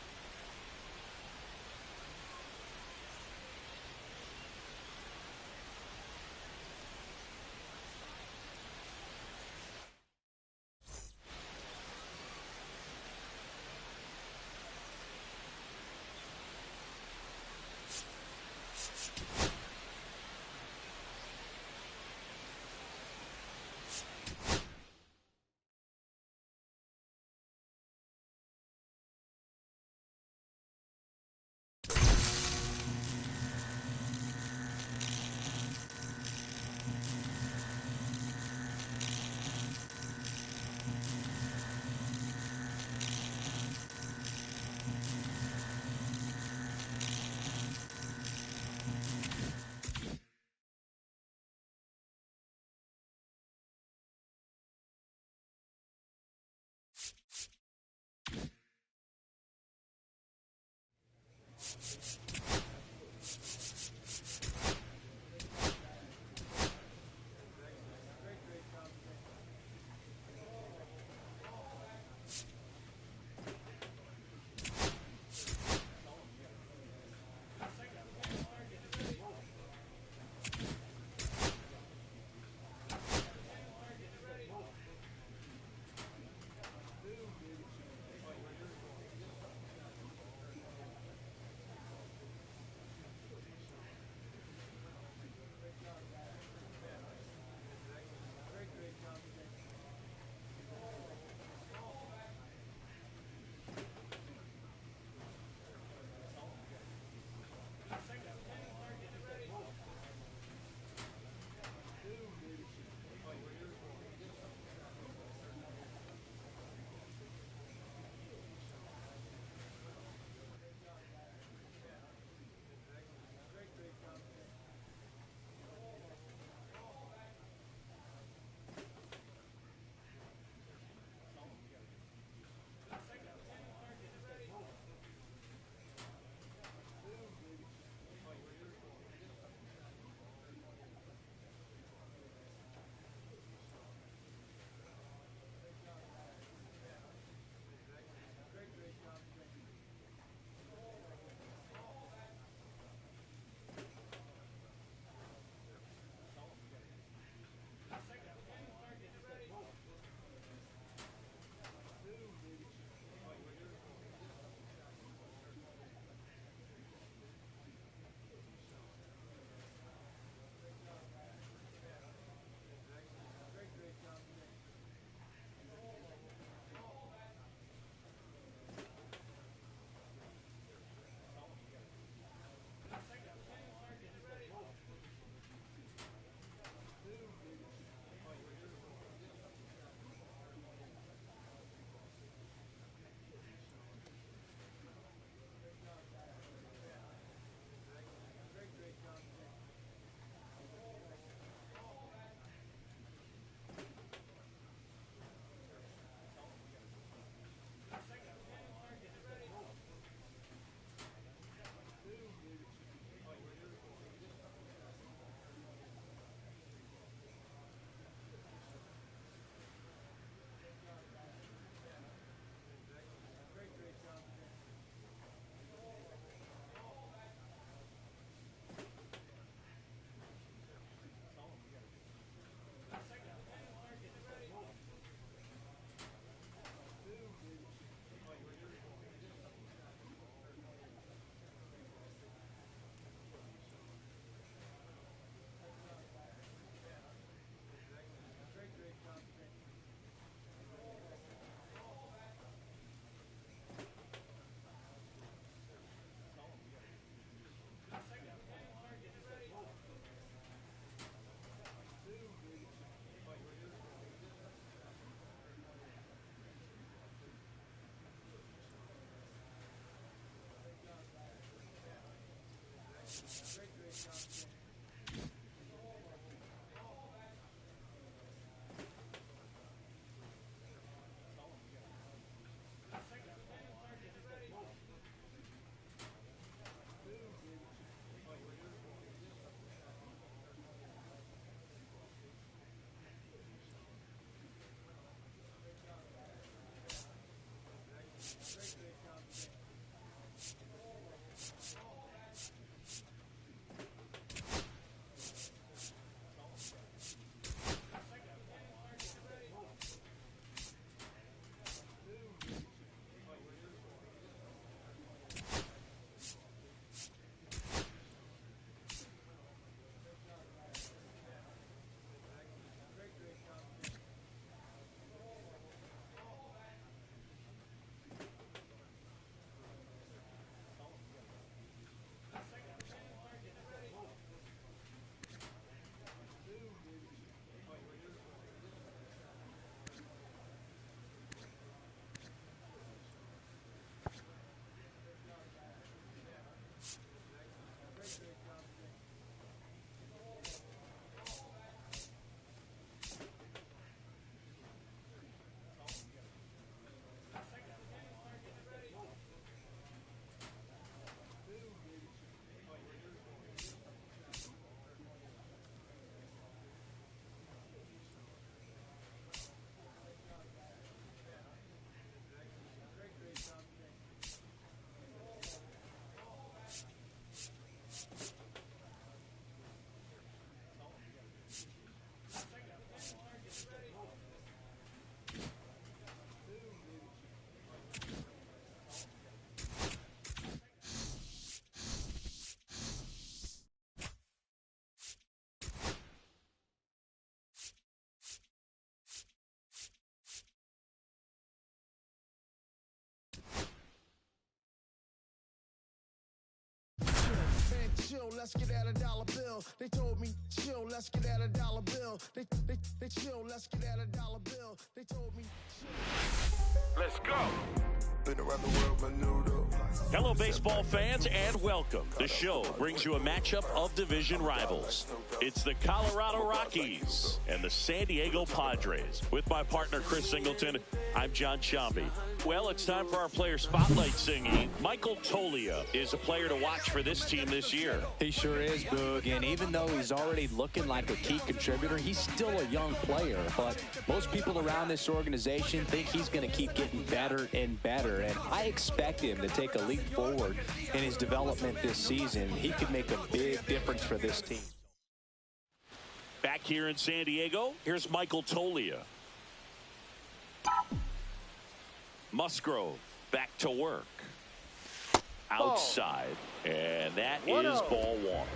let's get at a dollar bill. They told me, chill, let's get at a dollar bill. They chill, let's get at a dollar bill. They told me, chill. Let's go. Been around the world, but new though. Hello, baseball fans, and welcome. The show brings you a matchup of division rivals. It's the Colorado Rockies and the San Diego Padres. With my partner, Chris Singleton, I'm John Sciambi. Well, it's time for our player spotlight singing. Michael Toglia is a player to watch for this team this year. He sure is, Boog, and even though he's already looking like a key contributor, he's still a young player. But most people around this organization think he's going to keep getting better and better, and I expect him to take a leap forward in his development this season. He could make a big difference for this team. Back here in San Diego, here's Michael Toglia. Musgrove back to work. Outside. And that is ball one.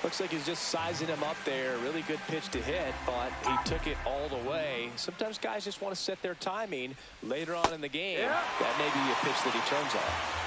Looks like he's just sizing him up there. Really good pitch to hit, but he took it all the way. Sometimes guys just want to set their timing later on in the game. Yeah. That may be a pitch that he turns on.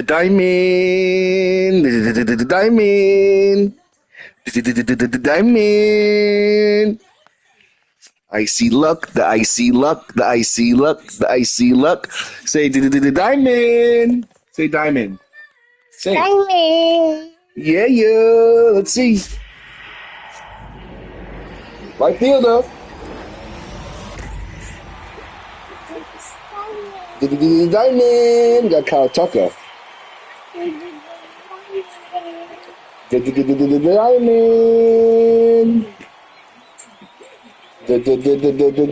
Diamond. Diamond. Diamond. Icy luck, the icy luck, the icy luck, the icy luck. Say diamond. Say diamond. Say diamond. Yeah, yeah. Let's see. Right fielder. Diamond. Got Kyle Tucker. Diamond.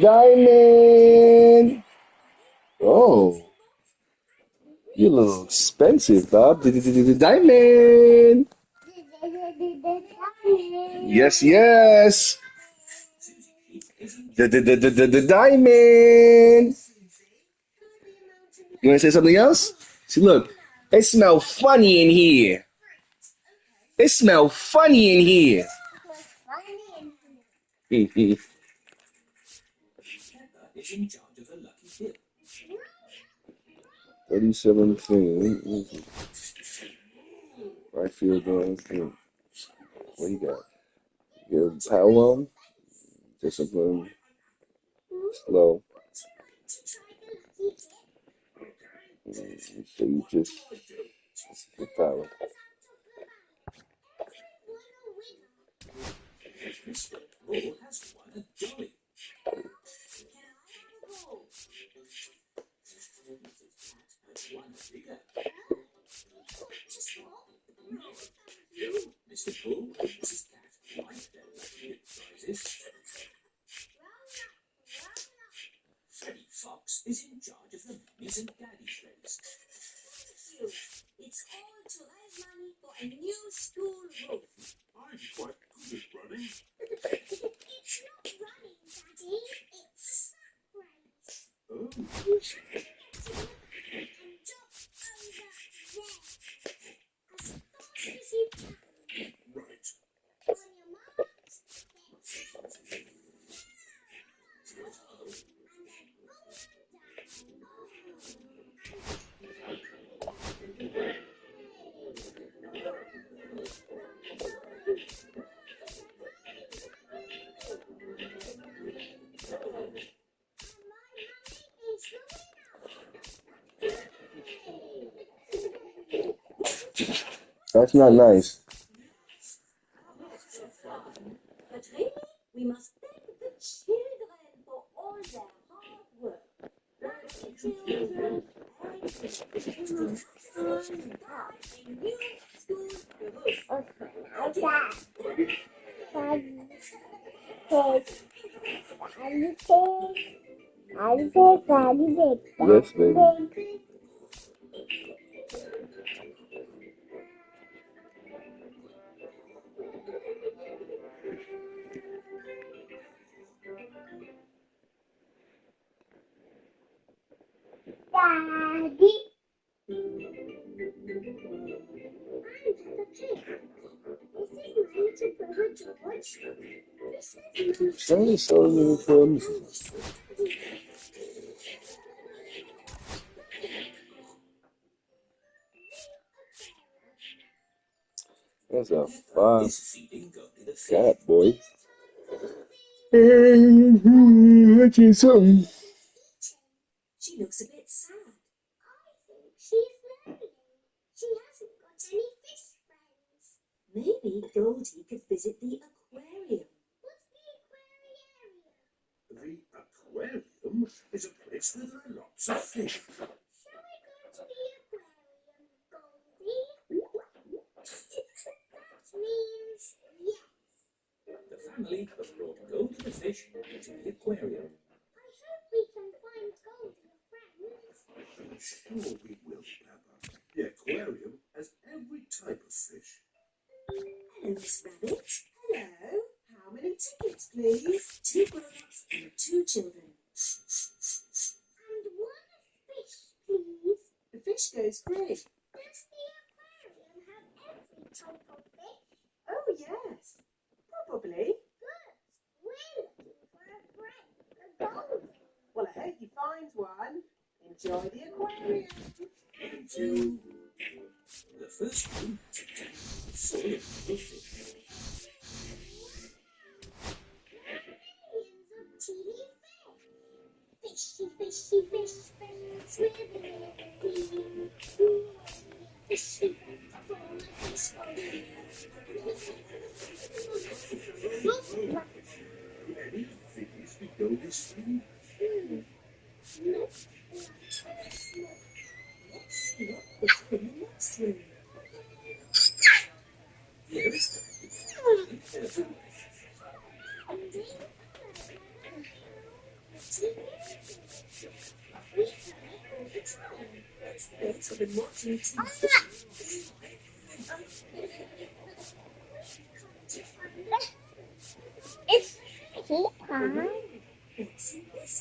Diamond. Oh, you're a little expensive, Bob. Diamond. Yes, yes. Diamond. You want to say something else? See, look, it smells funny in here. It smells funny in here. 30-17. Right field going. What you got? You got power, discipline, slow. So you just hit power. That's not nice. Yes, baby. Daddy. That's a fine cat, boy. Watching something.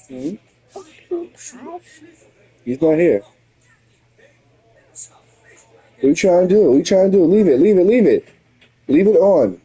Hmm? He's not here. What are you trying to do? What are you trying to do? Leave it, leave it, leave it. Leave it on.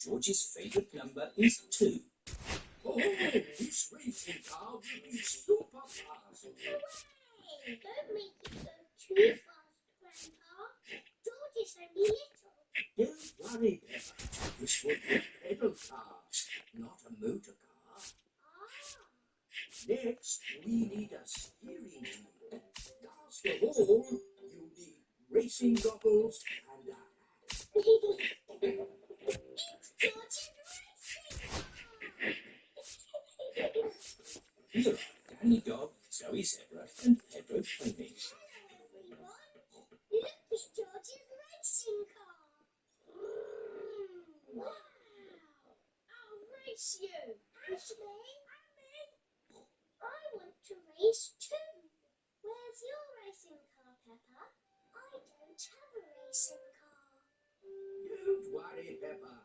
George's favourite number is 2. Oh, this racing car will be super fast. Hooray! Don't make it go too fast, Grandpa. George is only little. Don't worry, Peppa. This will be a pedal car, not a motor car. Next, we need a steering wheel. Last of all, you need racing goggles and a hat. It's George's racing car! Here are Danny Dog, Zoe Zebra, and Pedro Pony. Hello, everyone. Look at George's racing car. Wow. I'll race you. Race me? I want to race too. Where's your racing car, Peppa? I don't have a racing car. Don't worry, Peppa.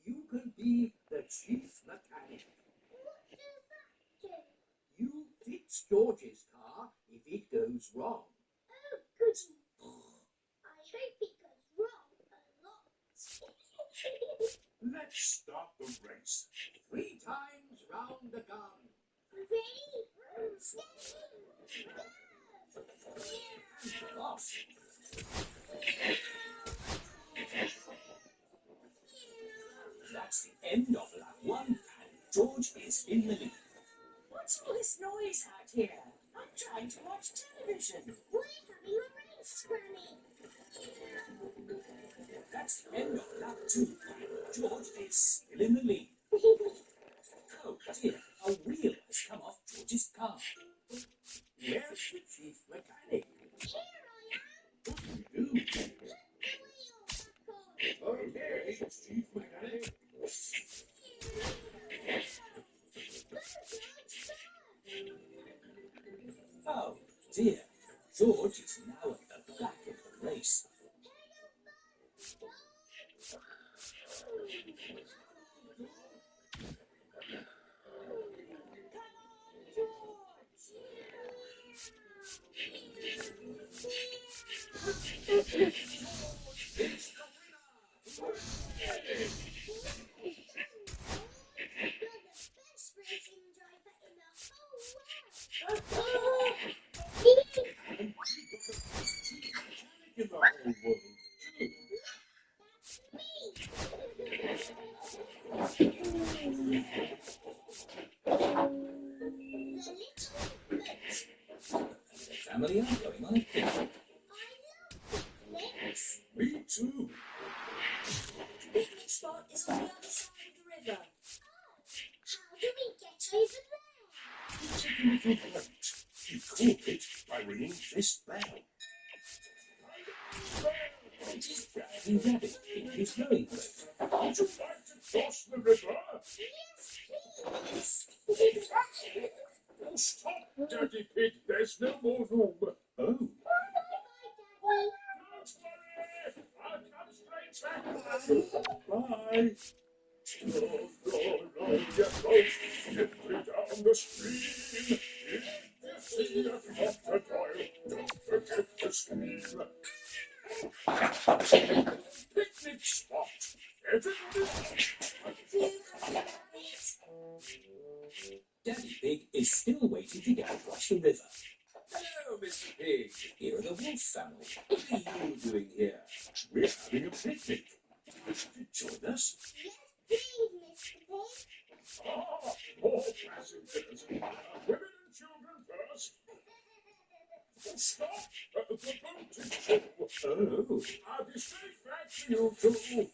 You can be the chief mechanic. What does that do? You fix George's car if it goes wrong. Oh, goody. I hope it goes wrong a lot. Let's start the race. 3 times round the garden. Ready? Steady. Go! Off. That's the end of lap 1, and George is in the lead. What's all this noise out here? I'm trying to watch television. We're having a race, Granny. That's the end of lap 2, and George is still in the lead. Oh dear, a wheel has come off George's car. Where's the chief mechanic? Here I am. What do you do? Put the wheel back on. Okay, chief mechanic. Oh dear, George is now at the back of the race. In the whole world, too. The family are going on a picnic. Me too. The picnic spot is on the other side of the river. How do we get over there? You take a little boat. You caught it by ringing this bell. It is Bradley Rabbit in his rowing boat. Would you like to cross the river? Yes, please. Oh, stop, Daddy Pig. There's no more room. Oh. Bye, Daddy. Don't worry. I'll come straight back. Bye. Row, row, row your boat gently down the stream. If you see a crocodile, don't forget to scream. Picnic spot. Everybody. Daddy Pig is still waiting to get across the river. Hello, Mr. Pig. Here are the wolf family. What are you doing here? We're having a picnic. Would you join us? Yes, please, Mr. Pig. Ah, more passengers. Women and children first. Stop! The boat is full. Oh. I'll be straight back to you two.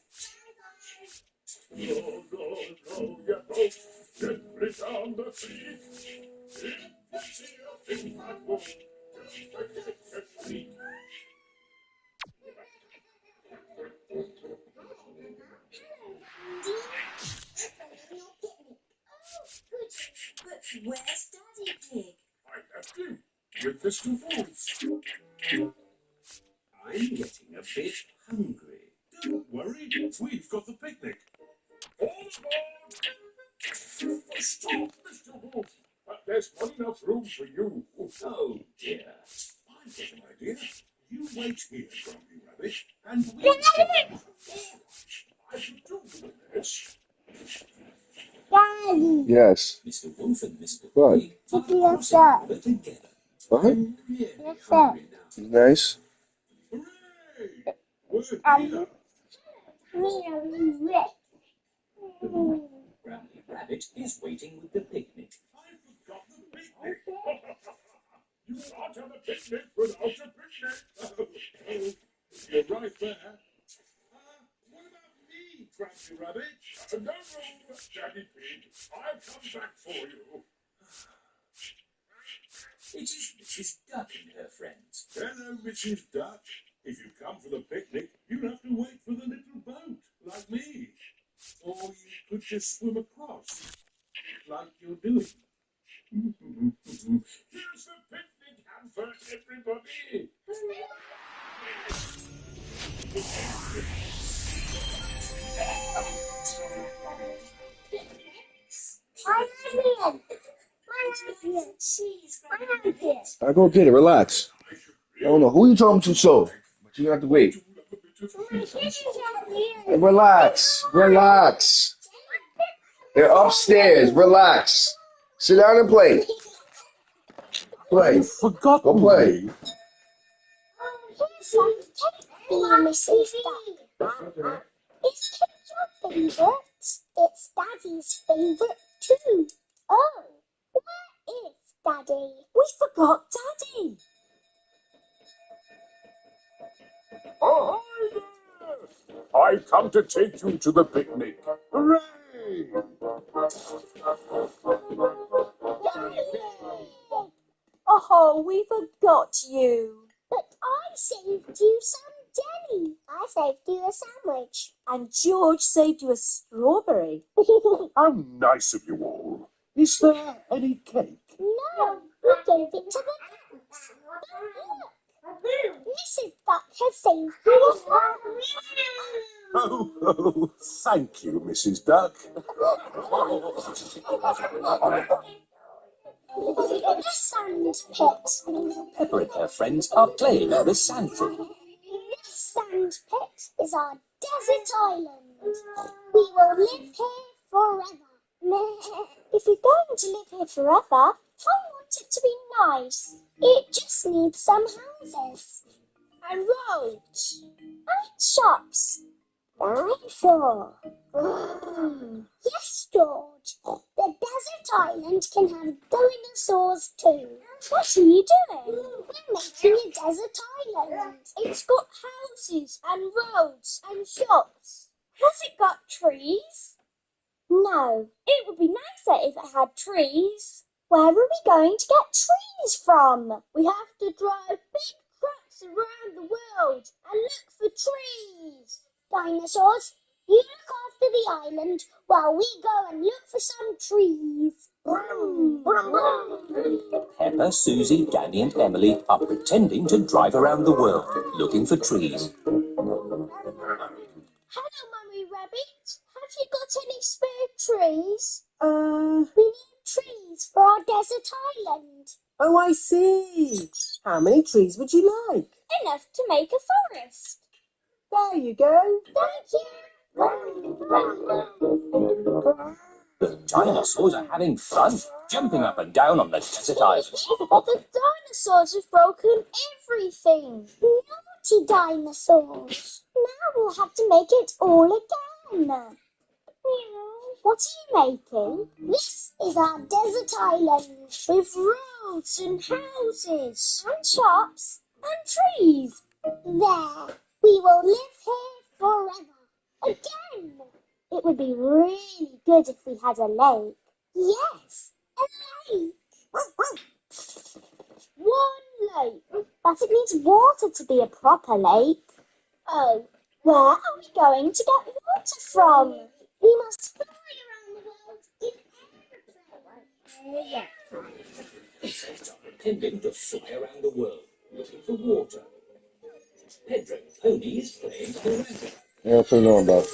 Row, row, row your boat gently down the creek. If you see a big fat wolf, just forget to speak. But where's Daddy Pig? I left him with the two wolves. I'm getting a bit hungry. Don't worry, we've got the picnic. All aboard! Stop, Mr. Wolf! There's not enough room for you. Oh, dear. I've got an idea. You wait here, Grumpy Rabbit, and we'll... I could do with this. Daddy. Yes. Mr. Wolf and Mr. What? Pig are crossing over together. What? I'm really Yes, hungry now. Nice. Hooray! We're here. Granny Rabbit is waiting with the picnic. I forgot the picnic. You can't have a picnic without a picnic. You're right there. What about me, Granny Rabbit? No room, Daddy Pig. I'll come back for you. It is Mrs. Duck and her friends. Hello, Mrs. Duck. If you come for the picnic, you'll have to wait for the little boat, like me. Or you could just swim across, like you're doing. Here's the picnic hamper, everybody. I'll go get it. Relax. I don't know who you talking to, so. But you have to wait. Hey, relax. Relax. They're upstairs. Relax. Sit down and play. Play. Go play. Mrs. Duck. Is cake your favourite? It's Daddy's favourite too. Oh, where is Daddy? We forgot Daddy. Oh, yes. I've come to take you to the picnic. Hooray! Oh, we forgot you. But I saved you some jelly. I saved you a sandwich. And George saved you a strawberry. How nice of you all. Is there any cake? No, we gave it to the ducks. But look, Mrs. Duck has saved you a sandwich. Oh, thank you, Mrs. Duck. The sand pit. Pepper and her friends are playing on the sand pit. This sand pit is our desert island. We will live here forever. If we're going to live here forever, I want it to be nice. It just needs some houses. And roads. And shops. I'm sure. Yes, George. The desert island can have dinosaurs too. What are you doing? We're making a desert island. It's got houses and roads and shops. Has it got trees? No. It would be nicer if it had trees. Where are we going to get trees from? We have to drive big trucks around the world and look for trees. Dinosaurs, you look after the island while we go and look for some trees. Brum, brum, brum. Pepper, Susie, Danny and Emily are pretending to drive around the world looking for trees. Hello, Mummy Rabbit. Have you got any spare trees? We need trees for our desert island. Oh, I see. How many trees would you like? Enough to make a forest. There you go. Thank you. The dinosaurs are having fun, jumping up and down on the desert island. The dinosaurs have broken everything. Naughty dinosaurs. Now we'll have to make it all again. What are you making? This is our desert island with roads and houses and shops and trees. There, we will live here forever. Again. It would be really good if we had a lake. Yes, a lake. One lake. But it needs water to be a proper lake. Oh, where are we going to get water from? We must fly around the world in aeroplanes. They are pretending to fly around the world looking for water. Pedro the pony is playing on the wagon. Airplane on, bro.